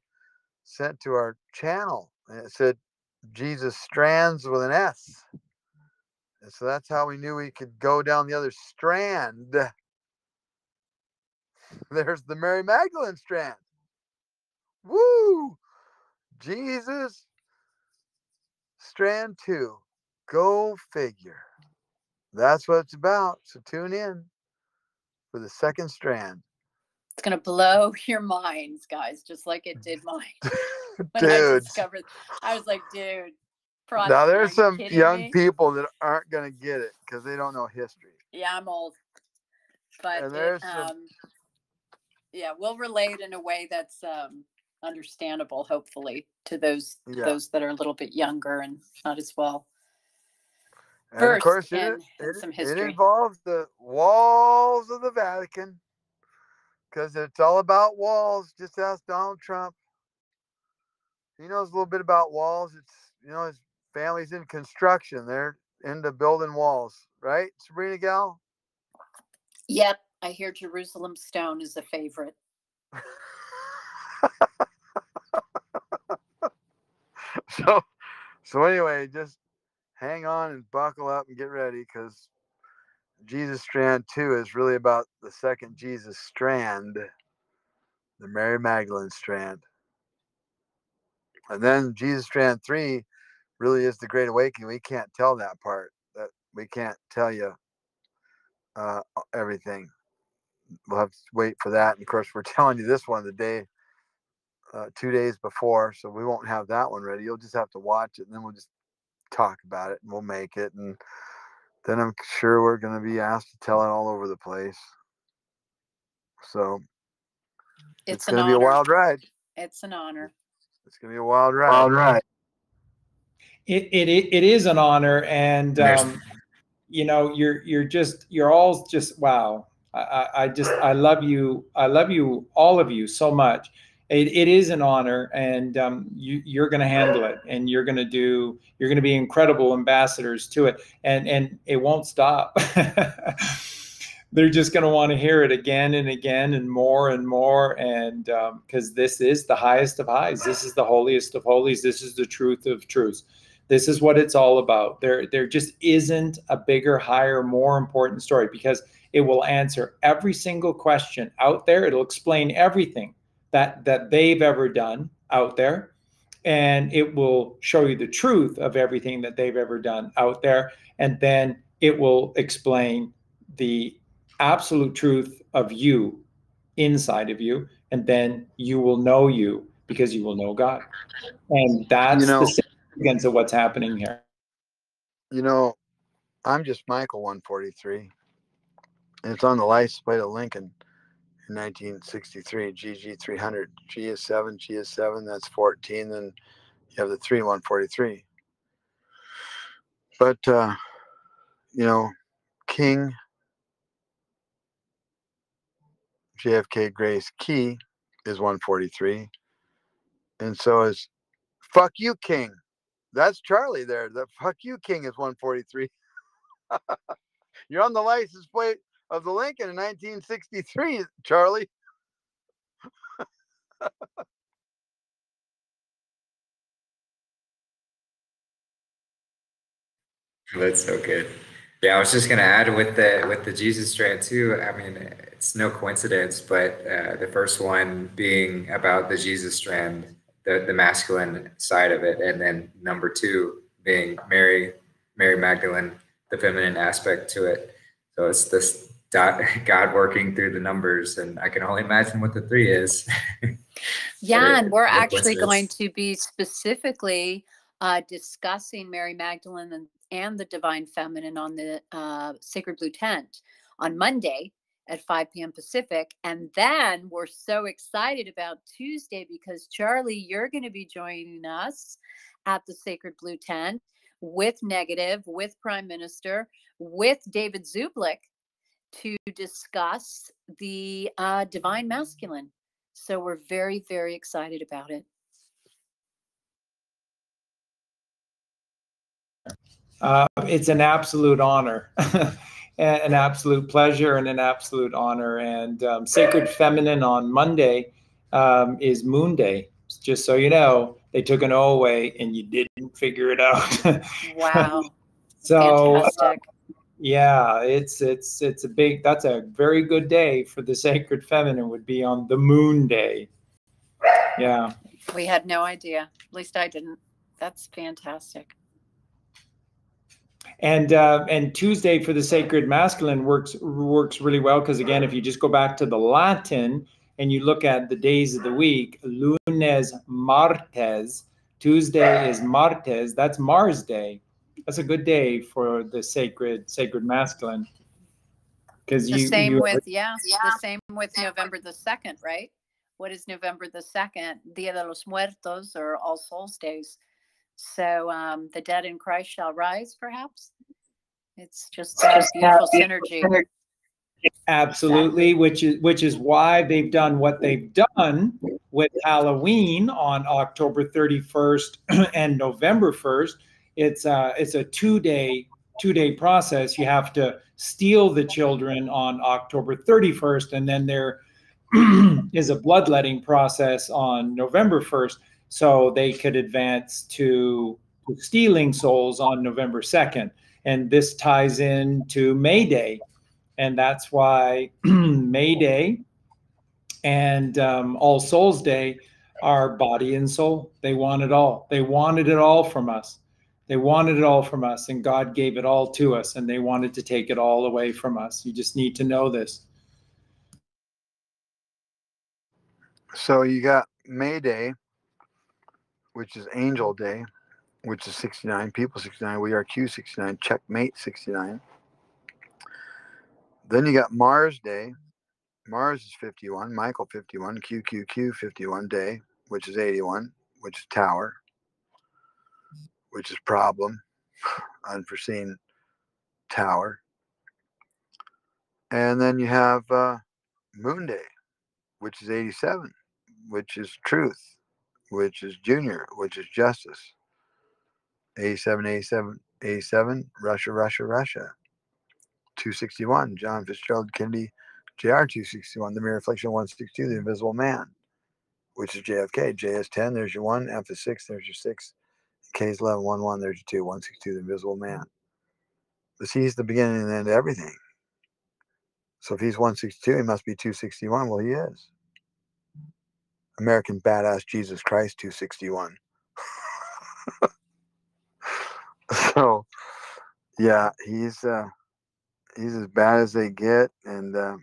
sent to our channel, and it said Jesus Strands with an S. And so that's how we knew we could go down the other strand. There's the Mary Magdalene strand. Woo! Jesus Strand 2. Go figure. That's what it's about. So tune in for the second strand. It's going to blow your minds, guys, just like it did mine. When I Dude. discovered, I was like, dude, Protzman, Now are there's you some kidding young me? people that aren't going to get it because they don't know history. Yeah, I'm old. But And there's some, yeah, we'll relay it in a way that's understandable, hopefully, to those that are a little bit younger and not as well and of course versed in it some history. involves the walls of the Vatican, because it's all about walls. Just ask Donald Trump. He knows a little bit about walls. It's, you know, his family's in construction. They're into building walls, right, Sabrinagal? Yep, I hear Jerusalem Stone is a favorite. So anyway, just hang on and buckle up and get ready, because Jesus Strand 2 is really about the second Jesus Strand, the Mary Magdalene Strand. And then Jesus Strand 3 really is the Great Awakening. We can't tell that part. That we can't tell you everything. We'll have to wait for that. And of course, we're telling you this one the day, 2 days before, so we won't have that one ready. You'll just have to watch it, and then we'll just talk about it, and we'll make it. And then I'm sure we're going to be asked to tell it all over the place. So it's going to be a wild ride. It's an honor. It's going to be a wild ride. Wild ride. It is an honor, and you know, you're all just wow. I love you. I love you, all of you, so much. It is an honor, and you're going to handle it, and you're going to be incredible ambassadors to it, and it won't stop. They're just going to want to hear it again and again and more, and because this is the highest of highs. This is the holiest of holies. This is the truth of truths. This is what it's all about. There just isn't a bigger, higher, more important story, because it will answer every single question out there. It'll explain everything that they've ever done out there, and it will show you the truth of everything that they've ever done out there, and then it will explain the absolute truth of you inside of you, and then you will know you, because you will know God. And that's the significance of what's happening here. You know, I'm just Michael 143, and it's on the license plate of Lincoln in 1963, GG 300. G is 7, G is 7, that's 14, then you have the 3 143. But you know, King JFK Grace Key is 143, and so is Fuck You King. That's Charlie there. The Fuck You King is 143. You're on the license plate of the Lincoln in 1963, Charlie. That's so good. Yeah, I was just gonna add with the Jesus Strand too. I mean, it's no coincidence, but the first one being about the Jesus Strand, the masculine side of it, and then number 2 being Mary Magdalene, the feminine aspect to it. So it's this God working through the numbers, and I can only imagine what the 3 is. Yeah, and we're actually going to be specifically discussing Mary Magdalene and the Divine Feminine on the Sacred Blue Tent on Monday at 5 p.m. Pacific. And then we're so excited about Tuesday, because Charlie, you're going to be joining us at the Sacred Blue Tent with Negative, with Prime Minister, with David Zublik, to discuss the Divine Masculine. So we're very, very excited about it. It's an absolute honor. an absolute pleasure and an absolute honor. And Sacred Feminine on Monday is Moon Day. Just so you know, they took an O away and you didn't figure it out. Wow. So Fantastic. yeah, it's a big, that's a very good day for the Sacred Feminine, would be on the Moon Day. Yeah. We had no idea. At least I didn't. That's fantastic. And Tuesday for the Sacred Masculine works really well, because again, if you just go back to the Latin and you look at the days of the week, lunes martes, Tuesday is martes, that's Mars Day. That's a good day for the sacred masculine. Because The same with November the 2nd, right? What is November the 2nd? Dia de los Muertos, or All Souls Days. So the dead in Christ shall rise, perhaps. It's just a beautiful synergy. Absolutely, which is why they've done what they've done with Halloween on October 31st and November 1st. It's a two-day process. You have to steal the children on October 31st, and then there is a bloodletting process on November 1st, so they could advance to stealing souls on November 2nd. And this ties into May Day. And that's why May Day and All Souls Day are body and soul. They want it all. They wanted it all from us. They wanted it all from us, and God gave it all to us, and they wanted to take it all away from us. You just need to know this. So you got May Day, which is Angel Day, which is 69, People 69, We Are Q 69, Checkmate 69. Then you got Mars Day. Mars is 51, Michael 51, QQQ 51 Day, which is 81, which is Tower, which is Problem, Unforeseen Tower. And then you have Moon Day, which is 87, which is Truth, which is Junior, which is Justice. 87, 87, 87, Russia, Russia, Russia. 261, John Fitzgerald Kennedy, JR 261, The Mere Reflection 162, The Invisible Man, which is JFK. J is 10, there's your 1. F is 6, there's your 6. K is 11, 1, 1, there's your 2. 162, The Invisible Man. But see, he's the beginning and end of everything. So if he's 162, he must be 261. Well, he is. American Badass Jesus Christ 261. So, yeah, he's as bad as they get, and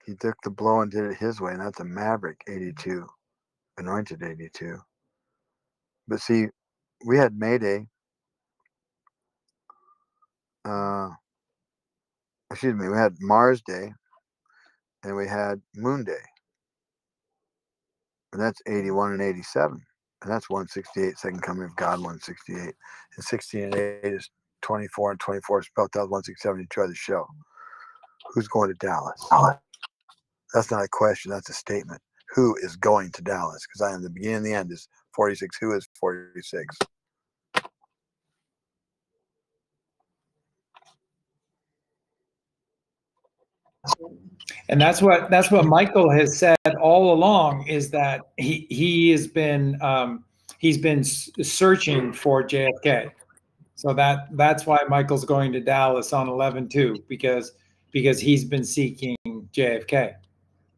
he took the blow and did it his way, and that's a Maverick 82, Anointed 82. But see, we had May Day. We had Mars Day, and we had Moon Day, and that's 81 and 87, and that's 168, Second Coming of God 168, and 16 and 8 is 24, and 24 is spelled out 167. You try the show. Who's going to Dallas? That's not a question. That's a statement. Who is going to Dallas? Because I am the beginning and the end is 46. Who is 46? And that's what Michael has said all along, is that he's been searching for JFK. So that's why Michael's going to Dallas on 11/2, because he's been seeking JFK,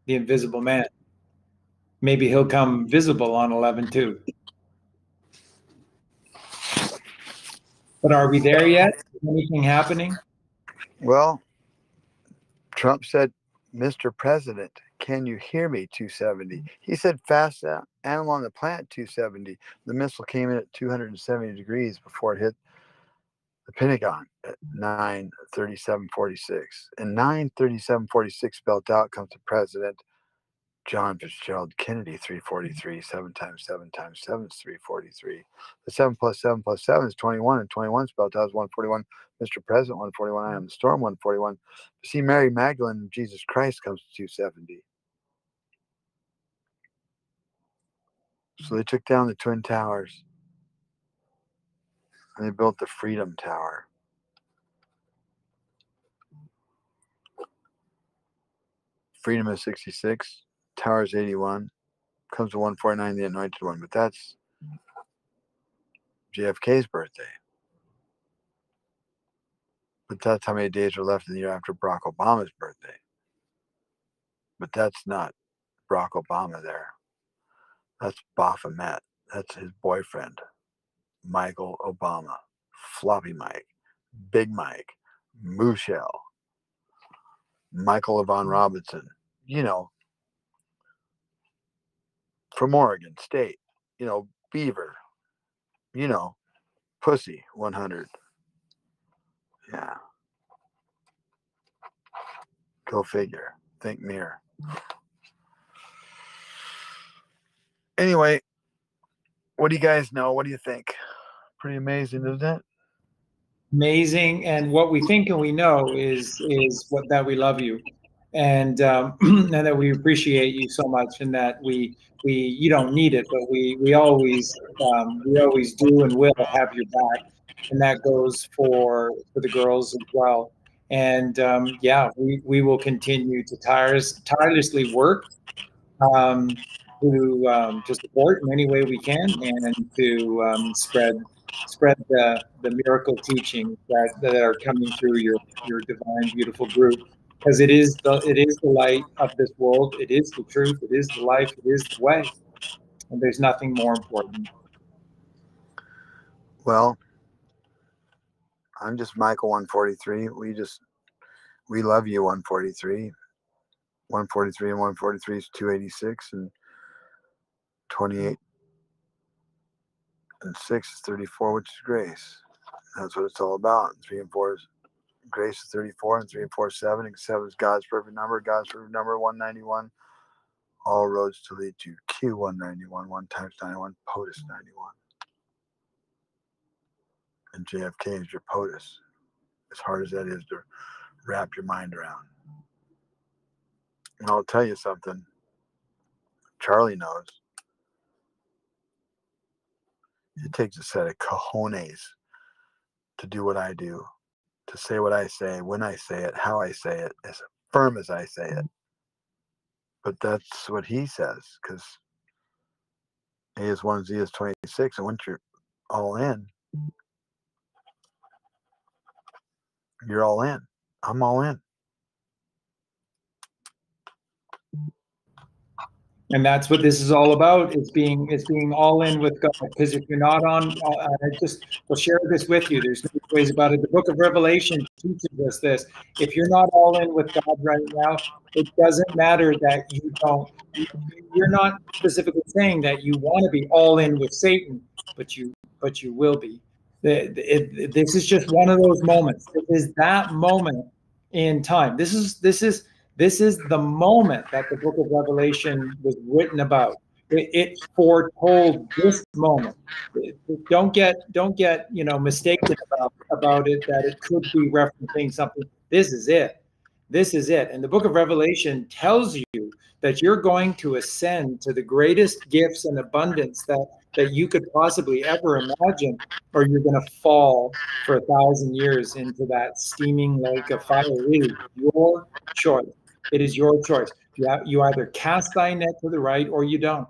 the Invisible Man. Maybe he'll come visible on 11/2. But are we there yet? Is anything happening? Well, Trump said, Mr. President, can you hear me? 270. He said, fast animal on the planet 270. The missile came in at 270 degrees before it hit the Pentagon at 9:37:46. And 9:37:46 spelled out comes the President John Fitzgerald Kennedy 343. 7 times 7 times 7 is 343. The 7 plus 7 plus 7 is 21, and 21 spelled out is 141. Mr. President 141. I am the storm 141. See, Mary Magdalene and Jesus Christ comes to 270. So they took down the Twin Towers, and they built the Freedom Tower. Freedom is 66. Tower is 81. Comes to 149, the anointed one. But that's JFK's birthday. But that's how many days are left in the year after Barack Obama's birthday. But that's not Barack Obama there. That's Baphomet. That's his boyfriend, Michael Obama, Floppy Mike, Big Mike, Mooshell, Michael Yvonne Robinson, you know, from Oregon State, you know, Beaver, you know, Pussy 100. Yeah. Go figure. Think mirror. Anyway, what do you guys know? What do you think? Pretty amazing, isn't it? Amazing. And what we think and we know is what that we love you, and and that we appreciate you so much, and that we you don't need it, but we always do and will have your back, and that goes for the girls as well. And yeah, we will continue to tirelessly work to support in any way we can, and to spread the miracle teachings that are coming through your divine, beautiful group, because it is the light of this world. It is the truth. It is the life. It is the way, and there's nothing more important. Well, I'm just Michael 143. We love you 143. 143 and 143 is 286, and 28 and 6 is 34, which is grace. That's what it's all about. 3 and 4 is grace is 34, and 3 and 4 is 7, and 7 is God's perfect number. God's perfect number 191. All roads to lead to Q191. 1 times 91, POTUS 91. And JFK is your POTUS. As hard as that is to wrap your mind around. And I'll tell you something. Charlie knows. It takes a set of cojones to do what I do, to say what I say, when I say it, how I say it, as firm as I say it. But that's what he says, because A is 1, Z is 26, and once you're all in, you're all in. I'm all in. And that's what this is all about. It's being all in with God. Because if you're not on, we'll share this with you. There's no ways about it. The book of Revelation teaches us this. If you're not all in with God right now, it doesn't matter that you don't. You're not specifically saying that you want to be all in with Satan, but you will be. This is just one of those moments. It is that moment in time. This is the moment that the book of Revelation was written about. It foretold this moment. Don't get mistaken about it, that it could be referencing something. This is it. This is it. And the book of Revelation tells you that you're going to ascend to the greatest gifts and abundance that you could possibly ever imagine, or you're going to fall for 1,000 years into that steaming lake of fire. It is your choice. It is your choice. You either cast thy net to the right or you don't.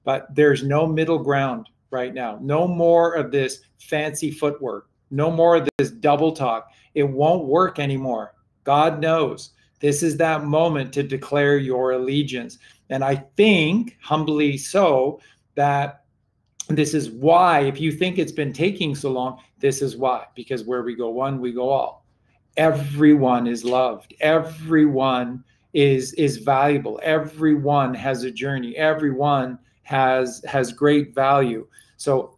But there's no middle ground right now. No more of this fancy footwork. No more of this double talk. It won't work anymore. God knows. This is that moment to declare your allegiance. And I think, humbly so, that this is why, if you think it's been taking so long, this is why. Because where we go one, we go all. Everyone is loved. Everyone is valuable. Everyone has a journey. Everyone has great value. So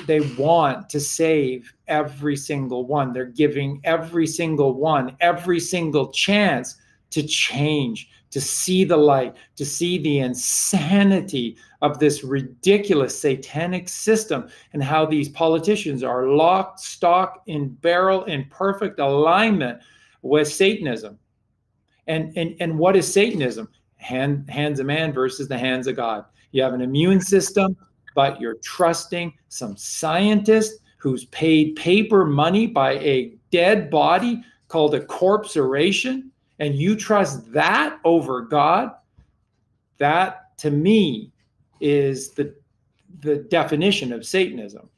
they want to save every single one. They're giving every single one every single chance to change, to see the light, to see the insanity of this ridiculous satanic system, and how these politicians are locked, stock, and barrel in perfect alignment with Satanism. And what is Satanism? Hands of man versus the hands of God. You have an immune system, but you're trusting some scientist who's paid paper money by a dead body called a corpse oration, and you trust that over God, that to me is the definition of Satanism.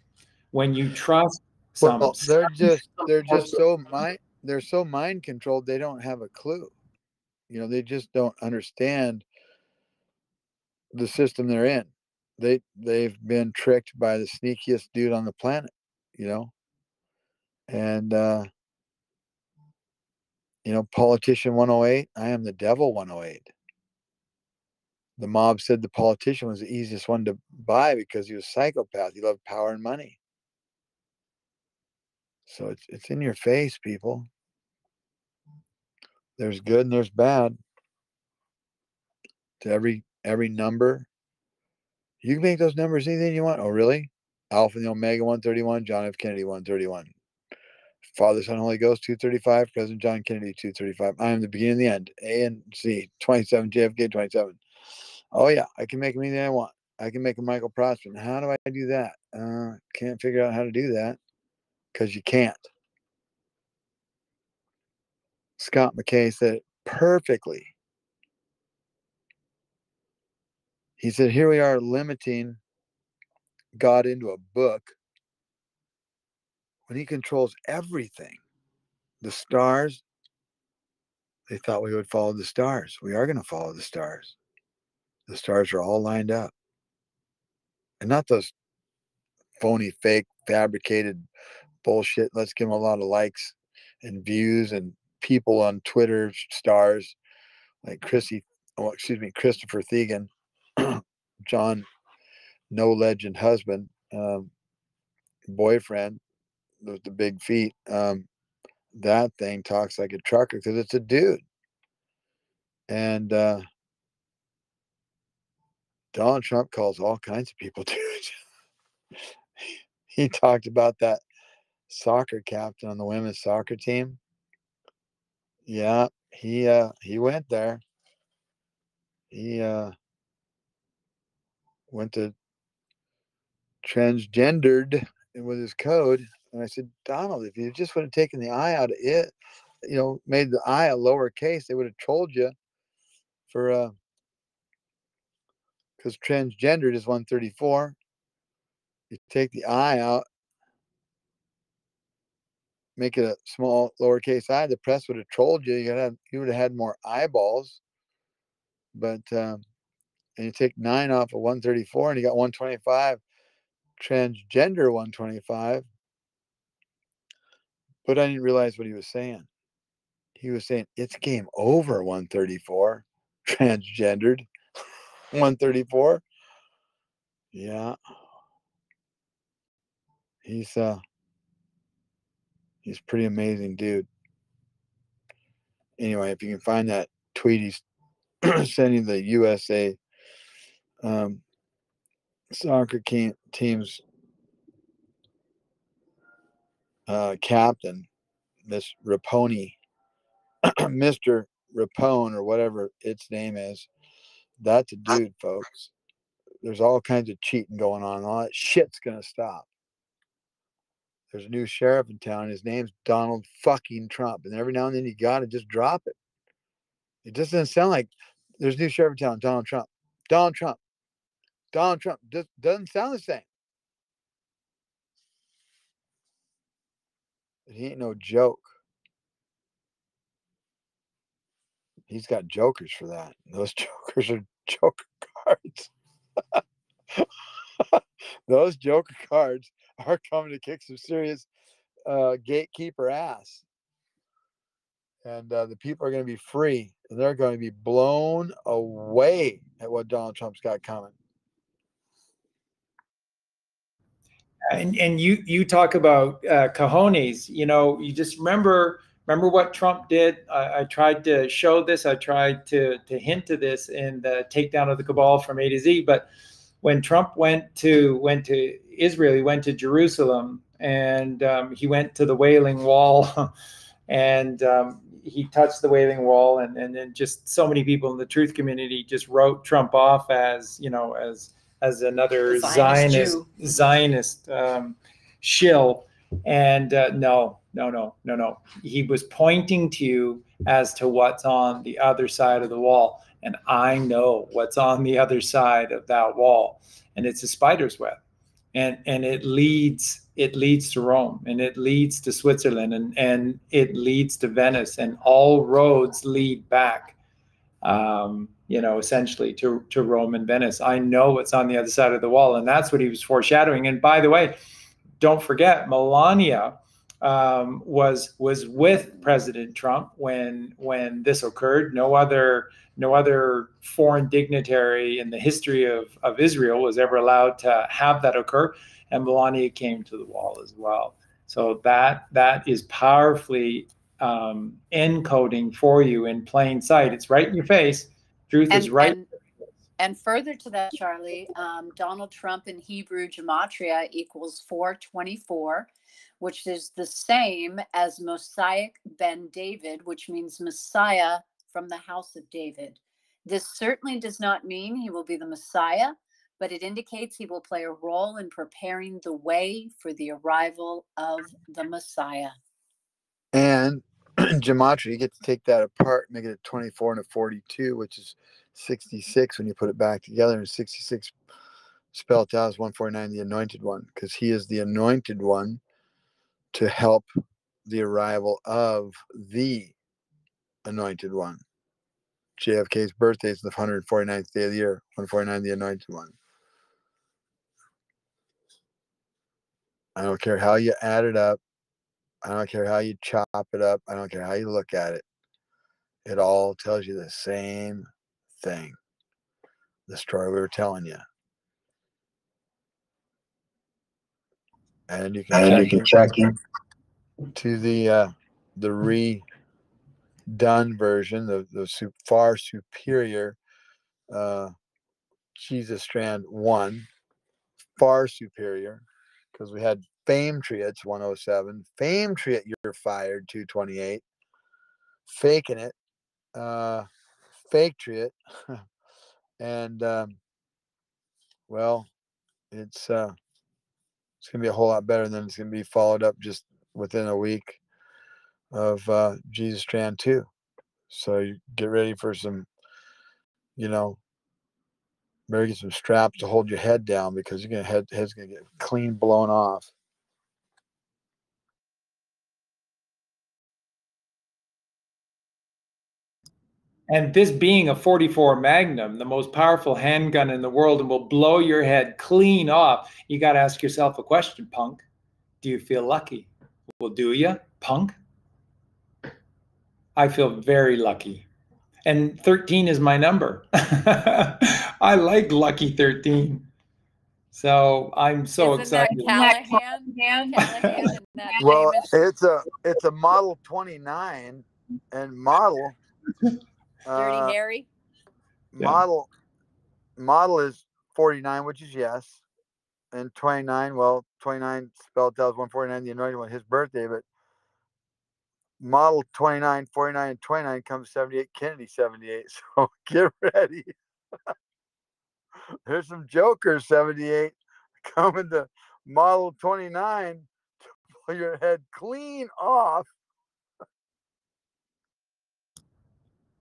When you trust some, Well, they're so mind controlled. They don't have a clue. You know, they just don't understand the system they're in. They've been tricked by the sneakiest dude on the planet, you know. And you know, politician 108, I am the devil 108. The mob said the politician was the easiest one to buy because he was a psychopath. He loved power and money. So it's in your face, people. There's good and there's bad to every number. You can make those numbers anything you want. Oh, really? Alpha and the Omega 131, John F. Kennedy 131. Father, Son, Holy Ghost 235, President John Kennedy 235. I am the beginning and the end. A and C 27, JFK 27. Oh yeah, I can make them anything I want. I can make a Michael Protzman. How do I do that? Can't figure out how to do that because you can't. Scott McKay said it perfectly. He said, here we are limiting God into a book when he controls everything. The stars, they thought we would follow the stars. We are going to follow the stars. The stars are all lined up. And not those phony, fake, fabricated bullshit. Let's give them a lot of likes and views and people on Twitter stars like Christopher Thiegan, John No Legend husband, boyfriend with the big feet. That thing talks like a trucker because it's a dude. And Donald Trump calls all kinds of people dudes. He talked about that soccer captain on the women's soccer team. Yeah, he went there. He went to transgendered with his code. And I said, Donald, if you just would have taken the I out of it, you know, made the I a lowercase, they would have told you for because transgendered is 134. You take the I out, make it a small lowercase I, the press would have told you you would have had more eyeballs. But and you take 9 off of 134 and you got 125, transgender 125. But I didn't realize what he was saying. He was saying it's game over 134, transgendered 134. Yeah. He's pretty amazing dude. Anyway, if you can find that tweet he's sending the USA soccer team's captain, Miss Raponi, Mr. Rapone, or whatever its name is. That's a dude, folks. There's all kinds of cheating going on. All that shit's gonna stop. There's a new sheriff in town. His name's Donald fucking Trump. And every now and then you gotta just drop it. It just doesn't sound like there's a new sheriff in town, Donald Trump. Donald Trump. Donald Trump. Just doesn't sound the same. But he ain't no joke. He's got jokers for that. Those jokers are joker cards. Those joker cards are coming to kick some serious gatekeeper ass. And the people are going to be free. And they're going to be blown away at what Donald Trump's got coming. And you talk about cojones. You know, you just remember what Trump did. I tried to show this. I tried to hint to this in the takedown of the cabal from A to Z. But when Trump went to Israel, he went to Jerusalem, and he went to the Wailing Wall, and he touched the Wailing Wall, and then just so many people in the truth community just wrote Trump off as, you know, as another Zionist shill. And no. He was pointing to you as to what's on the other side of the wall. And I know what's on the other side of that wall. And it's a spider's web. And it leads to Rome, and it leads to Switzerland, and it leads to Venice, and all roads lead back, essentially to Rome and Venice. I know what's on the other side of the wall, and that's what he was foreshadowing. And by the way, don't forget, Melania was with President Trump when this occurred. No other foreign dignitary in the history of Israel was ever allowed to have that occur, and Melania came to the wall as well. So that is powerfully encoding for you in plain sight. It's right in your face. Truth is right. And further to that, Charlie, Donald Trump in Hebrew gematria equals 424, which is the same as Mosaic ben David, which means Messiah from the house of David. This certainly does not mean he will be the Messiah, but it indicates he will play a role in preparing the way for the arrival of the Messiah. And gematria, you get to take that apart, make it a 24 and a 42, which is 66 when you put it back together, and 66 spelled out as 149, the anointed one, because he is the anointed one to help the arrival of the anointed one. JFK's birthday is the 149th day of the year, 149, the anointed one. I don't care how you add it up. I don't care how you chop it up. I don't care how you look at it. It all tells you the same thing. The story we were telling you. And you can check in to the redone version, the far superior Jesus Strand 1, far superior, because we had Fame Tree at 107, Fame Tree at You're Fired 228, Faking It, Fake Tree it, and well, it's going to be a whole lot better than it's going to be followed up just within a week of Jesus Strand 2. So you get ready for some, better get some straps to hold your head down, because you're head's going to get clean blown off. And this being a 44 Magnum, the most powerful handgun in the world, and will blow your head clean off, you got to ask yourself a question, punk. Do you feel lucky? Well, do you, punk? I feel very lucky. And 13 is my number. I like lucky 13. So I'm so excited. Callahan? Well, it's a model 29, and model Dirty Harry. Model is 49, which is yes, and 29. Well, 29 spelled out as 149, the anointed one, his birthday. But model 29, 49, and 29 comes 78. Kennedy 78. So get ready. There's some jokers 78 coming to model 29 to pull your head clean off.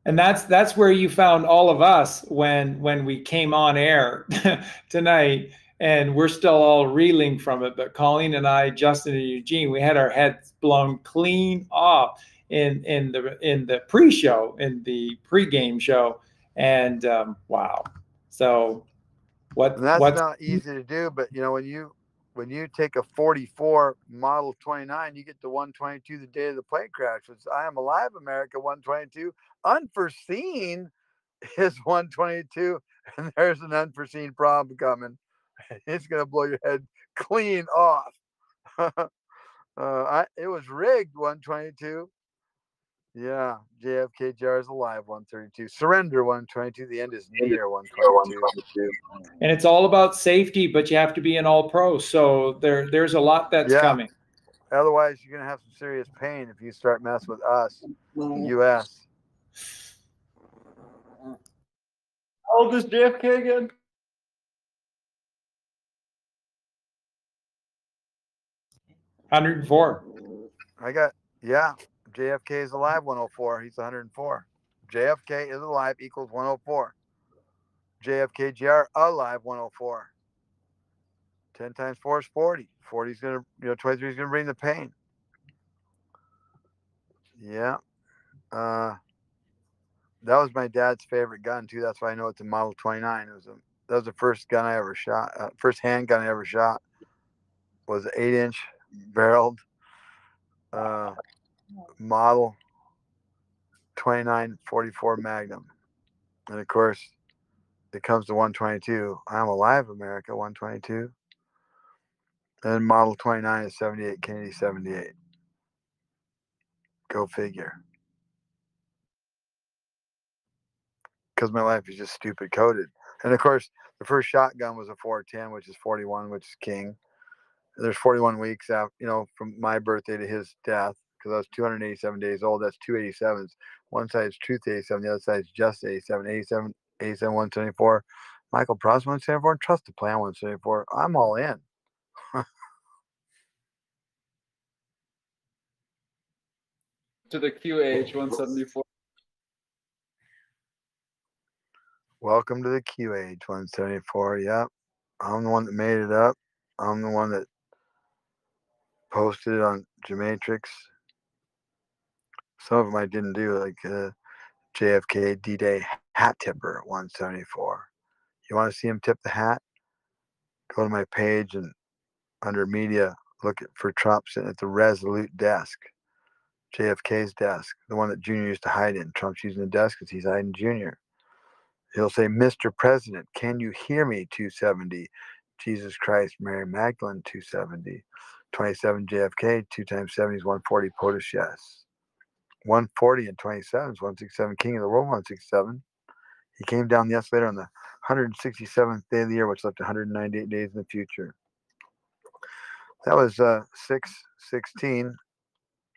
And that's where you found all of us when we came on air tonight, and we're still all reeling from it. But Colleen and I, Justin and Eugene, we had our heads blown clean off in the pre-show, in the pre-game show, and wow. So what's not easy to do, but when you take a 44 model 29, you get to 122 the day of the plane crash. It's I Am Alive America 122. Unforeseen is 122, and there's an unforeseen problem coming. It's going to blow your head clean off. It was rigged 122. Yeah, JFK Jr. is alive 132. Surrender 122. The end is near 122. And it's all about safety, but you have to be an all-pro. So there's a lot that's coming. Otherwise, you're going to have some serious pain if you start messing with us, the U.S. How old is JFK again? 104. I got, yeah, JFK is alive 104. He's 104. JFK is alive equals 104. JFK Jr. alive 104. 10 times 4 is 40. 40 is going to, 23 is going to bring the pain. Yeah. That was my dad's favorite gun too. That's why I know it's a Model 29. That was the first gun I ever shot. First handgun I ever shot was an 8-inch barreled Model 29 44 Magnum. And of course, it comes to 122. I'm alive, America, 122. And Model 29 is 78, Kennedy 78. Go figure. Because my life is just stupid coded. And of course, the first shotgun was a 410, which is 41, which is king. There's 41 weeks after, from my birthday to his death, because I was 287 days old. That's 287s. One side is truth 87, the other side is just 87. 87, 174. Michael Protzman 174, trust the plan 174. I'm all in. To the QH 174. Welcome to the QH 174. Yep. I'm the one that made it up. I'm the one that posted it on Gematrix. Some of them I didn't do, like JFK D-Day hat tipper 174. You want to see him tip the hat? Go to my page and under media, look for Trump sitting at the Resolute desk, JFK's desk, the one that Junior used to hide in. Trump's using the desk because he's hiding Junior. He'll say, Mr. President, can you hear me? 270. Jesus Christ, Mary Magdalene, 270. 27 JFK, 2 times 70 is 140. POTUS, yes. 140 and 27 is 167. King of the world, 167. He came down the escalator on the 167th day of the year, which left 198 days in the future. That was 6, 16,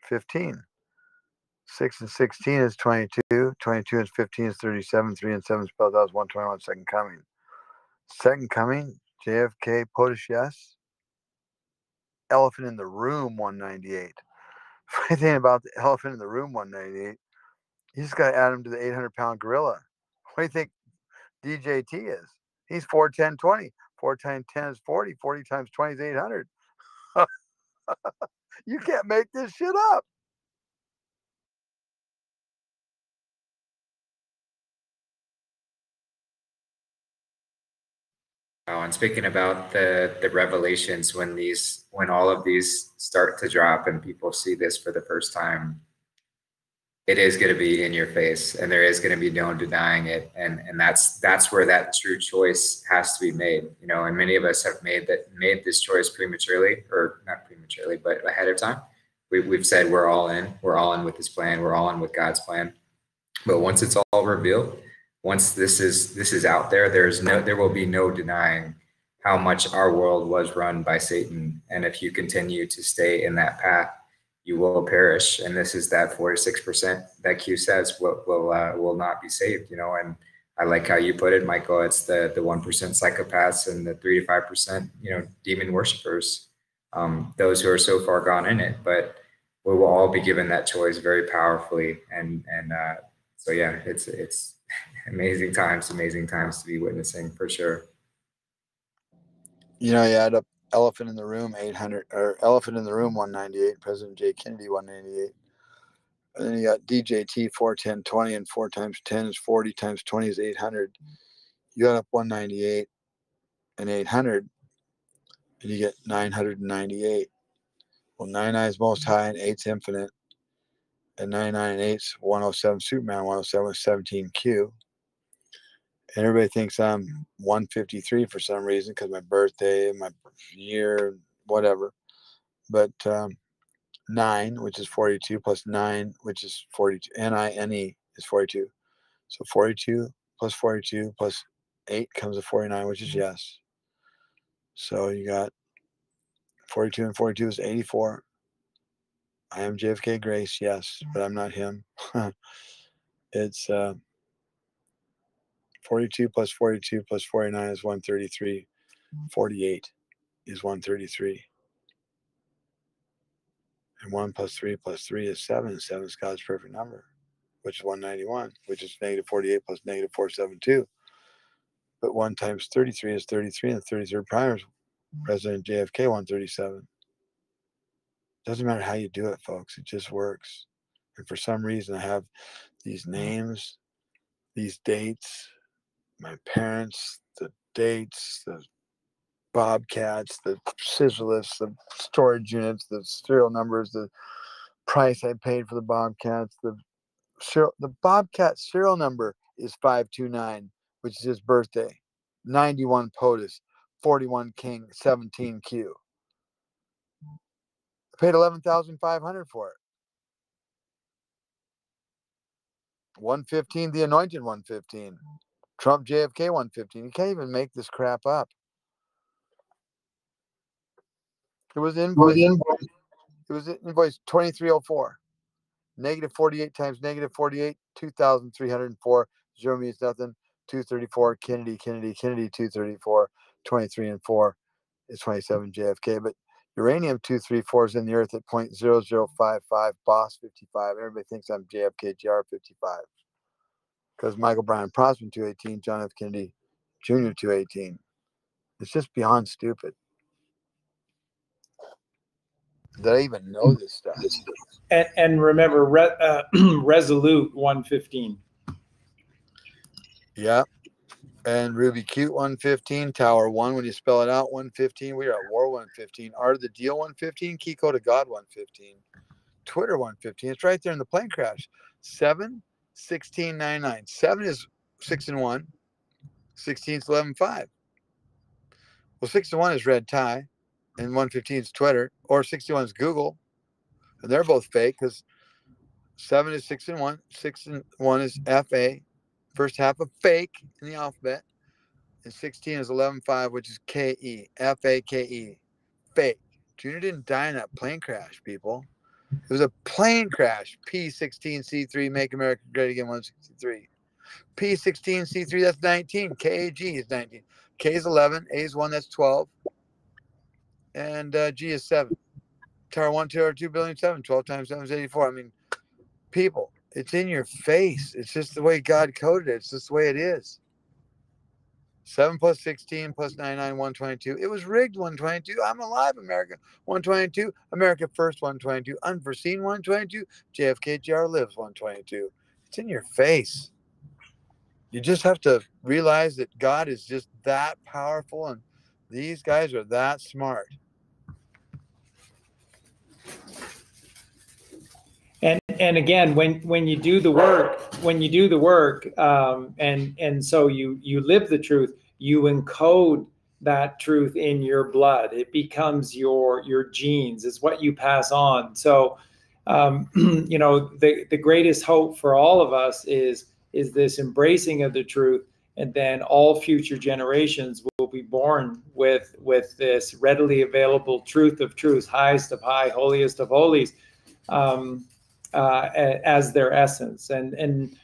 15. 6 and 16 is 22. 22 and 15 is 37. 3 and 7 spells out as 121, second coming. Second coming, JFK, POTUS, yes. Elephant in the room, 198. Funny thing about the elephant in the room, 198, you just got to add him to the 800-pound gorilla. What do you think DJT is? He's 410, 20. 4 times 10 is 40. 40 times 20 is 800. You can't make this shit up. Oh, and speaking about the revelations, when all of these start to drop and people see this for the first time, it is going to be in your face, and there is going to be no denying it, and that's where that true choice has to be made. And many of us have made this choice prematurely, or not prematurely, but ahead of time. We've said we're all in with this plan, we're all in with God's plan. But once it's all revealed, once this is out there, there will be no denying how much our world was run by Satan. And if you continue to stay in that path, you will perish. And this is that 4-6% that Q says will not be saved. And I like how you put it, Michael. It's the 1% psychopaths and the 3 to 5%, demon worshipers, those who are so far gone in it. But we will all be given that choice very powerfully. So yeah, it's amazing times to be witnessing, for sure. You add up elephant in the room 800, or elephant in the room 198, President J. Kennedy 198. And then you got DJT 410, 20, and 4 times 10 is 40 times 20 is 800. You add up 198 and 800, and you get 998. Well, 99 is most high and 8's infinite. And 99 and 8's 107 Superman, 107 is 17Q. And everybody thinks I'm 153 for some reason because my birthday, my year, whatever. But 9, which is 42, plus 9, which is 42. NINE is 42. So 42 plus 8 comes to 49, which is yes. So you got 42 and 42 is 84. I am JFK Grace, yes, but I'm not him. It's 42 plus 42 plus 49 is 133. 48 is 133. And 1 plus 3 is 7. And 7 is God's perfect number, which is 191, which is -48 plus -472. But 1 times 33 is 33, and the 33rd prime is President JFK 137. Doesn't matter how you do it, folks. It just works. And for some reason, I have these names, these dates, my parents, the dates, the Bobcats, the scissor lifts, the storage units, the serial numbers, the price I paid for the Bobcats. The Bobcat serial number is 529, which is his birthday. 91 POTUS, 41 King, 17 Q. I paid $11,500 for it. 115, the Anointed 115. Trump JFK 115. You can't even make this crap up. It was invoice. It was invoice 2304. -48 times -48, 2,304. 0 means nothing. 234. Kennedy 234. 23 and 4 is 27 JFK. But uranium 234 is in the earth at 0.0055. Boss 55. Everybody thinks I'm JFK GR 55. Because Michael Bryan Protzman 218, John F. Kennedy Jr. 218. It's just beyond stupid. Did I even know this stuff? And remember, Resolute 115. Yeah. And Ruby Cute 115, Tower 1, when you spell it out, 115. We are at War 115. Art of the Deal 115, Key Code of God 115. Twitter 115. It's right there in the plane crash. 7, 16, 99. 7 is 6 and 1. 16 is 11, 5. Well, 6 and 1 is Red Tie, and 115 is Twitter, or 61 is Google. And they're both fake because 7 is 6 and 1. 6 and 1 is FA, first half of fake in the alphabet. And 16 is 11, 5, which is KE, FAKE, fake. Junior didn't die in that plane crash, people. It was a plane crash. P16C3, Make America Great Again 163. P16C3, that's 19. KAG is 19. K is 11. A is 1, that's 12. And G is 7. Tower 1, Tower 2, billion 7. 12 times 7 is 84. I mean, people, it's in your face. It's just the way God coded it. It's just the way it is. 7 plus 16 plus 99, 122. It was rigged 122. I'm alive, America. 122. America first 122. Unforeseen 122. JFK JR lives 122. It's in your face. You just have to realize that God is just that powerful and these guys are that smart. And again, when you do the work, and so you live the truth, you encode that truth in your blood. It becomes your genes. It's what you pass on. So, the greatest hope for all of us is this embracing of the truth, and then all future generations will be born with this readily available truth of truths, highest of high, holiest of holies. As their essence. And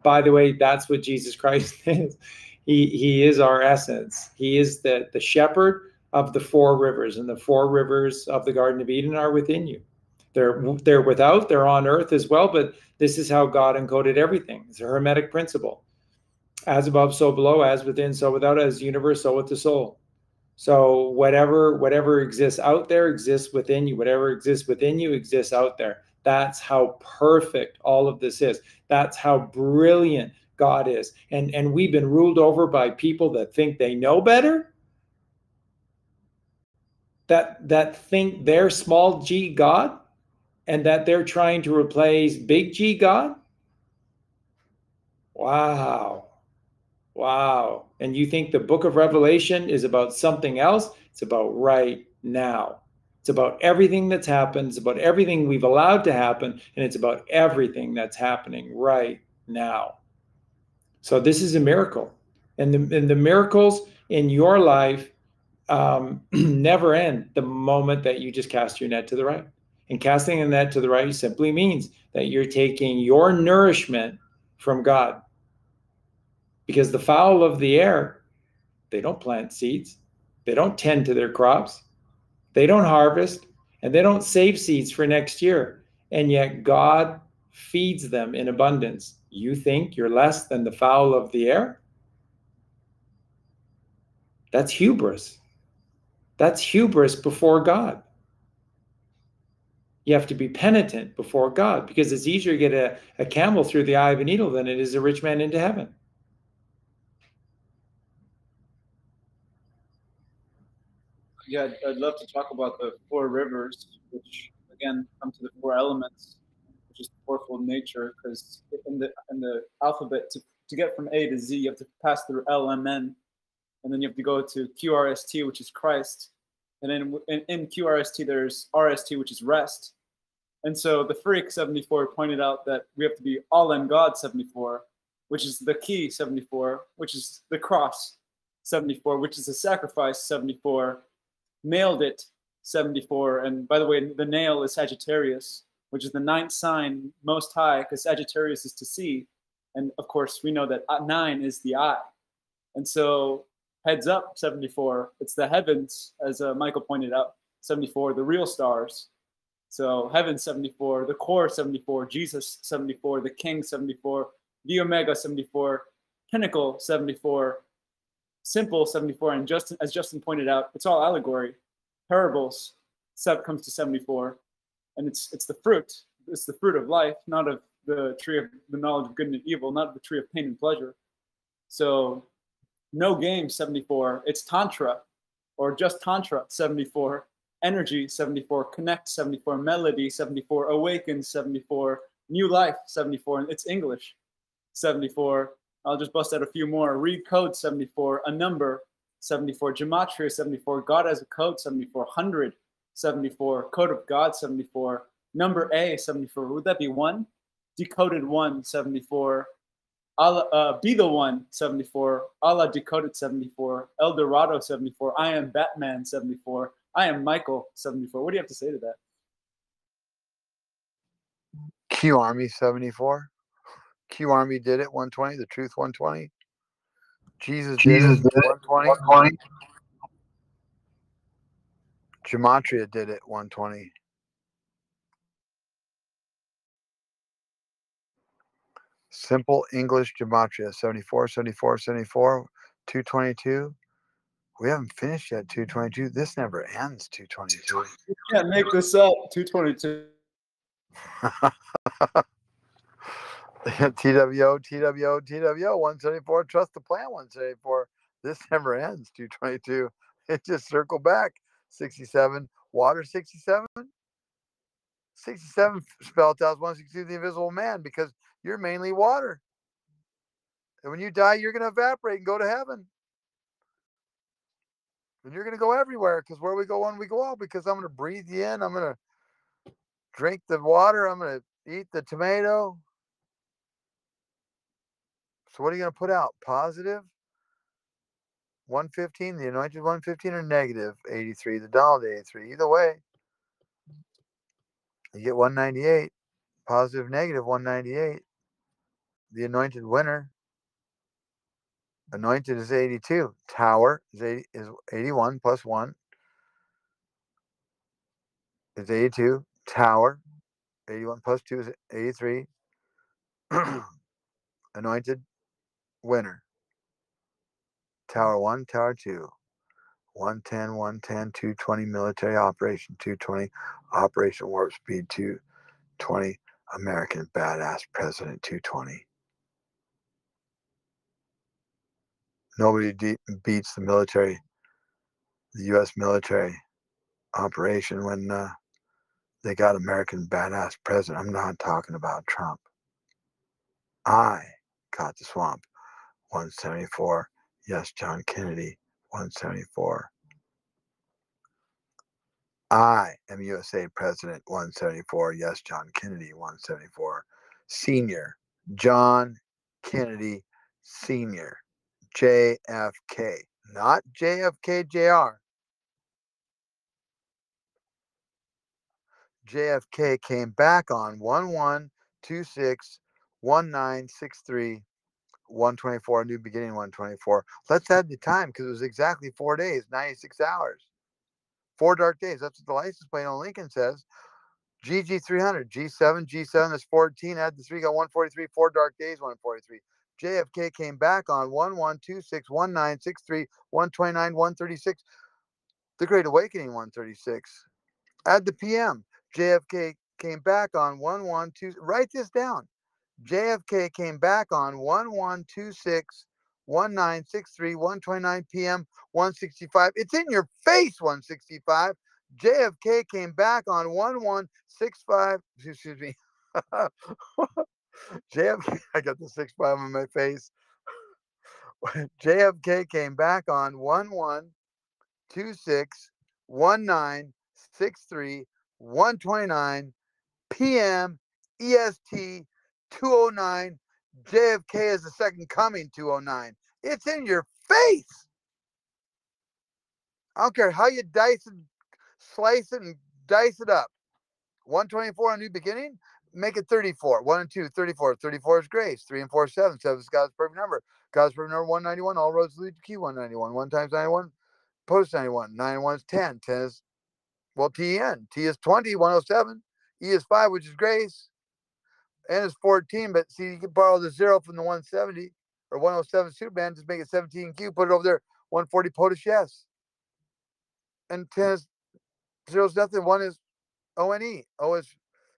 by the way, that's what Jesus Christ is. He is our essence. He is the shepherd of the 4 rivers, and the 4 rivers of the Garden of Eden are within you. They're without, they're on earth as well, but this is how God encoded everything. It's a hermetic principle. As above, so below, as within, so without, as the universe, so with the soul. So whatever exists out there exists within you. Whatever exists within you exists out there. That's how perfect all of this is. That's how brilliant God is. And we've been ruled over by people that think they know better, that think they're small g God, and that they're trying to replace big G God. Wow. And you think the book of Revelation is about something else? It's about right now. It's about everything that's happened. It's about everything we've allowed to happen. And it's about everything that's happening right now. So this is a miracle. And the miracles in your life never end the moment that you just cast your net to the right. And casting a net to the right simply means that you're taking your nourishment from God. Because the fowl of the air, they don't plant seeds. They don't tend to their crops. They don't harvest. and they don't save seeds for next year. And yet God feeds them in abundance. You think you're less than the fowl of the air? That's hubris. That's hubris before God. You have to be penitent before God, because it's easier to get a camel through the eye of a needle than it is a rich man into heaven. Yeah, I'd love to talk about the four rivers, which again come to the four elements, which is the fourfold nature. Because in the alphabet, to get from A to Z, you have to pass through L, M, N, and then you have to go to QRST, which is Christ, and then in QRST there's RST, which is rest. And so the Freak 74 pointed out that we have to be all in God 74, which is the key 74, which is the cross 74, which is the sacrifice 74. Nailed it 74, and by the way, the nail is Sagittarius, which is the ninth sign most high, because Sagittarius is to see, and of course we know that 9 is the eye. And so heads up 74, it's the heavens, as Michael pointed out, 74, the real stars. So heaven 74, the core 74, Jesus 74, the king 74, the omega 74, pinnacle 74, simple 74, and as Justin pointed out, it's all allegory. Parables comes to 74, and it's the fruit. It's the fruit of life, not of the tree of the knowledge of good and evil, not the tree of pain and pleasure. So no game 74. It's tantra, or just tantra 74. Energy 74. Connect 74. Melody 74. Awaken 74. New life 74. And it's English 74. I'll just bust out a few more. Read code 74, a number 74, gematria 74, God as a code 74, 100 74, code of God 74, number A 74. Would that be 1? Decoded 1 74. Allah, be the one 74. Allah decoded 74. El Dorado 74. I am Batman 74. I am Michael 74. What do you have to say to that? Q Army 74. Q Army did it 120. The Truth 120. Jesus did it 120. Gematria did it 120. Simple English Gematria 74, 74, 74, 222. We haven't finished yet 222. This never ends 222. You can't make this up. 222. TWO, TWO, TWO, 174. Trust the plan 174. This never ends 222. It just circled back 67. Water 67. 67 spelled out 162, the invisible man, because you're mainly water. And when you die, you're going to evaporate and go to heaven. And you're going to go everywhere, because where we go on, we go out, because I'm going to breathe you in. I'm going to drink the water. I'm going to eat the tomato. So what are you going to put out? Positive 115, the anointed 115, or negative 83, the dollar 83. Either way, you get 198. Positive, negative 198. The anointed winner. Anointed is 82. Tower is 81 plus 1 is 82. Tower, 81 plus 2 is 83. Anointed winner. Tower 1, Tower 2. 110, 110, 220 military operation, 220 operation warp speed, 220 American badass president, 220. Nobody beats the military, the U.S. military operation when they got American badass president. I'm not talking about Trump. I caught the swamp, 174. Yes, John Kennedy, 174. I am USA President, 174. Yes, John Kennedy, 174. Senior, John Kennedy Senior, JFK, not JFK Jr. JFK came back on 11261963 124, new beginning 124. Let's add the time, because it was exactly 4 days, 96 hours. 4 dark days. That's what the license plate on Lincoln says. GG300, G7, that's 14. Add the 3, got 143. 4 dark days, 143. JFK came back on 1126, 1963, 129, 136. The Great Awakening, 136. Add the PM. JFK came back on 112. Write this down. JFK came back on 1126, 1963, 129 PM, 165. It's in your face, 165. JFK came back on 1165. Excuse me. JFK, I got the 65 on my face. JFK came back on 1126, 1963, 129 PM EST 209. JFK is the second coming 209. It's in your face. I don't care how you dice and slice it and dice it up. 124 on new beginning, make it 34. 1 and 2, 34. 34 is grace. 3 and 4 is 7. 7 is God's perfect number. God's perfect number 191. All roads lead to key 191. 1 times 91, post 91. 9 and 1 is 10. 10 is, well, TN. T is 20, 107. E is 5, which is grace. N is 14, but see, you can borrow the 0 from the 170 or 107 Superman, just make it 17Q, put it over there, 140 POTUS, yes. And 10 is 0 is nothing, 1 is ONE. O is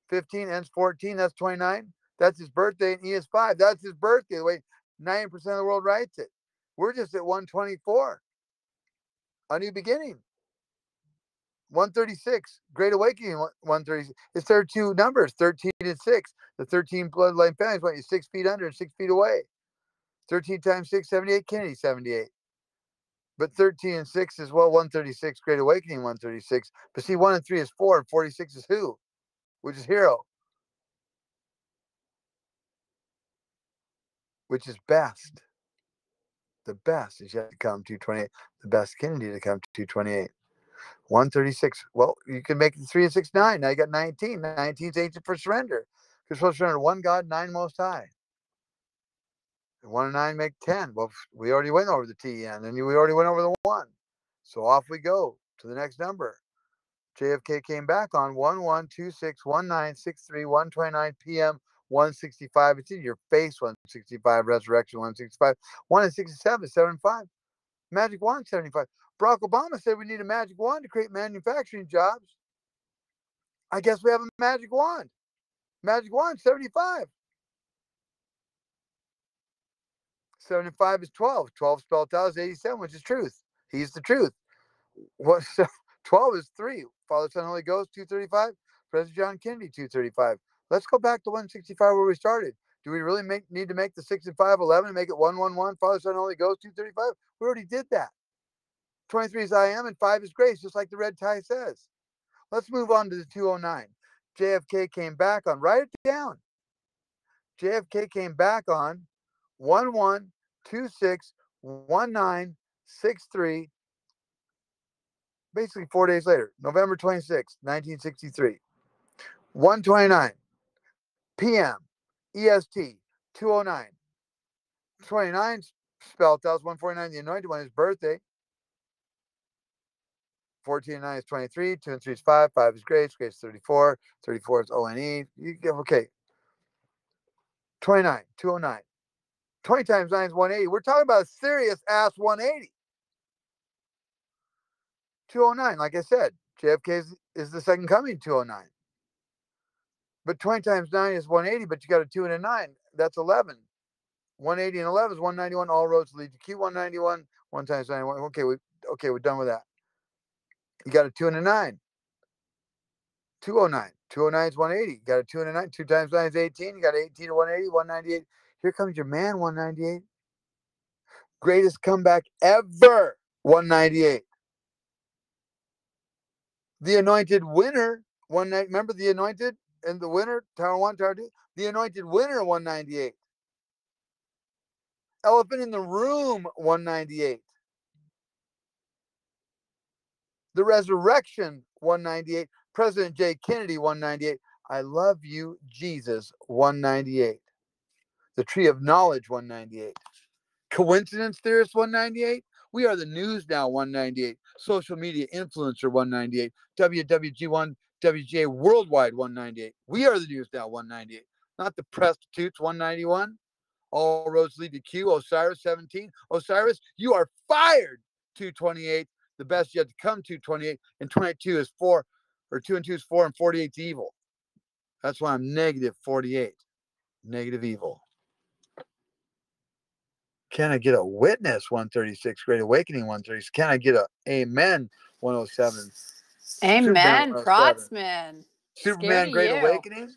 15, N's 14, that's 29. That's his birthday, and E is 5. That's his birthday, the way 90% of the world writes it. We're just at 124. A new beginning. 136, Great Awakening, 136. It's 32 numbers, 13 and 6. The 13 bloodline families want you 6 feet under and 6 feet away. 13 times 6, 78, Kennedy, 78. But 13 and 6 is, well, 136, Great Awakening, 136. But see, 1 and 3 is 4, and 46 is who? Which is hero. Which is best. The best is yet to come, 228. The best Kennedy to come, 228. 136. Well, you can make it 3 and 6, 9. Now you got 19. 19 is ancient for surrender. You're supposed to surrender 1 God, 9 Most High. 1 and 9 make 10. Well, we already went over the TN, and we already went over the 1. So off we go to the next number. JFK came back on 1126, 1963, 129 PM, 165. It's in your face, 165. Resurrection, 165. 1 and 67, 75. Magic wand, 75. Barack Obama said we need a magic wand to create manufacturing jobs. I guess we have a magic wand. Magic wand, 75. 75 is 12. 12 spelled out is 87, which is truth. He's the truth. What? 12 is 3. Father, Son, Holy Ghost, 235. President John Kennedy, 235. Let's go back to 165 where we started. Do we really need to make the 6 and 5, 11 and make it 111? Father, Son, Holy Ghost, 235. We already did that. 23 is I am and 5 is grace, just like the red tie says. Let's move on to the 209. JFK came back on, write it down. JFK came back on 1126, 1963. Basically 4 days later, November 26, 1963. 129 PM, EST, 209. 29 spelled out, 149, the anointed one, his birthday. 14 and 9 is 23, 2 and 3 is 5, 5 is grace, grace is 34, 34 is ONE. You give, okay. 29, 209. 20 times 9 is 180. We're talking about a serious ass 180. 209, like I said, JFK is the second coming, 209. But 20 times 9 is 180, but you got a 2 and a 9. That's 11. 180 and 11 is 191. All roads lead to Q191. 1 times 91. Okay, we're done with that. You got a 2 and a 9. 209. 209 is 180. You got a 2 and a 9. 2 times 9 is 18. You got 18 to 180, 198. Here comes your man, 198. Greatest comeback ever, 198. The anointed winner, 198. Remember the anointed and the winner, Tower 1, Tower 2? The anointed winner, 198. Elephant in the room, 198. The resurrection, 198. President J. Kennedy, 198. I love you, Jesus, 198. The tree of knowledge, 198. Coincidence theorist, 198. We are the news now, 198. social media influencer 198, WWG1, WGA worldwide 198. We are the news now 198, not the prostitutes 191. All roads lead to Q. Osiris 17. Osiris, you are fired 228. The best yet to come 228. And 22 is 4, or 2 and 2 is 4, and 48 is evil. That's why I'm negative 48. Negative evil. Can I get a witness 136? Great Awakening 136. Can I get a amen 107? Amen, Superman 107. Protzman. Superman to Great you. Awakening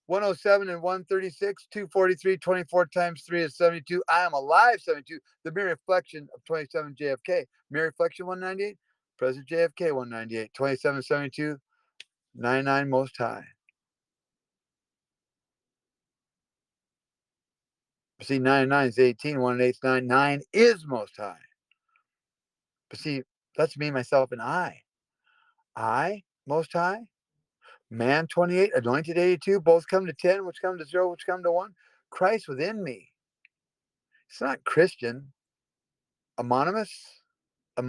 107 and 136. 243. 24 times 3 is 72. I am alive 72. The mere reflection of 27 JFK. Mere reflection 198. President JFK 198. 27 72. 99 most high. See, 99 is 18, 1 and 8 is 9. 9 is most high. But see, that's me, myself, and I. I, most high. Man, 28. Anointed, 82. Both come to 10, which come to 0, which come to 1. Christ within me. It's not Christian. Anonymous. He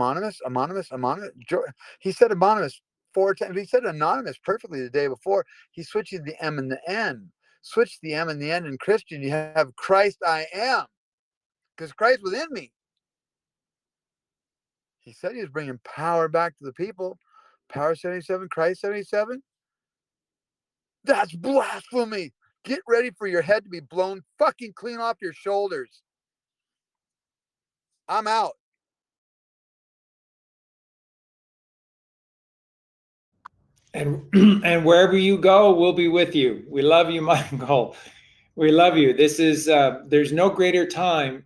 said anonymous 4 times. He said anonymous perfectly the day before. He's switching the M and the N. Switch the M and the N in Christian. You have Christ I am. Because Christ within me. He said he was bringing power back to the people. Power 77, Christ 77. That's blasphemy. Get ready for your head to be blown fucking clean off your shoulders. I'm out. And wherever you go, we'll be with you. We love you, Michael. We love you. This is, there's no greater time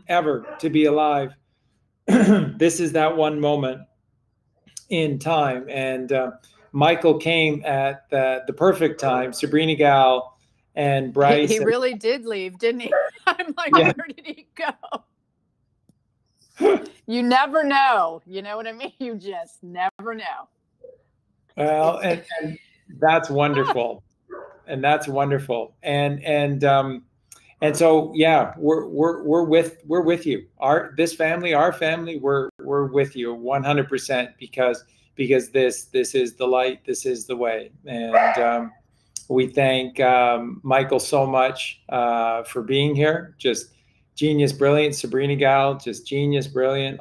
ever to be alive. This is that one moment in time. And Michael came at the perfect time. Sabrinagal and Bryce. He really did leave, didn't he? I'm like, Yeah. where did he go? You never know. You know what I mean? You just never know. Well, and that's wonderful. And that's wonderful. And so, yeah, we're with you. This family, our family, we're with you 100% because this is the light, this is the way. And we thank Michael so much for being here. Just genius, brilliant. Sabrinagal, just genius, brilliant.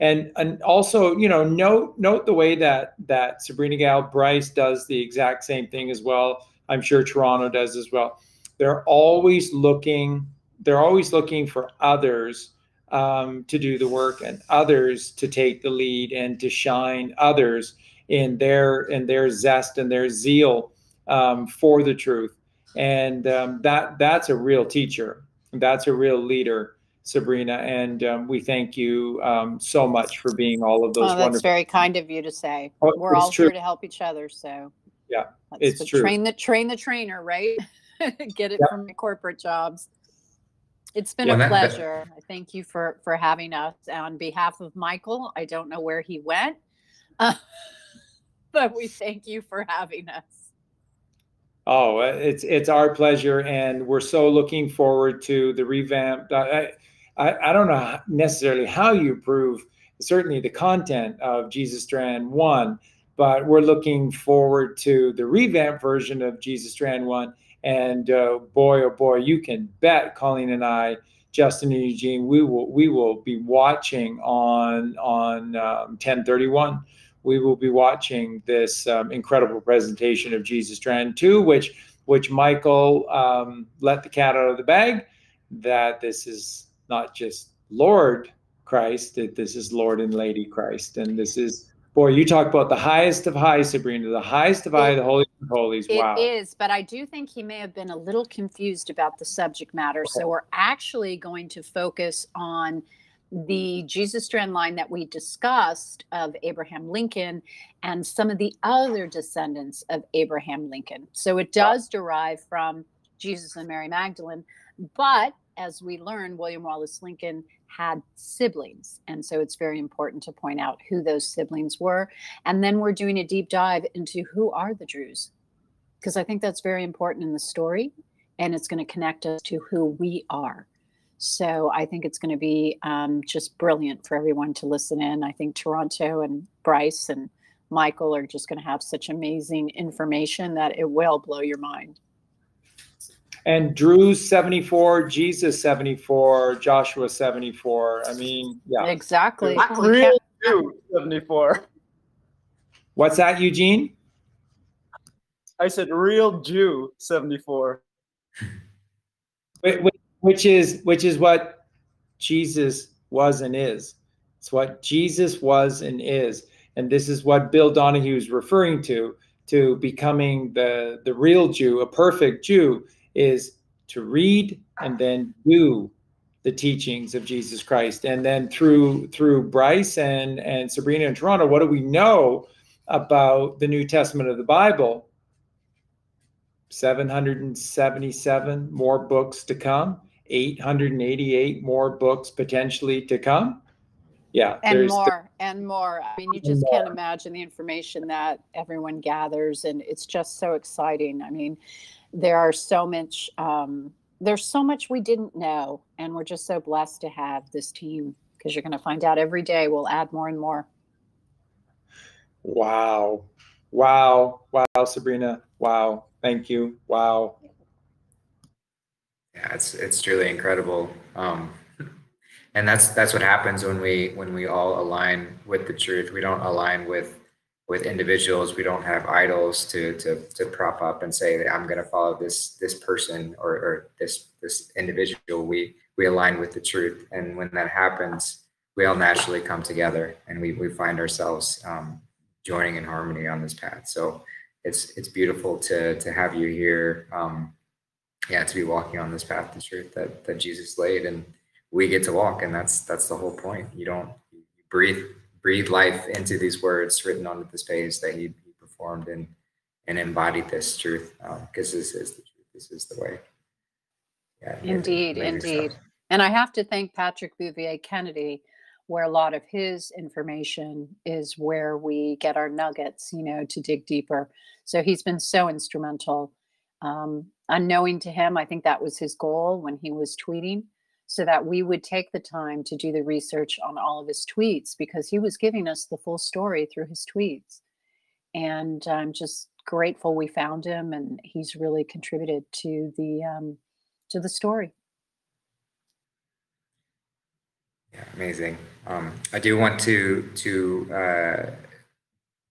And also, you know, note the way that Sabrinagal, Bryce does the exact same thing as well. I'm sure Toronto does as well. They're always looking for others to do the work and others to take the lead and to shine others in their zest and their zeal for the truth. And that's a real teacher. That's a real leader, Sabrina. And we thank you so much for being all of those. Oh, that's wonderful. very kind of you to say. Oh, we're all true. here to help each other. So yeah, it's true. Train the trainer, right? Get it from the corporate jobs. It's been a pleasure. I thank you for having us. On behalf of Michael, I don't know where he went, but we thank you for having us. Oh, it's our pleasure, and we're so looking forward to the revamp. I don't know necessarily how you improve certainly the content of Jesus Strand 1, but we're looking forward to the revamp version of Jesus Strand 1. And boy, oh boy, you can bet Colleen and I, Justin and Eugene, we will be watching on 1031. We will be watching this incredible presentation of Jesus Strand 2, which Michael let the cat out of the bag, that this is not just Lord Christ, that this is Lord and Lady Christ. And this is, boy, you talk about the highest of highs, Sabrina, the highest of high, the holiest of holies. Wow. It is, but I do think he may have been a little confused about the subject matter. So we're actually going to focus on the Jesus Strand line that we discussed of Abraham Lincoln and some of the other descendants of Abraham Lincoln. So it does derive from Jesus and Mary Magdalene, but as we learn, William Wallace Lincoln had siblings. And so it's very important to point out who those siblings were. And then we're doing a deep dive into who are the Druze, because I think that's very important in the story, and it's going to connect us to who we are. So I think it's going to be just brilliant for everyone to listen in. I think Toronto and Bryce and Michael are just going to have such amazing information that it will blow your mind. And Drew's 74, Jesus 74, Joshua 74. I mean, yeah. Exactly. Real Jew 74. What's that, Eugene? I said real Jew 74. Which is what Jesus was and is. It's what Jesus was and is. And this is what Bill Donahue is referring to becoming the real Jew, a perfect Jew, is to read and then do the teachings of Jesus Christ. And then through Bryce and Sabrina in Toronto, what do we know about the New Testament of the Bible? 777 more books to come, 888 more books potentially to come. Yeah. And more and more. I mean, you just can't imagine the information that everyone gathers, and it's just so exciting. I mean, there's so much we didn't know, and we're just so blessed to have this team, because you're going to find out every day we'll add more and more. Wow, Sabrina. Wow. Thank you. Wow. Yeah, it's truly incredible. And that's what happens when we all align with the truth. We don't align with individuals. We don't have idols to prop up and say that I'm going to follow this person or this individual. We align with the truth, and when that happens, we all naturally come together, and we find ourselves joining in harmony on this path. So it's beautiful to have you here. To be walking on this path to truth that Jesus laid, and we get to walk, and that's the whole point. You breathe life into these words written onto this page that he performed and embodied this truth, because this is the truth. This is the way. Yeah, Indeed. And I have to thank Patrick Bouvier Kennedy, where a lot of his information is where we get our nuggets, to dig deeper. So he's been so instrumental. Unknowing to him, I think that was his goal when he was tweeting, so that we would take the time to do the research on all of his tweets, because he was giving us the full story through his tweets. And I'm just grateful we found him, and he's really contributed to the story. Yeah, amazing. I do want to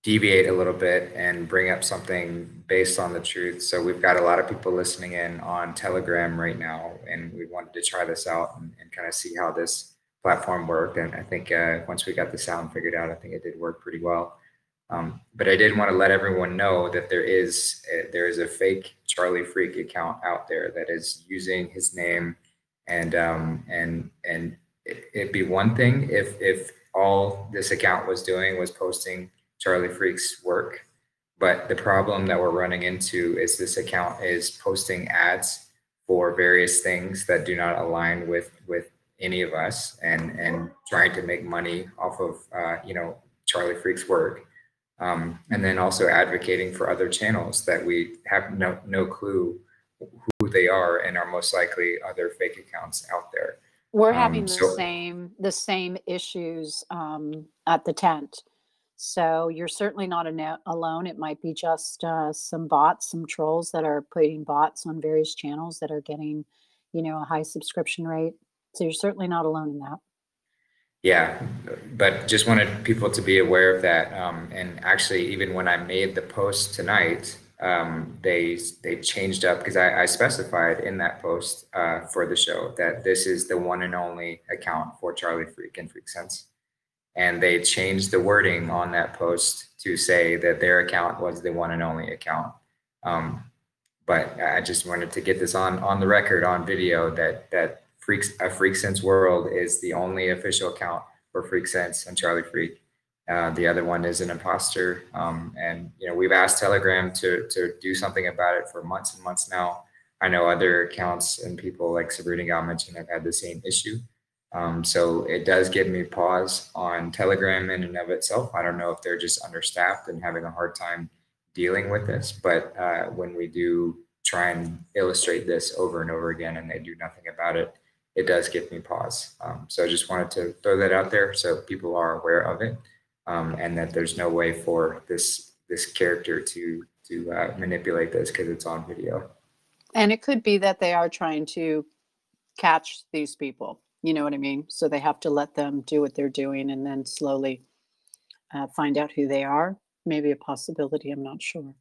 deviate a little bit and bring up something based on the truth. So we've got a lot of people listening in on Telegram right now, and we wanted to try this out and kind of see how this platform worked. And I think once we got the sound figured out, I think it did work pretty well. But I did want to let everyone know that there is a fake Charlie Freak account out there that is using his name, and it'd be one thing if all this account was doing was posting Charlie Freak's work. But the problem that we're running into is this account is posting ads for various things that do not align with any of us, and trying to make money off of Charlie Freak's work, and then also advocating for other channels that we have no clue who they are, and are most likely other fake accounts out there. We're having the same issues at the tent. So you're certainly not alone. It might be just some bots, some trolls that are putting bots on various channels that are getting, a high subscription rate. So you're certainly not alone in that. Yeah, but just wanted people to be aware of that. And actually, even when I made the post tonight, they changed up, because I specified in that post for the show that this is the one and only account for Charlie Freak and Freak Sense. And they changed the wording on that post to say that their account was the one and only account. But I just wanted to get this on the record, on video, that Freak Sense World is the only official account for Freak Sense and Charlie Freak. The other one is an imposter. And we've asked Telegram to do something about it for months and months now. I know other accounts and people like Sabrinagal mentioned have had the same issue. So it does give me pause on Telegram in and of itself. I don't know if they're just understaffed and having a hard time dealing with this, but when we do try and illustrate this over and over again and they do nothing about it, it does give me pause. So I just wanted to throw that out there so people are aware of it, and that there's no way for this character to manipulate this because it's on video. And it could be that they are trying to catch these people. You know what I mean? So they have to let them do what they're doing and then slowly find out who they are. Maybe a possibility. I'm not sure.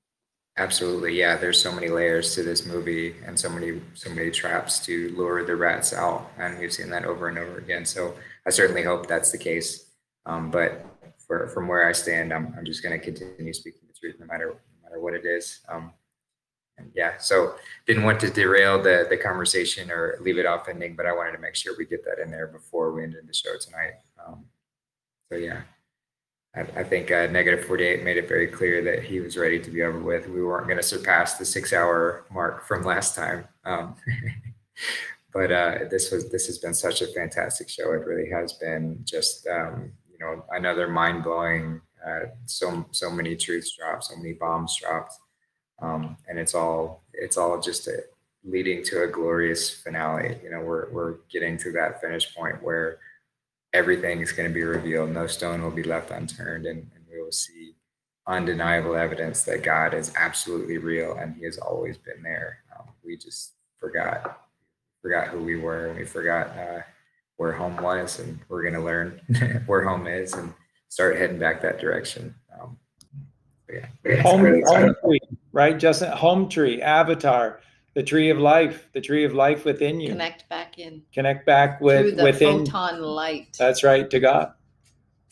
Absolutely, yeah. There's so many layers to this movie, and so many traps to lure the rats out, and we've seen that over and over again. So I certainly hope that's the case. But from where I stand, I'm just going to continue speaking the truth, no matter what it is. And yeah, so didn't want to derail the conversation or leave it off ending, but I wanted to make sure we get that in there before we ended the show tonight. So yeah. I think Negative48 made it very clear that he was ready to be over with. We weren't going to surpass the 6-hour mark from last time. But this has been such a fantastic show. It really has been just, another mind blowing, so many truths dropped, so many bombs dropped. And it's all just leading to a glorious finale. We're getting to that finish point where everything is going to be revealed. No stone will be left unturned, and we will see undeniable evidence that God is absolutely real and he has always been there. We just forgot who we were, and we forgot where home was, and we're going to learn where home is and start heading back that direction. Home tree, right, Justin? Home tree, avatar, the tree of life within you. Connect back in. Connect back within. Photon light. That's right, to God.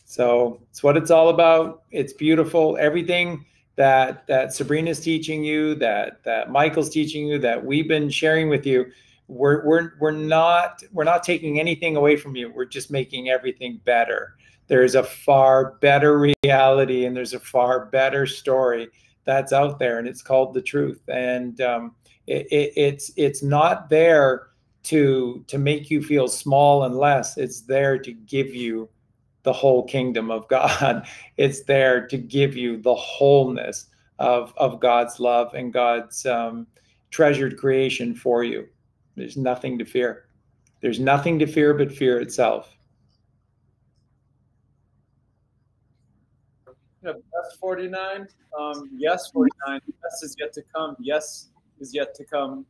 So it's what it's all about. It's beautiful. Everything that Sabrina's teaching you, that Michael's teaching you, that we've been sharing with you, we're not taking anything away from you. We're just making everything better. There's a far better reality, and there's a far better story that's out there, and it's called the truth. And it's not there to make you feel small and less. It's there to give you the whole kingdom of God. It's there to give you the wholeness of God's love and God's treasured creation for you. There's nothing to fear. There's nothing to fear but fear itself. Yes, 49. Yes, 49. Yes is yet to come. Yes is yet to come.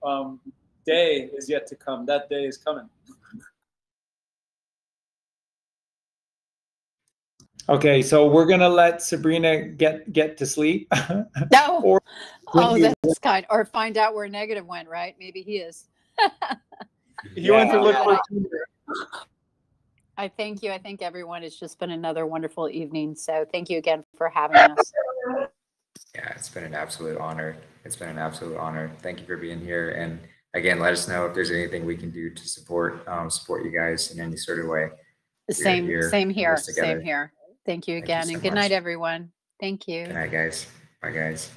Day is yet to come. That day is coming. Okay, so we're gonna let Sabrina get to sleep. No. That's kind. Or find out where Negative went. Right? Maybe he is. He went to look for. I thank you. I think everyone, it's just been another wonderful evening. So thank you again for having us. Yeah, it's been an absolute honor. It's been an absolute honor. Thank you for being here. And again, let us know if there's anything we can do to support you guys in any sort of way. Same here. Same here. Thank you again. Thank you so and good much. night, everyone. Thank you. Good night, guys. Bye, guys.